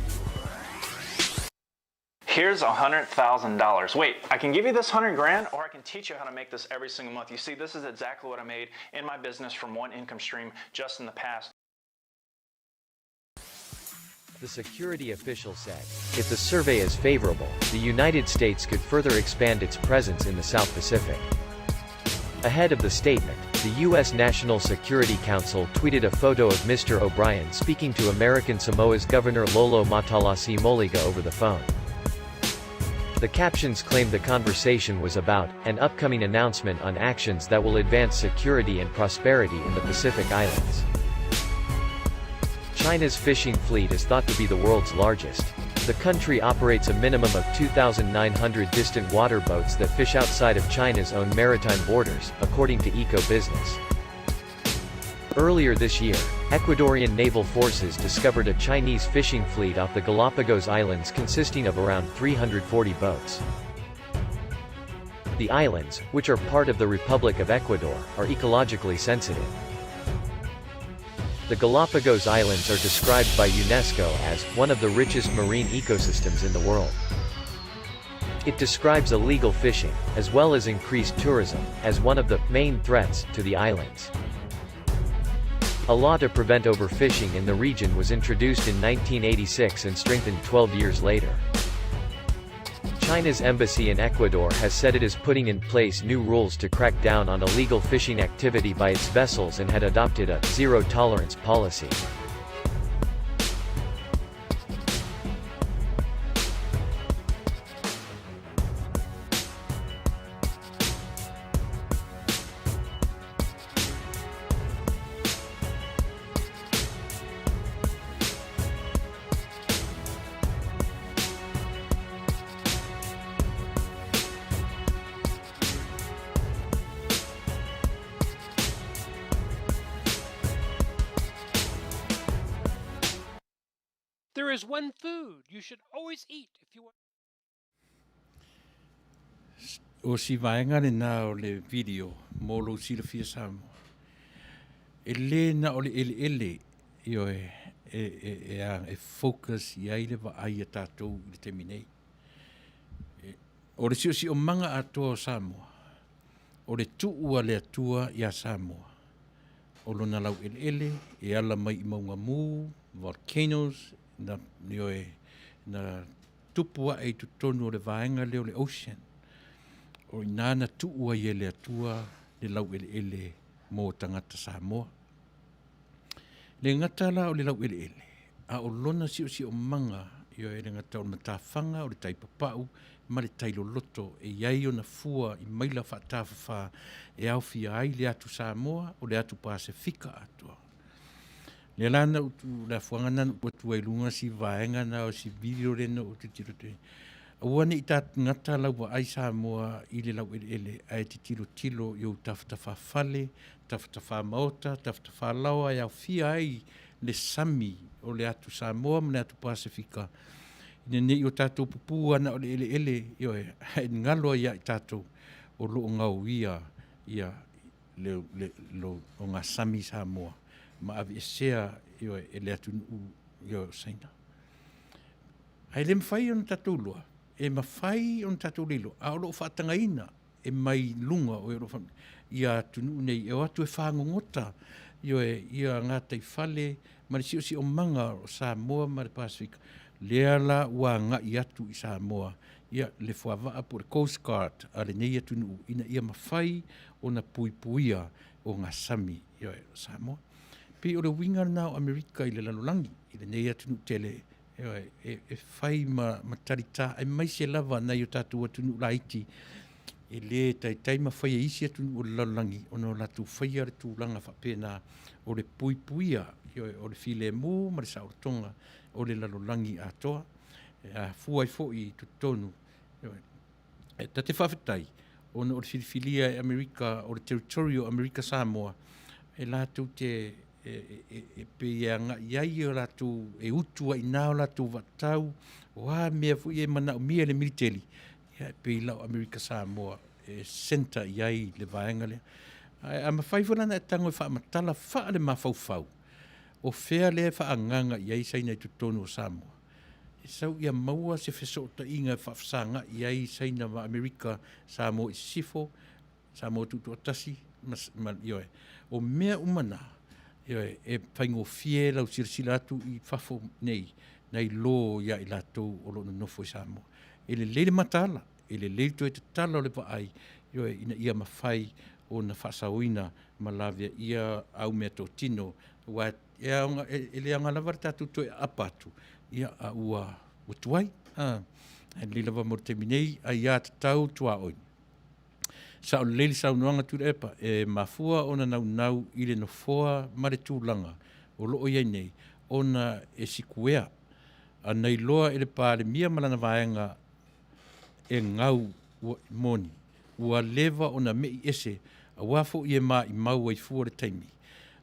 Here's $100,000. Wait, I can give you this 100 grand, or I can teach you how to make this every single month. You see, this is exactly what I made in my business from one income stream just in the past. The security official said, if the survey is favorable, the United States could further expand its presence in the South Pacific. Ahead of the statement, the U.S. National Security Council tweeted a photo of Mr. O'Brien speaking to American Samoa's Governor Lolo Matalasi Moliga over the phone. The captions claimed the conversation was about an upcoming announcement on actions that will advance security and prosperity in the Pacific Islands. China's fishing fleet is thought to be the world's largest. The country operates a minimum of 2,900 distant water boats that fish outside of China's own maritime borders, according to Eco Business. Earlier this year, Ecuadorian naval forces discovered a Chinese fishing fleet off the Galapagos Islands consisting of around 340 boats. The islands, which are part of the Republic of Ecuador, are ecologically sensitive. The Galapagos Islands are described by UNESCO as one of the richest marine ecosystems in the world. It describes illegal fishing, as well as increased tourism, as one of the main threats to the islands. A law to prevent overfishing in the region was introduced in 1986 and strengthened 12 years later. China's embassy in Ecuador has said it is putting in place new rules to crack down on illegal fishing activity by its vessels and had adopted a zero-tolerance policy. There is one food you should always eat if you want. O si vaenga le na o le video mo lo si le fia Samoa. E le na o le ele io e focus i ai le va ai tātou i le teminei. O le si o manga atua o Samoa. O le tua le atua i a Samoa. O lo na lau ele e ala mai i maunga mu, volcanoes, na tupua e tutonu o le vaenga leo le ocean. O inana tuua i le atua le lau ele mo tangata Samoa. Le ngata la o le lau ele. A o lona si o manga i o le ngata o le matawhanga o le taipapau ma le tailoloto e iai o na fua i maila whaatawhawha e au fia ai le atu Samoa o le atu Pasifika atua. Le lana utu la fuangana utu ai lunga si vaenga na o si video rena o te tiro te. Awane i tā ngata lau wa ai Samoa i le lau ele ai te tilo i o tawhatafa fale, tawhatafa maota, tawhatafa laua i au fia ai le sami o le atu Samoa ma le atu Pasifika. Ine ne i o tātou pupu ana o le ele i o e ngalo ia i tātou o lo ngau ia lo o ngā sami Samoa. Ma avi e sea i o e le atu i o saina. Ai le mwhai on tātou lua. E mawhai on tātou lilo. A o lo whaatanga ina e mai lunga o e lo whaatanga. Ia tunu nei e o atu e whangongota i o e ngātai whale ma le si o manga o Samoa ma le Pasifika. Lea la ua ngā i atu i Samoa. Ia le whawaa po le Coast Guard a le nei atunu ina ia mawhai o na puipuia o ngā sami i o e Samoa. Pe o le winga na o Amerika i le lalolangi i le nei atunu tele e whai ma tarita e mai se lava na i o tātou atunu la iti e le tai ma whai e isi atunu o le lalolangi o no latu whai are tūlanga whapena o le puipuia o le file mō ma le sauratonga o le lalolangi atoa fuai fo i tutonu ta te Faafetai o le filifilia e Amerika o le territorio Amerika Samoa e latu te pe ia nga iai o latu e utua i nao latu vatau o a mea fu i e mana o mia le militeri pe i lau Amerika Samoa e senta iai le vaenga le a mawhaifulana e tango e wha matala wha le mawhauwhau o whea le wha anganga iai saina i tutonu o Samoa e sau ia maua se wheso ta inga wha whasanga iai saina wa Amerika Samoa i sifo Samoa tutu o Tasi o mea umana e whaingo fie lau sirsila atu i whafo nei lo ia i latou o lo nofo i Samoa. E le leile matala, e le leile tu e te tala o le paai, ina ia mawhai o na whasauina ma lavia ia au mea tō tino, e le anga lavar tātou to e apatu, ia a ua utuai, e le lava mo te minei, a ia te tau tua oini. Sa o leili sa unuanga Tuilaepa e mafua ona nau i le nofoa ma le tūlanga o loo iai nei ona e sikuea a nei loa e le pāle mia malana vaenga e ngau moni ua leva ona mei ese a wafo i e maa i mau ai fua le taimi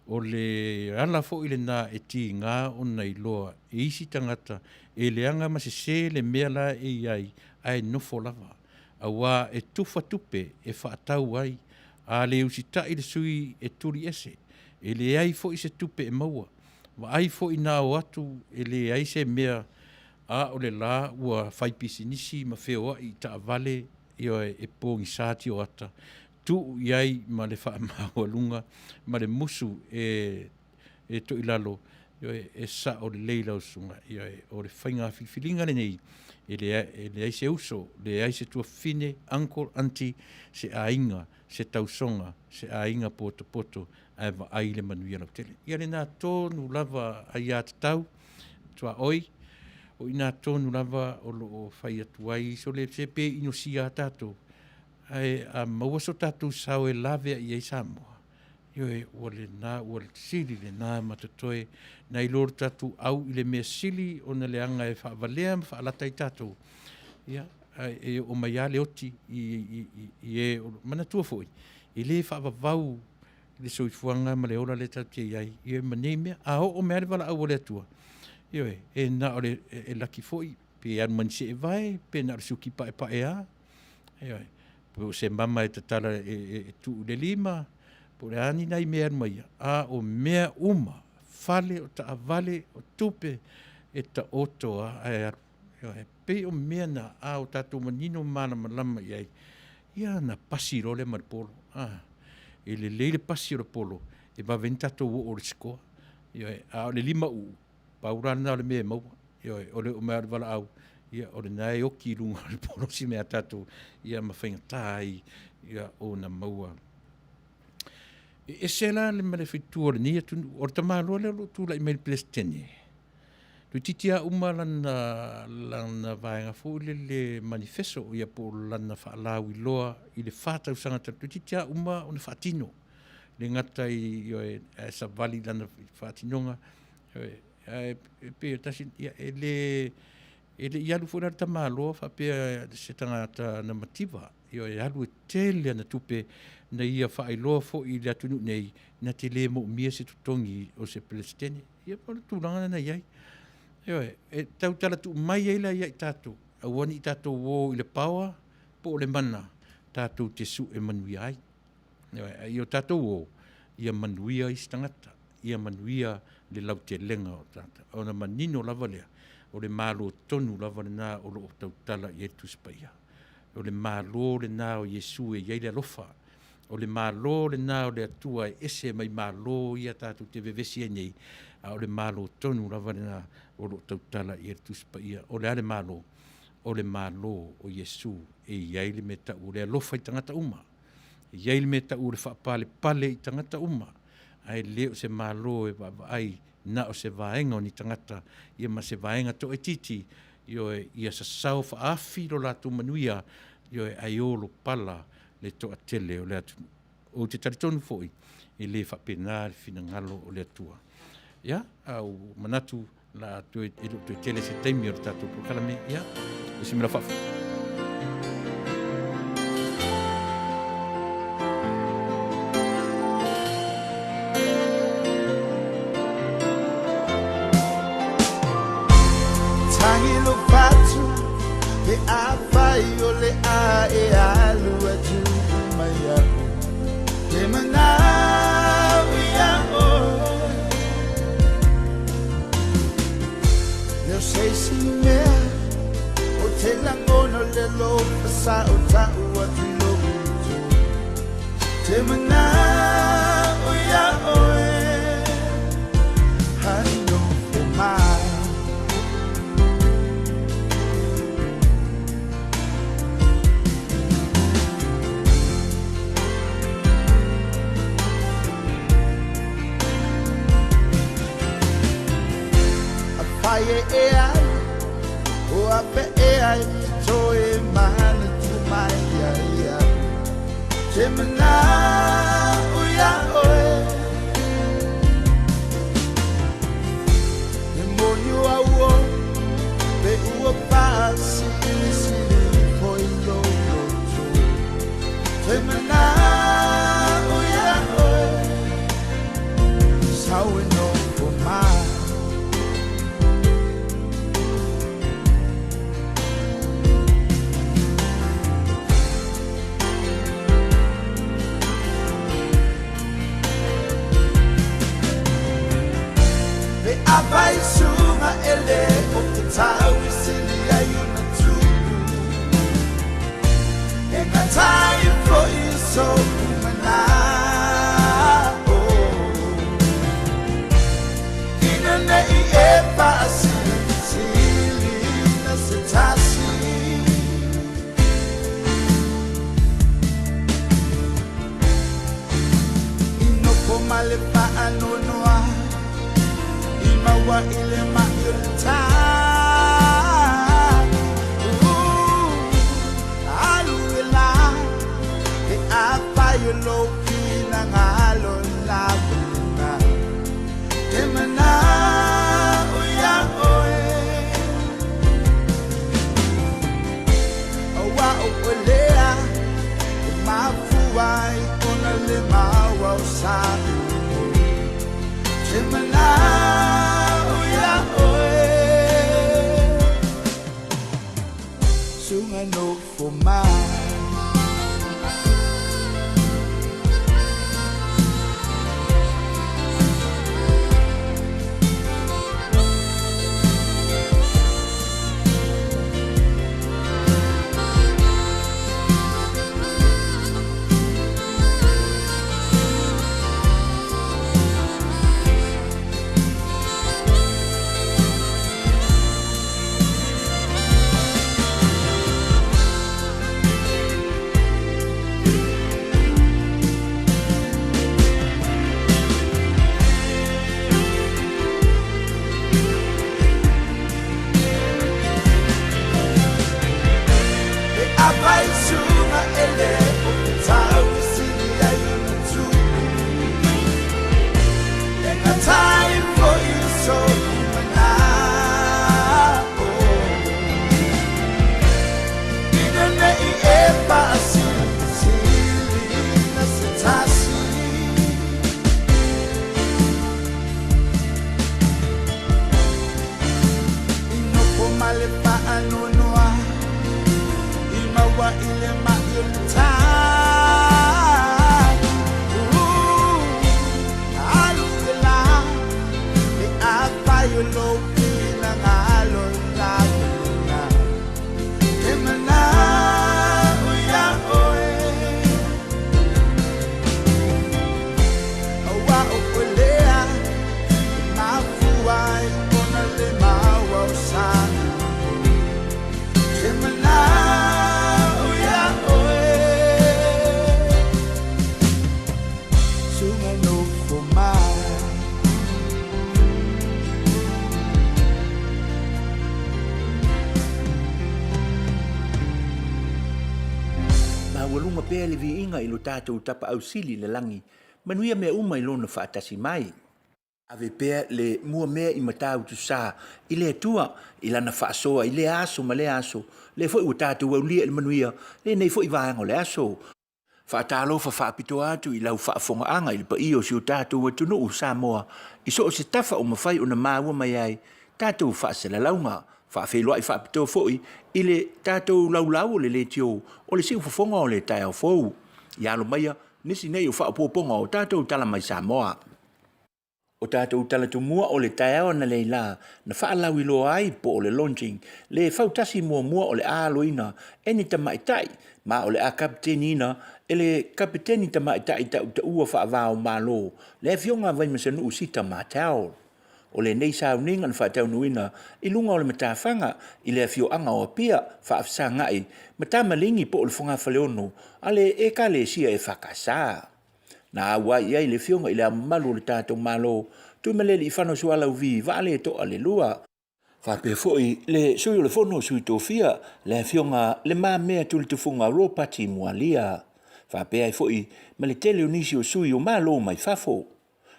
o le ala fo i le nā e ti ngā ona i loa e isi tangata e le anga ma se le mea la e iai ai nofo lava a wā e tufa tupe e whaatau ai, a le usita i le sui e turi ese, e le ai fo i se tupe e maua, wa ai fo i nā o atu e le ai se mea a o le la ua whaipisi nisi ma wheoa i ta Vale i o e pōngi sāti o ata, tu iai ma le wha maua lunga, ma le musu e to ilalo, e sa o le leila o sunga, o le whainga whiwhiringa le nei, e le ai se uso, le ai se tua fine, uncle, auntie, se ainga, se tausonga, se ainga poto, ai wa ai le manuia lau tele. Ia le nā tōnu lava ai ata tau, tua oi, o ina tōnu lava o lo o whai atu ai, so le se pe ino si a tātou, ai a maua so tātou sao e lave i ei Samoa. O le nā, o le sili le nā matatoe, na i lor tātou au i le mea sili o na le anga e whaavalea ma whaalata i tātou. Ia, e o mai ale oti i e mana tua foi. I le whaavavau le soifuanga ma le ora le tātou iai. I e manei mea, a o mea le wala au o le atua. Ia e nā o le laki foi, pe anu manise e vai, pe nā suki pa e a. Ia po se mama e tatala e tu le lima, po le ani nai mea mai, a o mea uma, fale o ta avale o tupe e ta oto a aru. Pe o mea na a o tatou manino mana malama iai. Ia na pasi role Mulipola. E le leile pasi o le polo, e vaveni tatou o le sikoa. A o le lima u, paurana o le mea maua. O le o mea le wala au. Ia o le nai o ki runga le polo si mea tatou. Ia mawhainga tai, ia o na maua. E se la le mele fitu o le nia tunu, o le tamalo le lo tu la email plestene. Tu titia uma lana vaenga fu le manifesto ia po lana whaalau i loa i le whātau sangata. Tu titia uma o na whaatino. Le ngata i Savali lana whaatinonga. Pe tasi, e le ialu funa le tamalo, whapea se tangata na mativa. E alu e tele ana tupe na ia whaailoa fo i le atunu nei na te le mo mia se tutongi o se Palestine. Ia pa le tūranga na iai. E tau tala tu mai ei la iai tātou. Awani i tātou wō i le paua, po le mana tātou te su e Manuia ai. I o tātou wō, ia Manuia i stangata. Ia Manuia le lau te lenga o tātou. O na manino lava lea. O le malo tonu lava le nā o lo o tau tala i etu spaia. O le malo le nā o Yesu e iai le alofa. O le malo le nā o le atua e ese mai malo ia tātou te vevesi e nei. O le malo tonu lava le nā o lo tau tala i etu spaia. O le ale malo. O le malo o Yesu e iai le me tau le alofa i tangata uma. E iai le me tau le whaapale pale i tangata uma. Ai leo se malo e ai na o se vaenga o ni tangata, ia ma se vaenga to e titi, ia sa sao whaafi lo la tu Manuia, aiolo pala le to a tele o le atu. O te taritonu foi, e le whapena le fina ngalo o le atua. Ia, au manatu la tu e tele se teimi o le tatu prokalame, ia, o si mira whafu. maua ile mayulta aluila e apa yulo kina ngalo labuna temana uya oe awa okolea mafuai ona le maua sabe temana uya oe sunga no for mine. Tātou tapa au sili le langi, manuia mea uma I lona whaatasi mai. Ave pea le mua mea I matau tu sā, I le atua, I lana whaasoa, I le aso ma le aso, le fo I tātou au lia le manuia, le nei fo I vaengo le aso. Whaatalo whaapito atu I lau whaafonga anga I le pa io si o tātou atunu o Samoa, I so o se tafa o mawhai o na māua mai ai, tātou whaasela launga, whaafeloa I whaapito foi, I le tātou laulau o le tio, o le siu whafonga o le tai au fou. Ia lo maia, nisi nei o whaapoponga o tātou tala mai Samoa. O tātou tala tumua o le taeawa na leila, na whaalau I loa ai po o le launching, le whautasi mua o le aloina, eni tamaitai, ma o le a kapitenina, e le kapiteni tamaitai ta ua whaavao malo, le fionga Vaimasanu usita mātao. O le nei sauninga na whaataunuina, I lunga o le matawhanga, I le fio anga o pia, whaafsa ngai, matamalingi po o le whunga whaleono, ale e ka le sia e whakasa. Na awa I le fionga I le amalu le tātou malo, tuimaleli I whano suala uvi, vale to ale lua. Whape foi, le sui o le whono sui tofia, le fionga le maa mea tuli tufunga ropati mualia. Whape ai foi, ma le tele unisi o sui o malo mai fafo.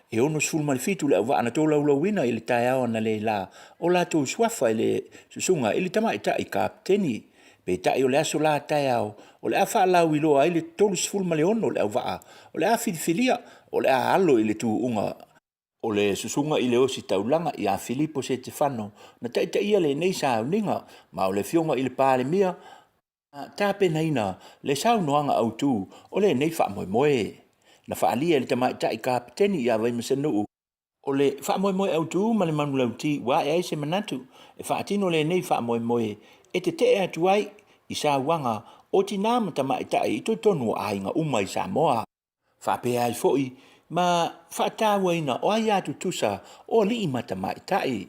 E ono sful malifitu le wa ana tola wina I le taeawa na le la, o la tō swafa I le susunga I le tamaita I kapteni. Pe tai o le aso la taeao, o le a whaalau I loa I le tolu sful maleono le au waa, o le a filifilia, o le a alo I le tu unga. O le susunga I le osi taulanga I a Filipo se te whano, na taita ia le nei sa uninga, ma o le fionga I le pāle mia, tāpe naina, le sau noanga au tu, o le nei wha moe moe. Na whaalia le tamaita I kapteni I a Vaimasanu. O le wha moe moe au tu, ma le manu lauti, wa e aise manatu, e whaatino le nei wha moe moe, e te te atu ai I sa wanga, o ti nāma tamaita I to tonu a inga umai Samoa. Whapea ai foi, ma whaatawaina o ai atu tusa o li I matamaita I.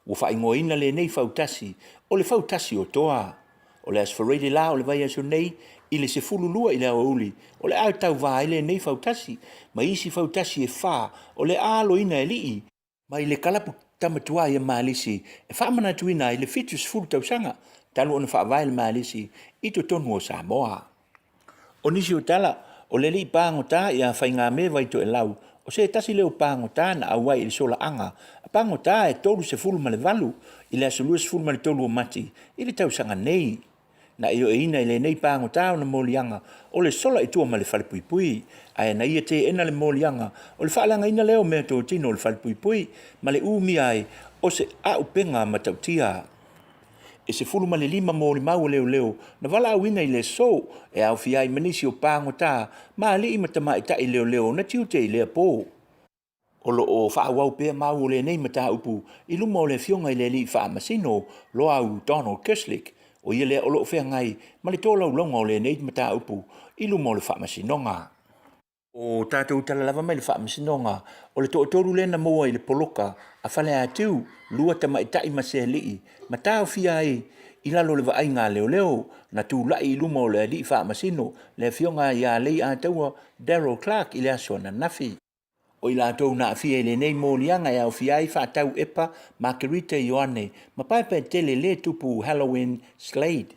Ua whaingoina le nei fautasi, o le fautasi o toa. O le asfarele la o le vai aso nei, I le se fululua I le auli, o le au Tauva I le nei fautasi, ma isi fautasi e wha, o le alo ina e lii, ma I le kalapu tamatua ia malisi e whaamanatuina i le fitu sefulu tausanga talu ona whaavai le malisi i to tonu o Samoa. O nisi o tala o le li pāngota ia whainga me vai to e lau o se tasi leo pāngota na awai i le sola anga a pāngota e tolu sefulu ma le valu i le asolua sefulu ma le tolu o mati i le tausanga nei na io e ina i le nei pāngota o na molianga o le sola i tua ma le whalipuipui ai na ia te ena le molianga o le whaalanga ina leo mea tō tino o le whalipuipui ma le umi ai o se au penga matautia. E se fulu ma le lima mo le mau leo leo na wala awina i le so e au fiai manisi o pāngota ma li i matama i tai leo leo na tiute i lea pō. O lo o whaawau pēr mau o le nei mata upu i luma o le fionga i le li whaamasino lo au Donald Kerslick o ia lea o lo whea ngai ma le tōlau longa o le nei mata upu i luma o le whaamasinonga. O tātou tala lava mai le whaamasinonga o le tōtoru lena moa i le poloka a whale atiu lua tama i tai ma se lii ma tāo fia i lalo le vaai ngā leo leo na tū lai i luma o le li whaamasino le fionga i a lei a taua Daryl Clark i le aso na nafi. O i lātou na fia i le nei mōlianga e au fia i whaatau epa Margarita Ioane ma paipai tele le tupu Halloween Slade.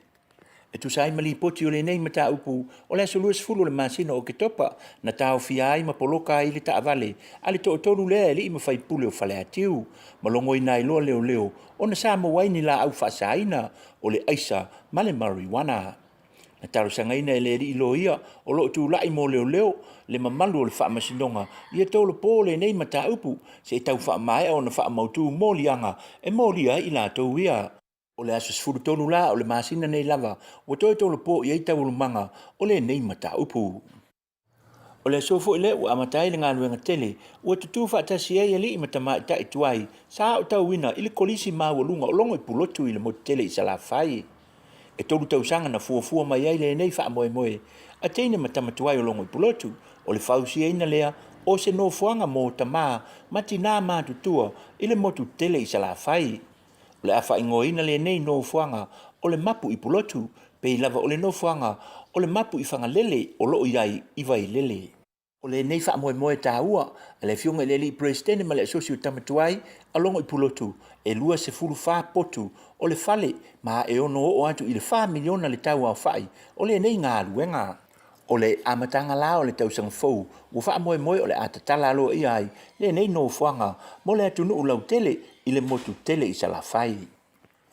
E tu sai mali poti o le nei mata upu o le asolua sefulu le masino o ke topa na tau fia ai ma poloka i le taavale a le toʻatolu lea e lii ma faipule o fale atiu ma longo ina i loa leo leo o na sa mawaini la au faasaina o le aisa ma le marijuana. Na talosangaina e le lii lo ia o loo tulaʻi mo leo leo le mamalu o le faamasinonga ia tolo po le nei mata upu se e tau faamaea o na faamautu molianga e molia i latou ia. O le aso sefulu tolu la o le masina nei lava ua toe tolo po i ai taulumanga o le nei mata upu. O le aso foʻi le ua amatai le galuega tele ua tutū faatasi ai e lii ma tamaʻitaʻi tuai sa o tauina i le kolisi maualuga o logo i pulotu i le mototele i salafai. E tolu tausaga na fuafua mai ai lenei faamoemoe a teine ma tamatuai o logo i pulotu o le fausiaina lea o se nofoaga mo tamā ma tinā matutua i le mototele i salafai. O le awhaingoina le nei nofoanga o le mapu i pulotu, pe lava o le nofoanga o le mapu i whangalele o loo iai i vai lele. O le nei wha moe tāua, a le fionga le li presidente ma le asosio tamatuai a longo i pulotu, e lua se fulu wha potu o le fale ma e ono o atu i le 4 miliona le tau au whai o le nei ngā luenga. O le amatanga la o le tausanga fau, ua wha moe o le atatala alo i ai, le nei nofoanga mo le atunu u lau tele i le motu tele i salafai.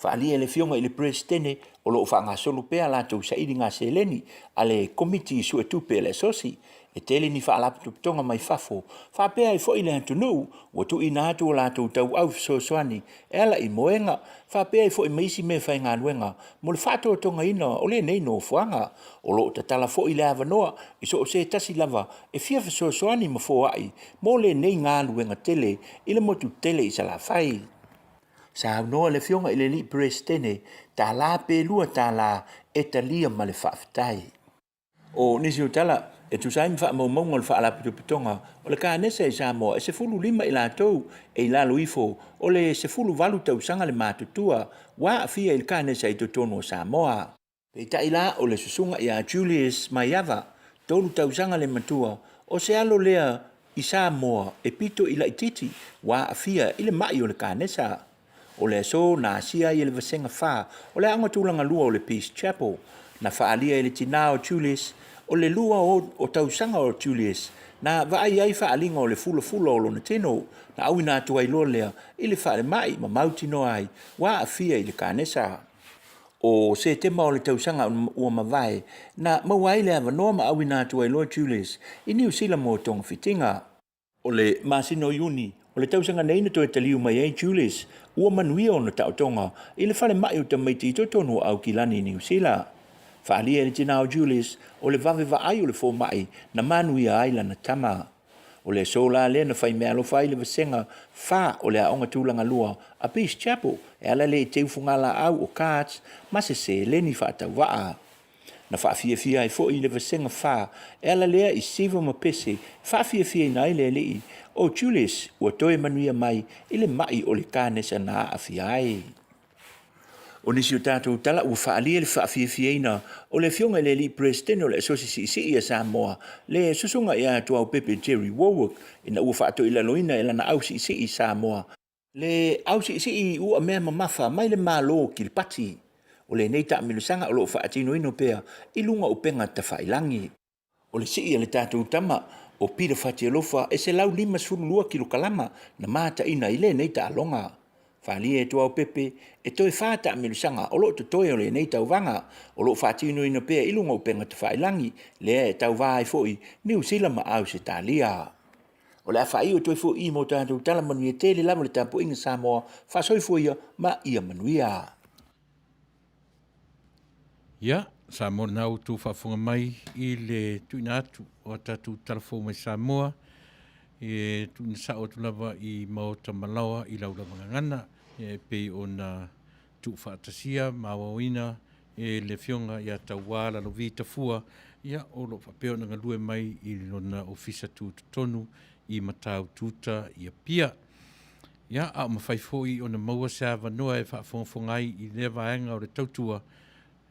Whaalia le fionga i le presidente o lo wha ngā solu pēr lātou sa iri ngā seleni a le komiti sua tupe le sosi e tele ni whaalapu tonga mai fafo whapea i fo i le atunu ua tu i nātu o lātou tau au fisosoani e ala i moenga whapea i fo i meisi me whai ngā nuenga mo le whātua tonga ina o le nei no fuanga o lo tatala fo i le avanoa i so o se tasi lava e fia fisosoani ma fo ai mo le nei ngā luenga tele i le motu tele i salafai. Sa noa le fionga i le li presidente ta la pelua ta la etalia ma le Faafetai. O nisi o tala e tu sai mfa mo mo le fa ala pitonga o le kanesa e Samoa e se fulu lima i latou e i lalo ifo o le se fulu valu tau sanga le matutua wa afia il kanesa i totono Samoa. Pe ta ila o le susunga ia Julius Maiava tolu tau sanga le matua o se alo lea i Samoa e pito i la ititi wa afia i le mai o le kanesa. O le so na sia i le vasenga wha o le anga tūlanga lua o le Peace Chapel na whaalia i le tina o Julius o le lua o tausanga o Julius na vaai ai whaalinga o le fula o lona tino na awi nā tuai loa lea i le whaare mai ma mautino ai wa afia i le kanesa. O se tema o le tausanga ua mawai na mawai le avanoa ma awi nā tuai loa Julius i New Zealand mo tonga fitinga. O le masino yuni o le tausanga neina to e taliu mai ai Julius ua Manuia o na tautonga i le whale mai o tamaiti i totonu au ki lani New Zealand. Whaalia le tina o Julius o le vave vaai o le fō mai na Manuia ai lana tama. O le sola le na whai mea lofa i le vasenga wha o le aonga tūlanga lua a Peace Chapel e ala le te ufungala au o cards ma se leni whaatau waa. Na whaafia i fo i le vasenga wha e ala lea i siva mapese whaafia i nai le lii o Julius ua toe Manuia mai i le mai o le kānesa na awhia ai. O nisi o tātou tala ua whaalia le whaafia ina o le fionga le li presidente o le asosi si ia Samoa le susunga ia tuau pepe Jerry Warwick ina ua whaato i laloina e lana au si i Samoa Le au si I ua mea mamafa mai le malo ki le pati. O le nei ta milusanga o lo whaatino ino pea I lunga upenga ta whailangi. O le si le tātou tama o pira whati alofa e se lau 5 kilo kalama na mata ina I le nei ta alonga. Whalia e tua o pepe e toi whata milusanga o lo te toi o le nei tau vanga o lo whaatino ino pea I lunga upenga ta whailangi le e tau vai foi New Zealand ma au se talia. O le awhai o toi fo I mo tātou tala Manuia tele lama le tāpo inga Samoa whasoi fo ia ma ia Manuia. Ia, Samoa nau tu whafunga mai I le tuina atu o tātou talafo mai Samoa. E tuina sao tu lava I mau Tamalawa I lau lava ngangana. E pei o na tu whaatasia, mawawina, e le fionga ia Tauva la lovi tafua. Ia o lo whapeo na ngalue mai I lona ofisa tu tonu. I matau tuta I a pia. Ia, au mawhaifoi o na maua sa vanua e whaafongai I le vaenga o le tautua.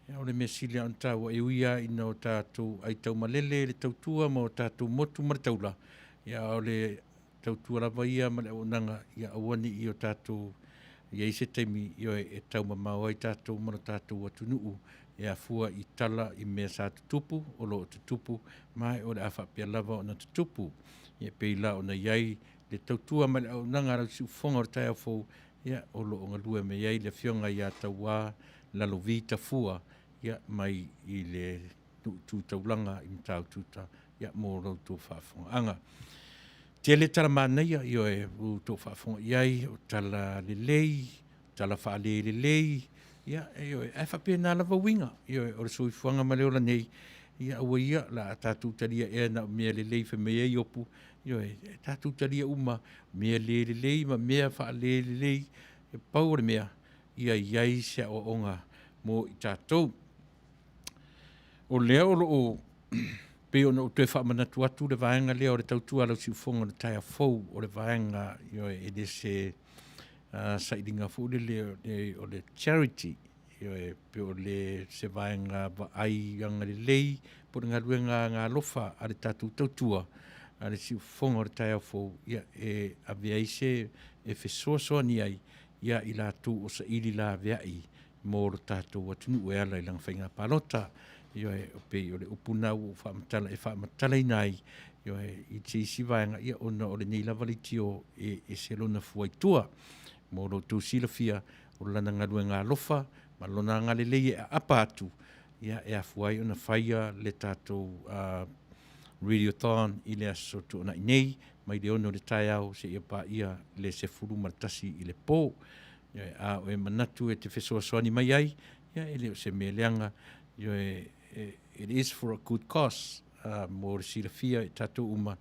Ia, o le mesili an tau e uia I na o tātou ai tau malele le tautua ma o tātou motu martaula. Ia, o le tautua lava ia ma le onanga ia awani I o tātou ia ise teimi ia e tau mamau ai tātou mana tātou atunuu. Ia fua I tala I mea sa tutupu, o lo tutupu, mai o le awhapia lava o na tutupu. Ia peila o na iai le tautua ma le au nanga rau si ufonga o tai au fau ia o lo o ngalua me iai le fionga ia Tauva la lovi tafua ia mai I le tu taulanga I mtau tuta ia mo rau tō whaafonga anga. Tia le tala mānaia I o e tō whaafonga iai o tala lelei, tala whaale lelei ia e o e whapea nā lava winga I o le soi fuanga ma leo la nei ia ua ia la tātou talia e na mea lelei wha mea I opu ia e tātou talia uma mea lelei ma mea wha lelei e pau le mea ia iai sea o onga mo I tātou. O lea o loo pe ona o te wha manatu atu le vaenga lea o le tautua lau si ufonga le taia fau o le vaenga ia e le se sailinga fu le o le charity e pe o le se vaenga va ai anga le lei po ngā ruenga ngā lofa a le tātou tautua a le si ufonga o le taia fau ia e avea ise e fesoa ni ai ia I lātou o sa ili la aveai mō lo tātou atunu e ala I lang whainga Faapalota ia e o pe o le upunau o whaamatala e whaamatala inai ia e I te isi vaenga ia ona o le nei lavalitio e se lona fuaitua mō lo tō silafia o lana ngarua ngā lofa ma lona ngā lelei e apa atu ia e afuai ona whaia le tātou radiothon I le aso tu ona nei mai le ono le tai au se ia pa ia le se furu martasi I le pō ia a o e manatu e te whesoa soani mai ai ia e leo se mea leanga ia it is for a good cause mō le silafia e tātou uma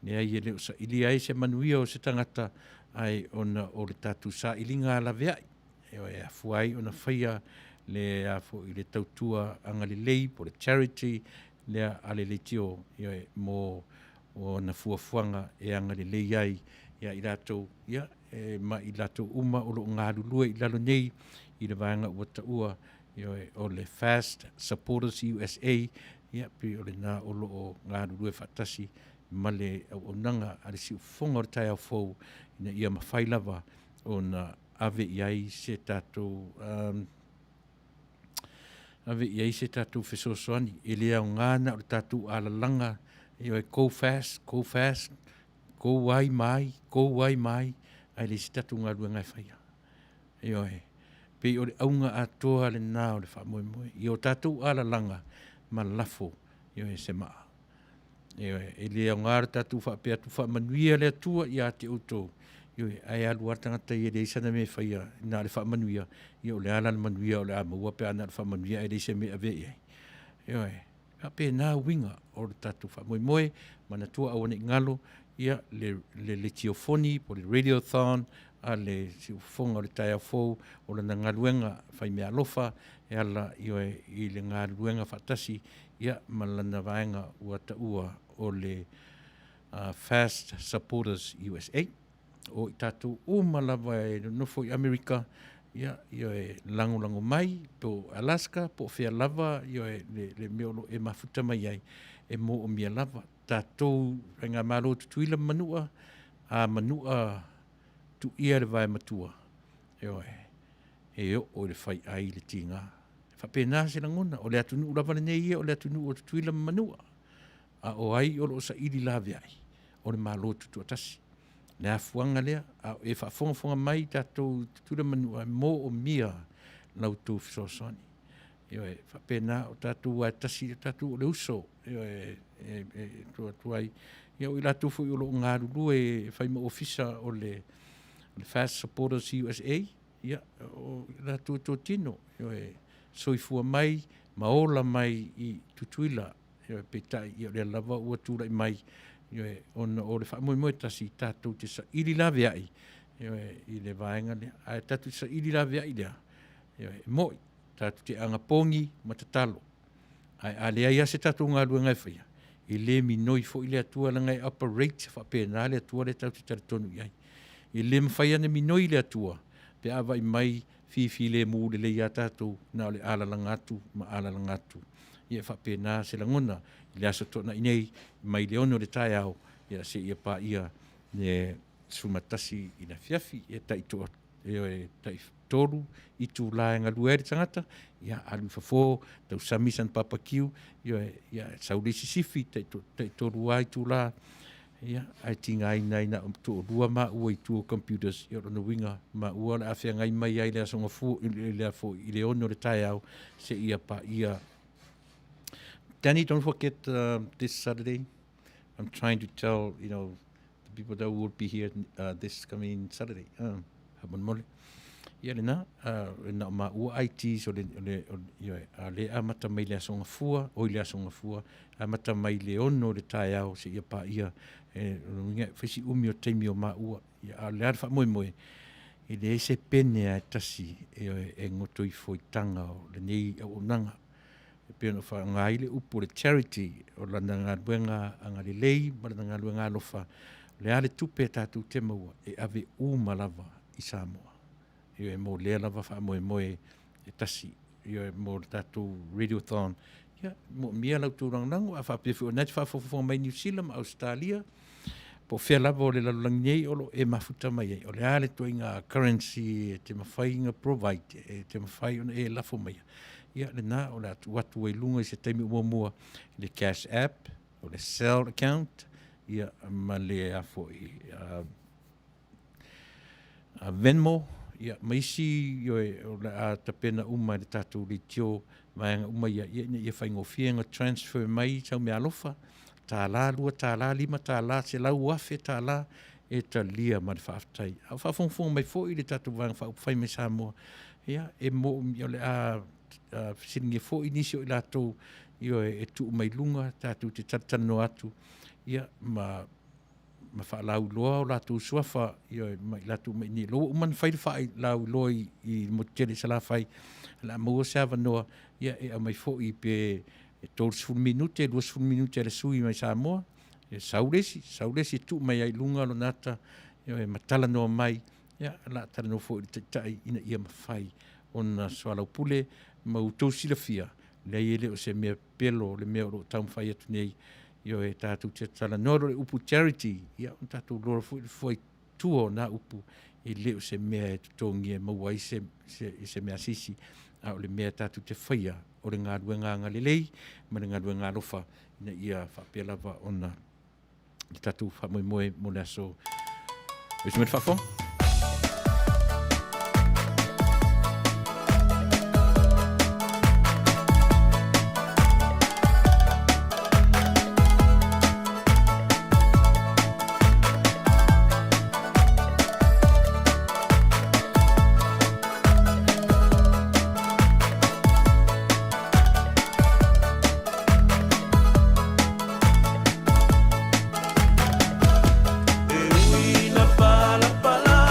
ne ai e leo sa ili ai se manuia o se tangata ai ona o le tātou sa ilinga la veai e afuai ona whaia le afo I le tautua anga le lei po le charity lea ale le tio ia mo o na fuafuanga e anga le lei ai ia I latou ia ma I latou uma o lo ngā lulua I lalo nei I le vaenga ua taua ia o le Fast Supporters USA ia pe o le nā o lo o ngā lulua whatasi ma le au nanga a le si ufonga o le tai au fau ina ia mawhai lava o na ave iai se tātou ave iai se tātou whesosoani e lea o ngāna o le tātou alalanga ia go fast go wai mai ai le si tātou ngā rua ngai whaia ia pe o le aunga atoa le nā o le whamoemoe i o tātou alalanga ma lafo ia se maa e lea o ngāra tātou whapea tu whamanuia le atua i a te autou ai alu tangata I le isana me whaia nā le whamanuia i o le ala le manuia o le amaua pe ana le whamanuia e le isa me ave ia pe nā winga o le tātou whamoemoe mana tua awane ngalo ia le tiofoni po le radiothon a le siufonga o le tai afou o le ngaluenga whai mea alofa e ala I le ngaluenga whatasi ia malana vaenga ua taua o le Fast Supporters USA o I tātou o malawa e nofo I Amerika ia e lango mai po Alaska po whea lava le meolo e mafuta mai ai e mo o mia lava tātou renga malo tuila manua a manua tu ia le vai matua. E o le fai ai le tinga. Whapena se langona, o le atunu ulawa nei ia, o le atunu o tuila manua. A o ai o lo sa iri lawe ai, o le malo tutu atasi. Le afuanga lea, a e whafonga mai tatou tuila manua, mo o mia lau tū fisosoni. Whapena o tatou atasi, tatou o le uso, tuai. Ia o ila tufu i o lo ngaru lue, whaima ofisa o le Fast Supporters USA, ia o ila tuto tino, soifua mai, maola mai i tutuila, petai i o le lava ua tūrai mai, ona o le whamoe tasi tātou te sa iri lawe ai, i le vaenga lea, a tātou sa iri lawe ai lea, moi, tātou te angapongi matatalo, a lea ia se tātou ngā lua ngai whaia, i le minoi fo i le atua la ngai operate, whapena le atua le tātou tari tonu iai, i le mwhaia na minoi le atua, pe awa i mai, fifi le mu le ia tātou na le ala langatu ma ala langatu ia whapena se langona i le aso tona inei mai le ono le tai au ia se ia pa ia ne sumatasi i na fiafi ia tai toru i tu laenga luere tangata ia alu fafo tau samisan papakiu ia saulisi sifi tai toru ai tu la ia ai tinga ai nei na tu rua ma ua i tu computers i ona winga ma ua le afia ngai mai ai le asonga fu le fo i le ono le tai au se ia pa ia. Danny, don't forget this Saturday. I'm trying to tell the people that will be here this coming Saturday. Habon mole. Ia le na ma ua IT so le amata mai le asonga fua o le asonga fua amata mai le ono le tai au se ia pa ia nge fisi umi o teimi o ma ua ia le arfa moe i le se pene a tasi e ngoto i foitanga o le nei o nanga e pena fa ngai le upu le charity o lana ngā luenga anga le lei ma lana ngā luenga alofa le ale tupe tatu te maua e ave malava i Samoa e mo le lava fa moe e tasi e mo tatu radiothon ia mo mia lau tūranganango a fa pefu o nati fa fofo mai New Zealand Australia po fea lava o le lalangei o lo e mafuta mai o le ale to inga currency te mawhai inga provide te mawhai ona e lafo mai ia le na o le watu e lunga i se taimi mua le cash app o le cell account ia ma le afo i Venmo ia maisi o le a tapena uma le tatu li tio maenga uma ia whaingofienga transfer mai tau me alofa tā la lua, tā la lima, tā la se lau afe, tā la e ta lia ma le Faafetai. A whawhongwhong mai fo i le tatu wanga Faapufai me Samoa. Ia, e mo o le a sininge fo i nisi o i lato e tu mai lunga, tatu te tatano atu. Ia, ma whaalau loa o lato suafa, ma i lato mai ni loa. Uman whai whai lau loa i motele sa la whai. La mua se awa noa, ia e a mai fo i pe tolu minute, 2 minute le sui mai Samoa. Saulesi tu mai ai lunga lo nata, matala noa mai, la tala no fo i tai ina ia mawhai. Ona soalau pule, mautou sila fia, le ele o se mea pelo, le mea o tau mwhai atu nei, e tātou te Talanoaga le upu charity, on tātou lora foi tuo na upu, e le o se mea e tutongi e maua i se mea sisi, a o le mea tātou te whaia, o le ngā ruenga ngā lelei, ma le ngā ruenga rofa, ina ia whapelava ona, le tātou whamoe mo le aso. Ois me te whafo? Pala pala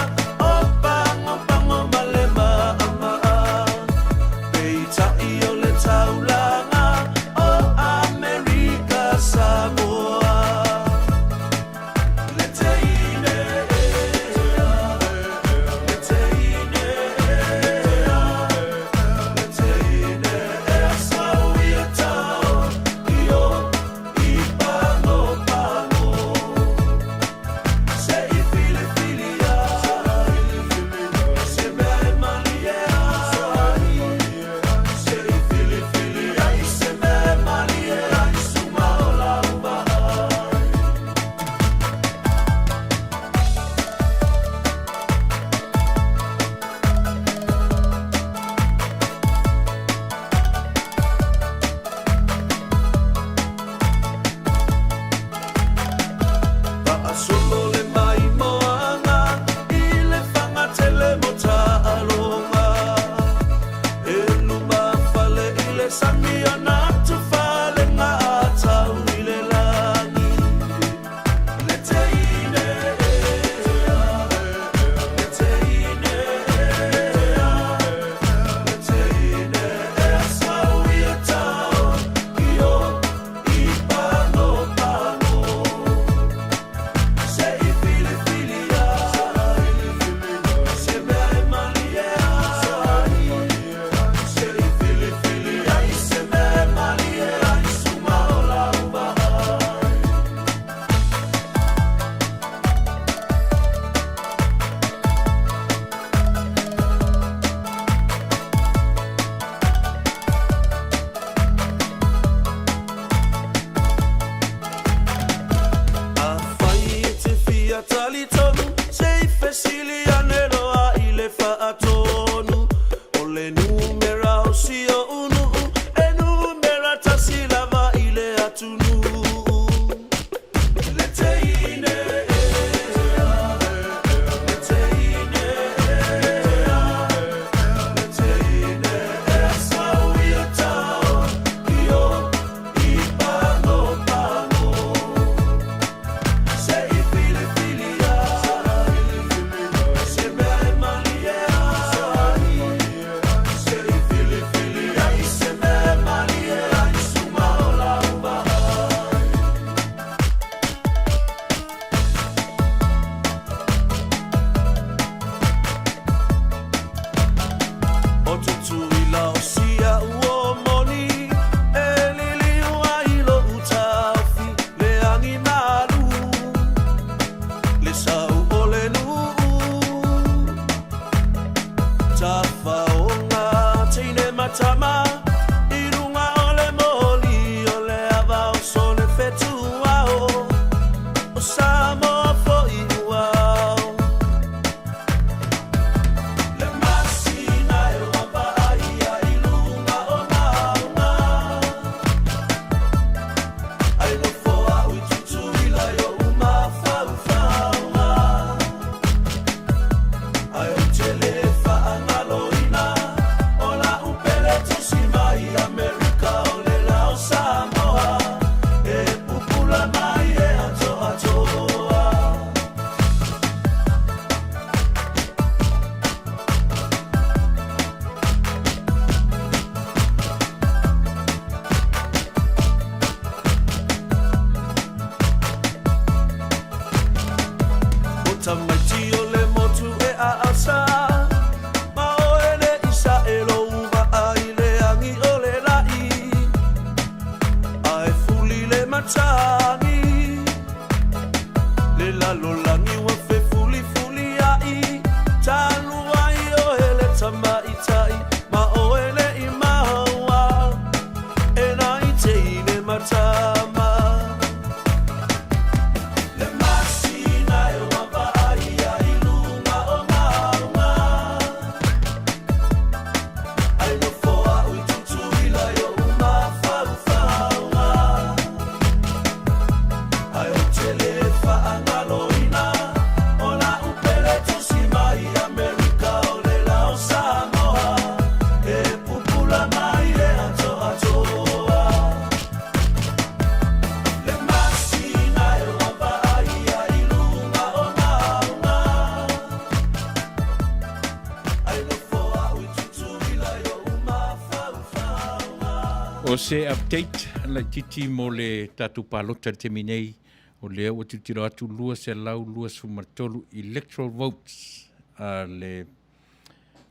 O se update la titi mo le tatu palota te minei o le o titiro atu lua se lau lua sumartolu electoral votes le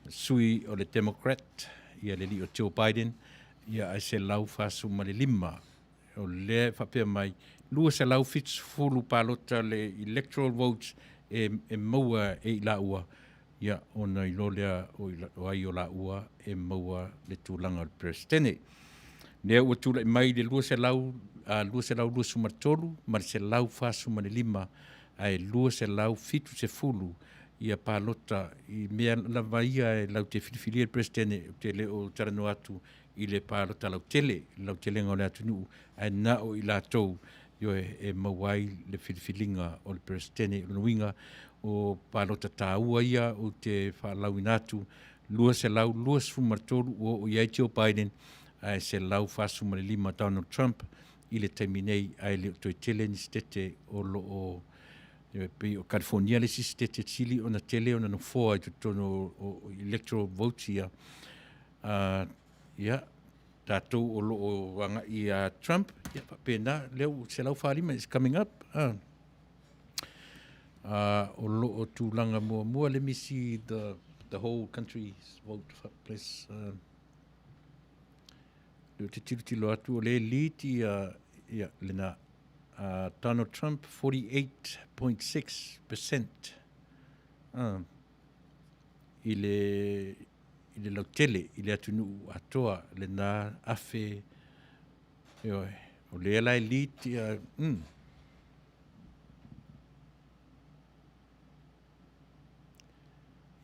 sui o le Democrat ia le li o Joe Biden ia ai se lau fasu ma le lima o le whapea mai lua se lau fits fulu palota le electoral votes e maua e la ua ia ona i lolea o ai o la ua e maua le tūlanga o le presidente. Nea ua tūlai mai le lua se lau lua sumartolu ma se lau fasu ma le lima ai lua se lau fitu se fulu ia palota i mea lava ia e lau te whiriwhiri e presidente te le o tarano atu i le palota lau tele ngau le atu nuu ai na o i la tau io e mawai le whiriwhiringa o le presidente o nuinga o palota tāua ia o te whalau inatu lua se lau lua sumartolu o iai Joe Biden ai se lau fasu ma le lima Donald Trump i le taiminei ai le toi tele ni stete o lo o o California le si stete chili ona tele ona no foa i tono o electoral votes ia ia tātou o lo o wanga i Trump ia pena leo se lau whalima is coming up o lo o tūlanga mua let me see the whole country's vote place te tilo atu o le lead ia lena Donald Trump 48.6% i le lautele i le atu nuu atoa lena afe o le ala lead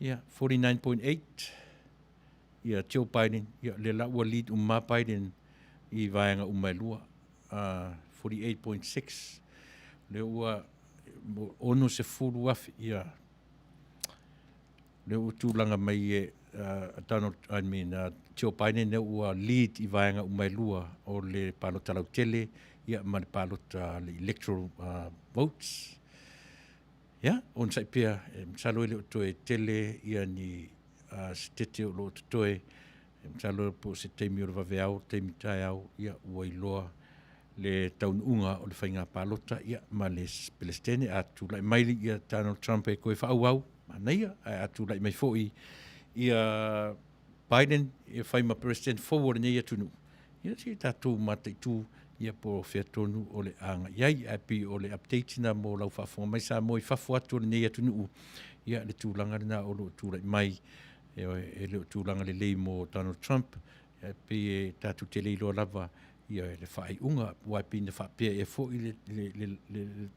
ia 49.8 ia Joe Biden ia le la ua lead uma Biden i vaenga umailua 48.6 le ua ono se fulu afi ia le ua tūlanga mai e Joe Biden le ua lead i vaenga umailua o le palota lautele ia ma le palota le electoral votes ia on sai pia msalo le toe tele ia ni stete o lo toe msalo po se teimi o vaveao teimi tai au ia ua iloa le taununga o le whainga palota ia ma le Palestine atu lai maili ia Donald Trump e koe whaau manaia atu lai mai foi ia Biden ia whaima president forward nei atunu ia si tatu mata tu ia po featonu o le anga iai api o le update na mo lau whafonga mai sa mo i whafo atu nei atunu ia le tūlanga na o lo tūlai mai e le tūlanga le lei mo Donald Trump api e tatu te leilo lava ia le whai unga waipi na whapea e fo i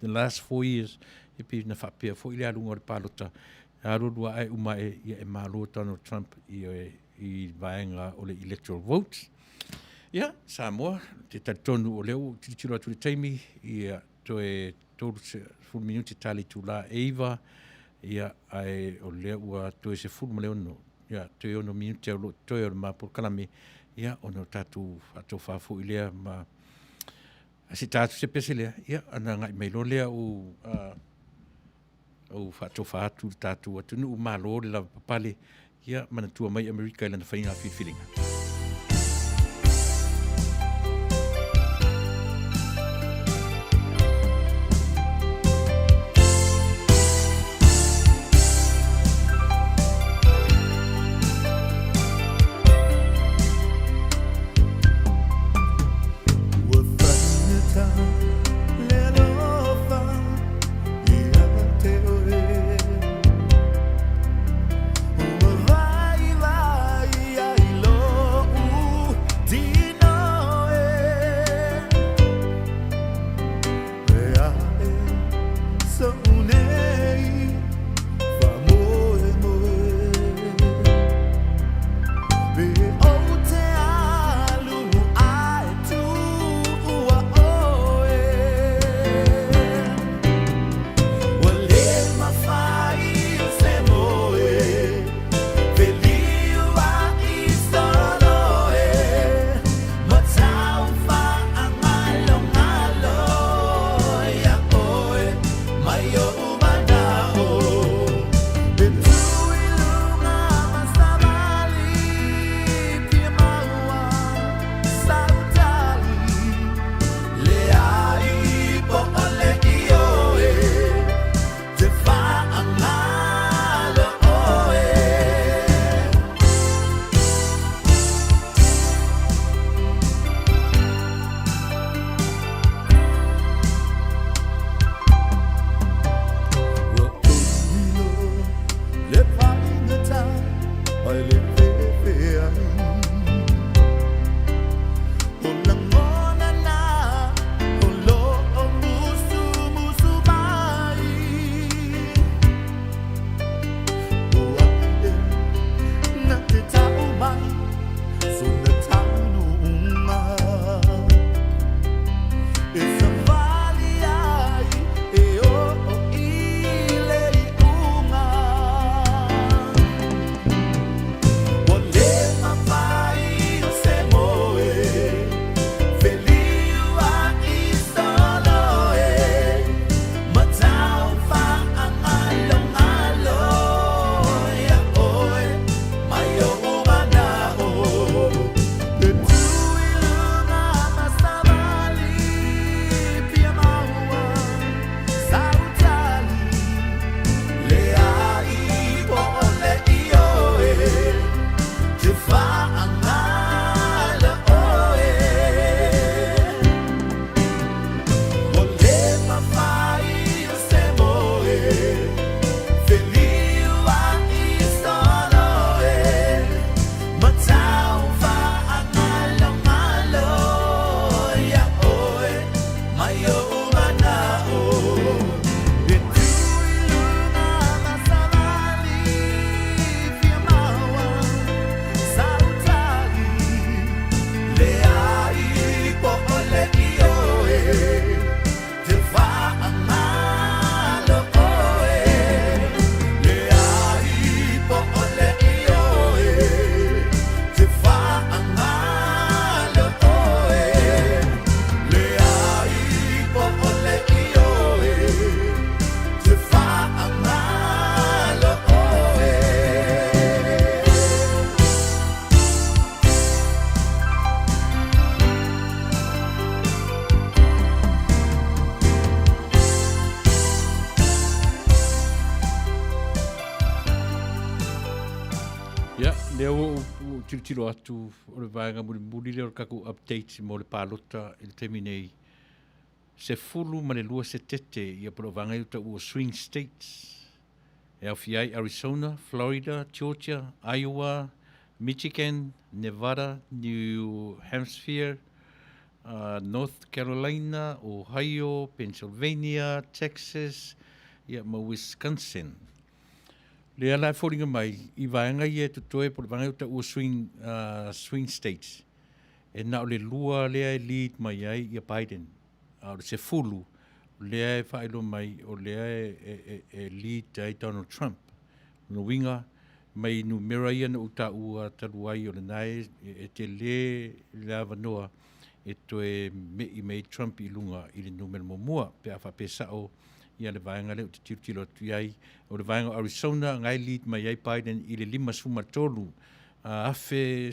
the last 4 years e pi na whapea fo i le alunga o le palota arurua ai uma ia e malo Donald Trump i vaenga o le electoral votes ia Samoa te tatonu o leo titiro atu le taimi ia toe tolu se full minuti tali tula eiva ia ai o leo ua toe se full maleo no ia toe ono minuti au lo toe o le mapur kalame ia ono tatu ato fafu i lea ma asi tatu se pese lea ia ana ngai mailo lea o fato fatu tatu atu nu malo le la papale ia manatua mai Amerika ilana whainga whiwhiringa. Vai, vai, ai, lo tiro atu o le vaenga muli le o kaku updates mo le palota i le teminei. Se fulu ma le lua se tete ia polo vanga uta ua swing states. E awhiai Arizona, Florida, Georgia, Iowa, Michigan, Nevada, New Hampshire, North Carolina, Ohio, Pennsylvania, Texas, ia ma Wisconsin. Le ala fōringa mai, I vaenga ia tutoe po le vanga uta ua swing states. E na o le lua lea lead mai ai ia Biden. O le se fulu, lea e whaelo mai o lea e lead ai Donald Trump. No winga, mai numera ia na uta ua taluai o le nai e te le lava noa e toe mei Trump I lunga I le numero momua pe a whapesao ia le vaenga leo te tiro atu iai o le vaenga Arizona ngai lead mai ai Biden I le 5 tolu afe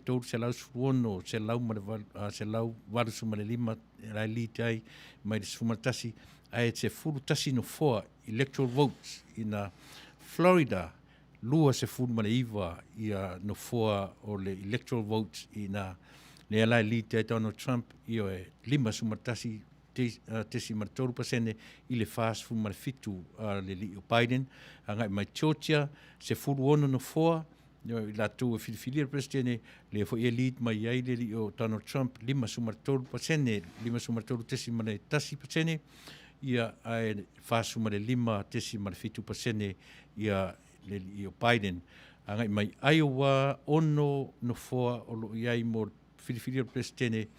tolu se lau suono se lau walu suma le 5 lai lead ai mai le suma tasi ai te fulu tasi no 4 electoral votes ina Florida lua se fulu ma le iwa ia no 4 o le electoral votes ina le lai lead ai Donald Trump io e 5 suma tasi tesi maratoru pasene I le fast fu marfitu le li o Biden anga mai Georgia se fulu ono no 4 la tu filifili le presidente le fo lead mai ai le li o Donald Trump 5 sumaratoru pasene 5 sumaratoru tesi mane tasi pasene ia ai fast fu mane 5 tesi marfitu pasene ia le li o Biden anga mai Iowa ono no 4 o lo iai mo filifili le presidente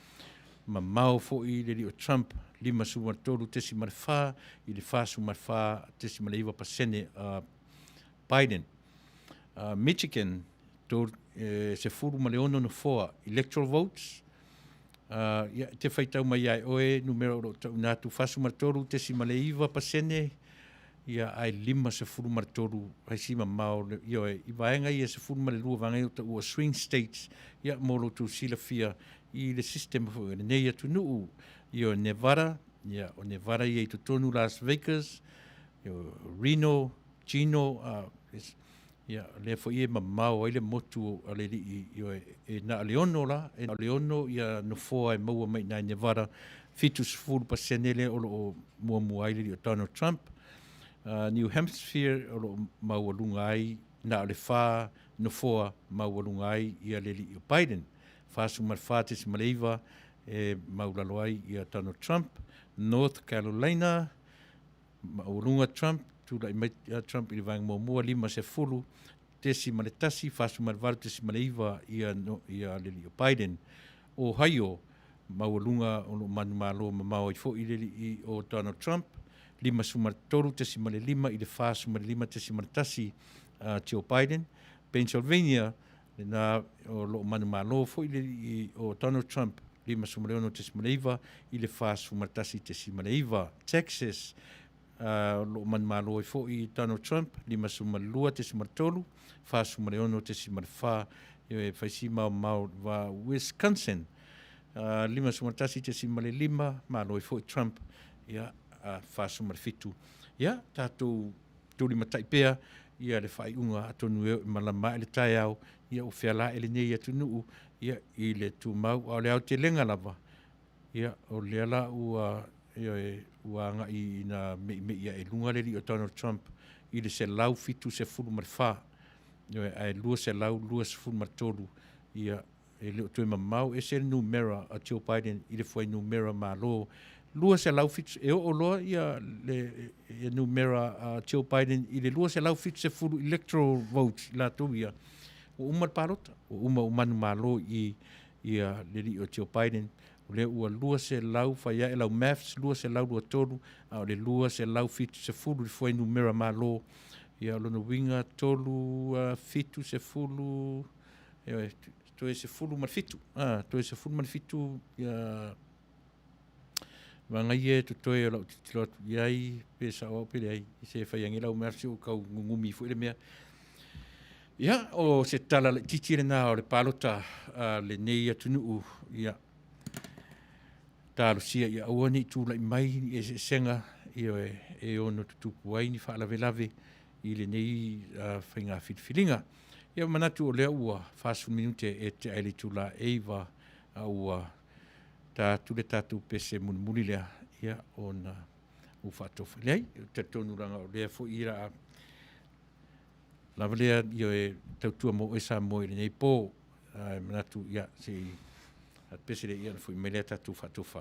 ma mau fo I le li o Trump 5 sumaratoru tesi marfa I le fa sumarfa tesi maleiva pasene Biden Michigan se furu ma le ono no 4 electoral votes ia te faitau mai ai oe numero o tau natu fa sumaratoru tesi maleiva pasene ia ai 5 se furu maratoru ai sima mau io I vaenga ia se furu ma le lua vangai o ua swing states ia molo tu sila fia I le system fo le nei atu nuu io Nevada ia o Nevada ia I tonu Las Vegas io Reno Chino ia le fo ia mamau ai le motu ale li io e na leono la e leono ia no fo ai mau mai na Nevada fitus full pasenele o mo ai le Donald Trump New Hampshire o mau lunga ai na le fa no fo mau lunga ai ia le li Biden fasu marfatis maleiva e maulaloai ia Donald Trump North Carolina maulunga Trump tula mai Trump I vang mo 5 se fulu tesi maletasi fasu marvalu tesi maleiva ia le li Biden Ohio maulunga o Manu malo mau I fo I le o Donald Trump 5 sumartoru tesi male 5 I le fasu male 5 tesi maletasi Joe Biden Pennsylvania na o lo manu malo fo I o Donald Trump 5 sumaretoru tesi maleiva I le fasu martasi tesi maleiva Texas lo manu malo fo I Donald Trump 5 sumarlua tesi martolu fasu maretoru tesi marfa e faisi mau va Wisconsin 5 sumartasi tesi male 5 malo fo Trump ia fasu marfitu ia tatu tuli matai pea ia le fai unga atonu e malama le tai au ia o fiala ele nei atu nuu ia I le tu mau o le au te lenga lava ia o le ala ua nga I na me ia e lunga le li o Donald Trump I le se lau fitu se fulu marfa ia ai lua se lau lua se fulu martolu ia e le o tue mamau e se numera a Joe Biden I le foi numera malo lua se lau fitu e o loa ia le numera a Joe Biden I le lua se lau fitu se fulu electoral votes la tu ia o umar parota o umanu malo ia le li o Joe Biden o le ua lua se lau faia e lau maths lua se lau lua tolu a o le lua se lau fitu se fulu le foi numera malo ia lona winga tolu fitu se fulu toe se fulu marfitu toe se fulu marfitu ia Vangai e tutoe o lau titilo atu iai pe sa o pele ai I se whaiangi lau mersi o kau ngumi fu ele mea ia o se tala le titire na o le palota le nei atu nuu ia talo sia ia auani tula I mai e se senga e ono tutupu ai ni wha lave I le nei whainga whitwhilinga Ia manatu o lea ua fasu minute e te aile tula eiva a ua ta tule tatu pese muni lea ia o na ufatofa. Lei, te tonuranga o lea fo ira a lava lea io e tautua mo e sa mo i nei po manatu ia se at pese le ia fo i melea tatu fatofa.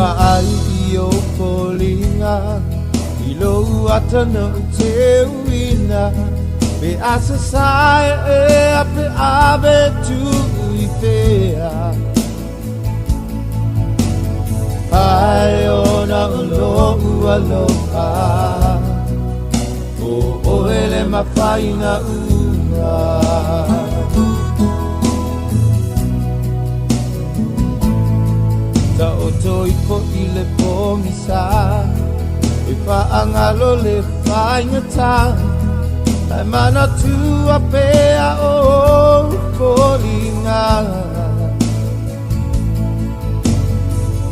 Ai o polinga I lo atana te uina Be asa sai e ape ave tu I pea Ai ona ulo ualoka O ele mafaina ua Ta o toi po I le pomisa E whaangalo le whaingata Ai mana tua pea o polinga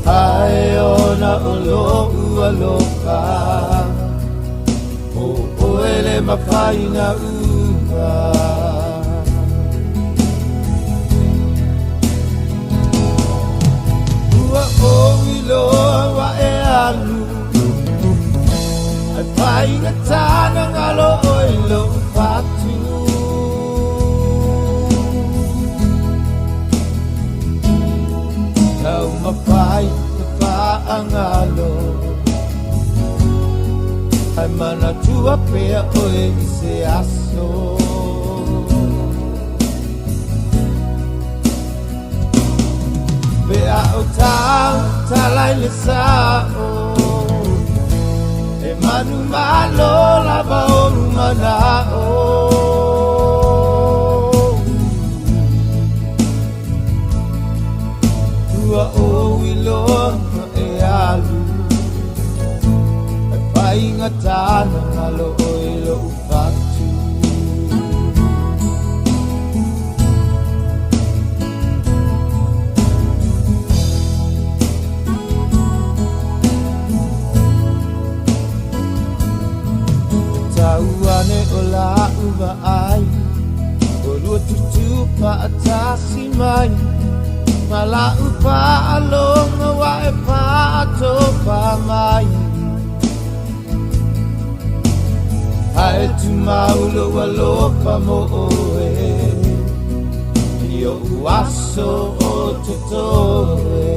Ai ona o lo ua loka O ele mawhaina ua O iloa wa e alu Ai whainga tāna ngalo o ilo patu Tau mawhai te whaangalo Ai mana tua pea o e se aso Pea o talai le sao E manu malo lava o manao Tua o iloa e alu E whainga tāna malo o ilo upatu Tauane o la uva ai O lua tutu pa atasi mai Ma la upa alonga wa e pa ato pa mai Hae tu maulo wa lopa mo oe Io uaso o tutoe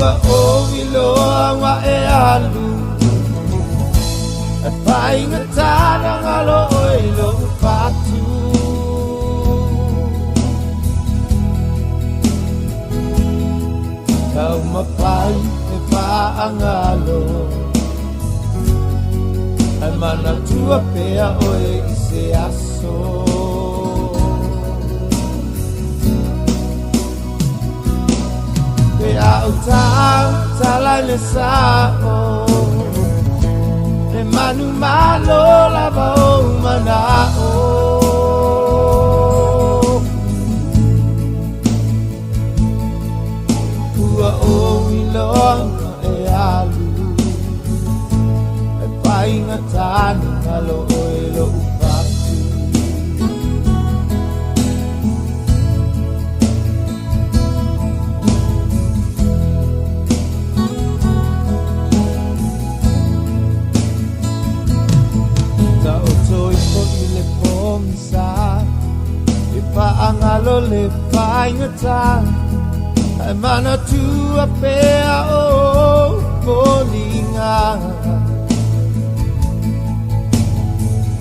O iloa wa e alu E whainga tāna ngalo o ilo patu Kau mawhai e whaangalo E mana tua pea o e se aso Pe au talai le sao E manu malo lava o manao Ua o iloa e alu E whainga tāna ngalo o ilo upatu Paangalo le whaingata Ai mana tua pea o polinga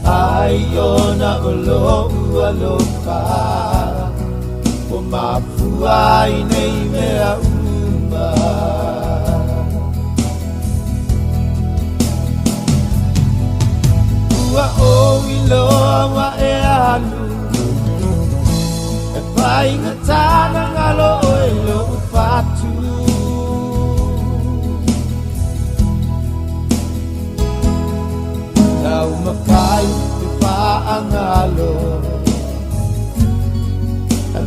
Ai ona o lo ua loka O mafuai nei mea uma Ua o iloa wa e alu Whainga tāna ngalo o ilo upatu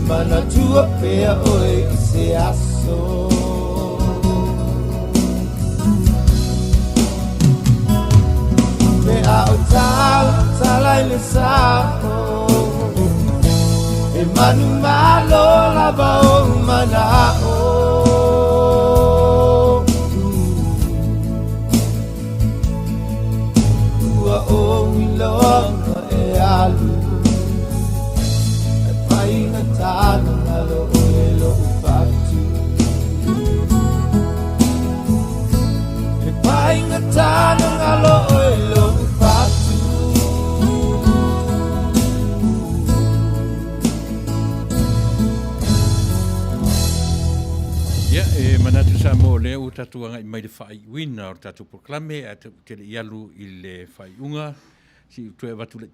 mana tua pea oe i se aso. Me a o tala i le sapo, e manu malo lava o mana o. Ua o iloa e alu, e painga tala malo o e lo fatu. E painga tala malo o e lo fatu. Ia, e manatu sa mo lea o tatu anga i mai le whai wina o tatu proklame a te le ialu i le whai unga. Si tue watu le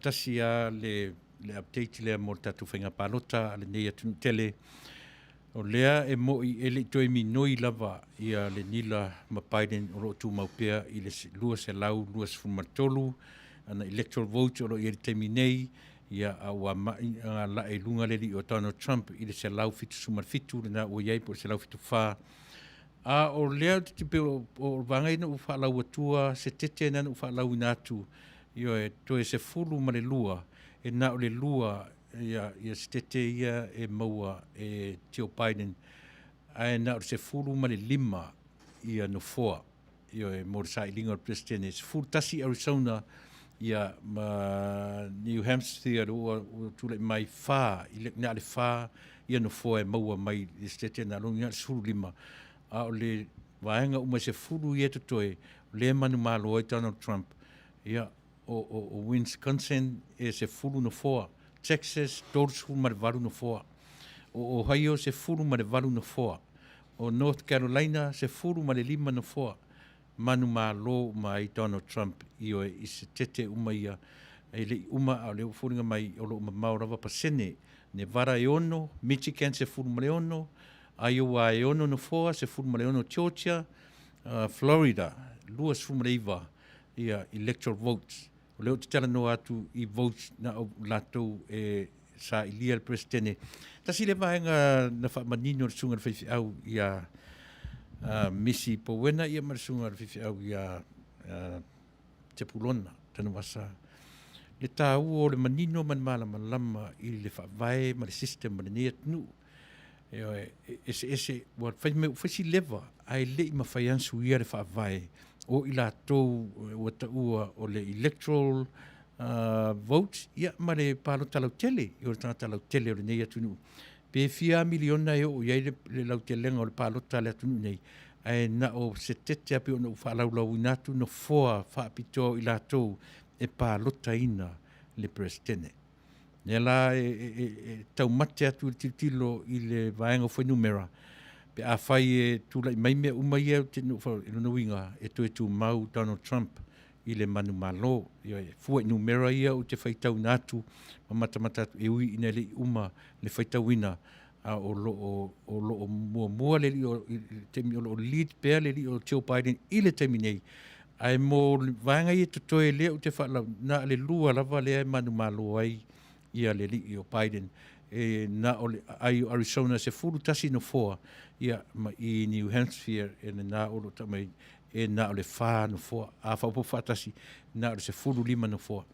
tasi a le update lea mo tatu whainga palota le nei atu tele. O lea e mo i ele toi mi noi lava ia le nila ma Biden o lo tu maupea i le lua se lau, lua se fumatolu, ana electoral vote o lo i le temi nei, ia awa mai la e lunga le li o Donald Trump i le se lau fitu sumar fitu, le na o iei po se lau fitu wha. A o lea te pe o vangai na ufa lau atua, se tete na ufa lau inatu, io e toe se fulu ma le lua, e na o le lua, ia se tete ia e maua e Joe Biden, ai na o se fulu ma le lima ia no foa, io e morisa i linga o presidente, se fulu Tasi Arizona, ia ma New Hampshire o tule mai fa ile na le fa ia no foe maua mai le stete na lo ia sulu lima a o le vaenga uma se fulu ia to toe le manu malo o Donald Trump ia o Wisconsin e se fulu no foa Texas todos fu mar valu no foa o Ohio se fulu mar valu no foa o North Carolina se fulu mar lima no foa manu malo mai Donald Trump io i se tete uma ia e le uma a le ufuringa mai o lo maurawa pasene ne vara e ono Michigan se fulu male ono Iowa e ono no foa se fulu male ono Georgia Florida lua se fulu male iwa ia electoral votes o leo te talanoa atu i votes na o latou e sa ilia le presidente tasi le vaenga na whamanino le sunga le whaifi au ia misi po wena ia marasunga fifi au ia te pulona tanu wasa le tau o le manino man malama i le whawae ma le system ma le nea tunu ese wa whaisi lewa ai le i mawhaiansu ia le whawae o i la tau o taua o le electoral votes ia ma le palo talau tele i o le tanga talau tele o le nea tunu pe fia miliona e o iai le lau te lenga o le palota le atunu nei ai na o se tete api o na ufa lau inatu no foa whaapito i latou e palota ina le presidente. Ne la tau mate atu le tilo i le vaenga o whainumera pe a whai e tula i maimea umai e te no winga e tu mau Donald Trump i le manu malo fua numera ia o te whaitau natu ma mata e ui ina le uma le whaitau ina o lo mua le li o temi o lo lead pea le li o Joe Biden i le temi nei ai mo vanga i to toe le o te whala na le lua lava le manu malo ai ia le li o Biden e na o le ai Arizona se fulu tasi no foa ia ma i New Hampshire e na o lo tamai e na o le wha no foa a Faapufai tasi na o le se fulu lima no foa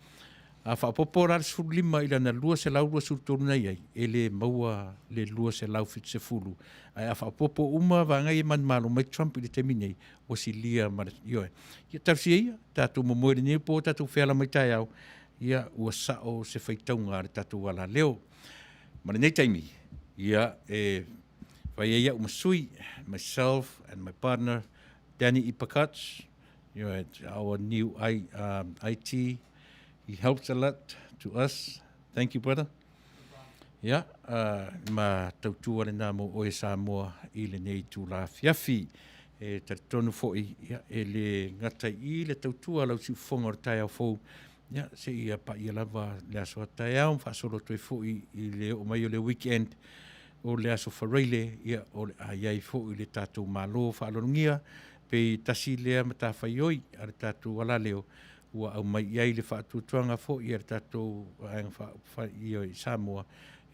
a Faaupufai la se fulu lima ila na lua se lau lua sultonu nei ai e le maua le lua se lau fit se fulu ai a Faapufai uma vanga i man malo mai Trump i le temi nei o si lia ma ioe ia tausi ia tatu momoere ni po tatu whela mai tai au ia ua sao se whaitaunga le tatu wala leo ma nei taimi ia e vai ia umasui myself and my partner Danny Ipakats, our new IT. He helps a lot to us. Thank you, brother. Yeah, ma Tautua le namo o e Samoa i le nei tu la fiafi. E tonu foi e le ngata i le Tautua lau si fonga o tai au fou. Ya, se ia pa ia lava le aso tai au, fa solo toi foi i le o mai o le weekend. O le aso whareile, ia o le aiai fo i le tātou malo whaalongia, pe tasi lea mata whaioi, a le tātou wala leo, ua au mai iai le whaatutuanga fo i a le tātou aeng whaioi Samoa,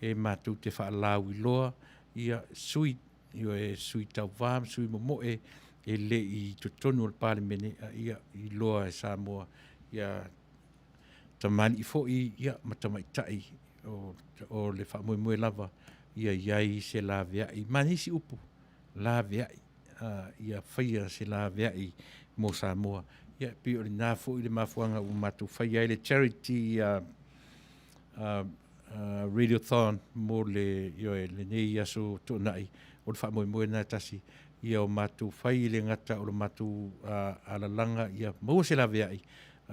e mātou te whaalau I loa, ia sui, sui Tauva, sui momoe, e le I totonu o pāle mene, ia I loa e Samoa, ia tamani I fo'i, ia matamaitai, o le whaamoemoe lava, ia iai se la veai, manisi upu, la veai, ia whaia se la veai mo Samoa, ia pi o le nā fo'i le mafuanga o mātou whaia le charity radiothon mo le nei aso tonai o le whaamoemoe nā tasi, ia o mātou whai le ngata o le mātou alalanga, ia maua se la veai,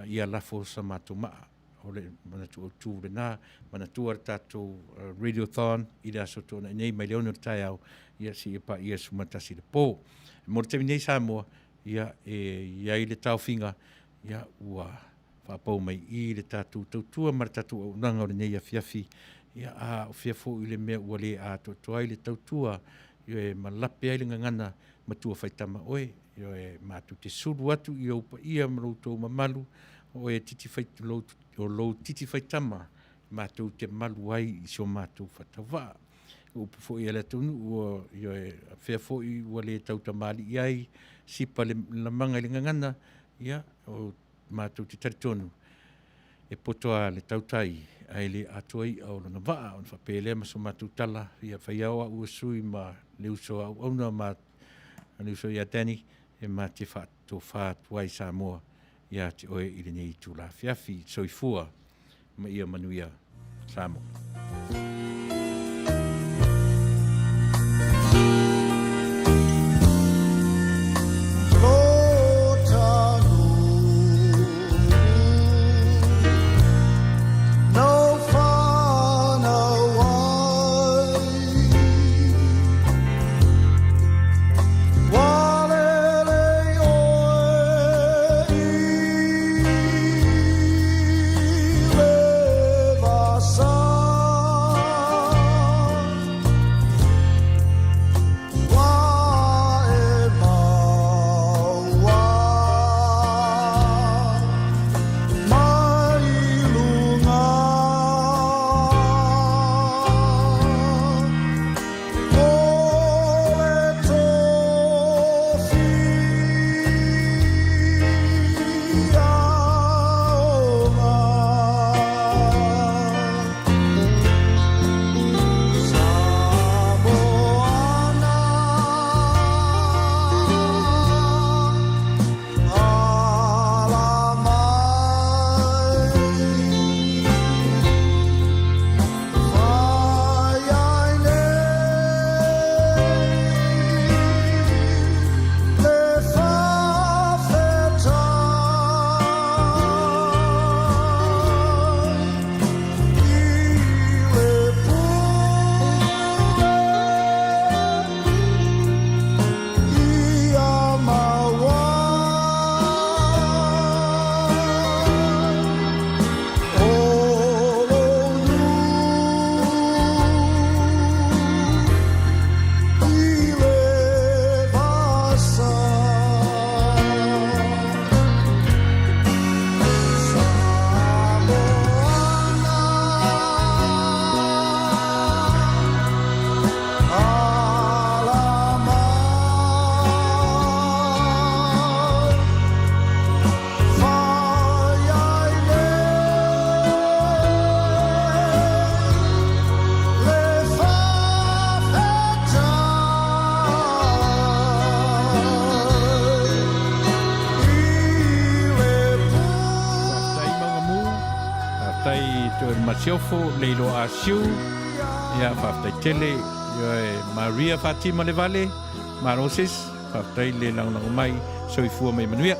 ia lafo sa mātou maa, o le manatu o tū le nā, manatu ar tātou radiothon, I le aso tōna nei mai leono tai au, ia si e pa ia sumatasi le pō. Mo le temi nei Samoa, ia ia I le tauwhinga, ia ua whapau mai I le tātou tautua, mara tātou au nanga o le nei a fiafi, ia o fiafo I le mea ua le a totoai le tautua, ia e malape ai le ngangana matua whaitama oe, ia e mātou te suru atu, ia upa ia maroutou mamalu, o e titi whaitu o lo titi whaitama, mātou te malu ai I so mātou whatawaa. Upu fo I ala Taunuu, ia e whea fo I ua le tautamali iai, sipa le lamanga le ngangana, ia o mātou te taritonu. E potoa le tautai, ai le atuai au lana waa, on whapele maso mātou tala, ia whaiaua ua sui ma le uso au auna ma le uso ia Dani, e ma te whaato whaatuai Samoa, ia te oe I le nei tūla fiafi, soifua, ma ia Manuia, Samoa. Masiofo leilo asiu ia Faafetai tele ia Maria Fatima le Vale Maroses Faafetai le lango mai soifua mai Manuia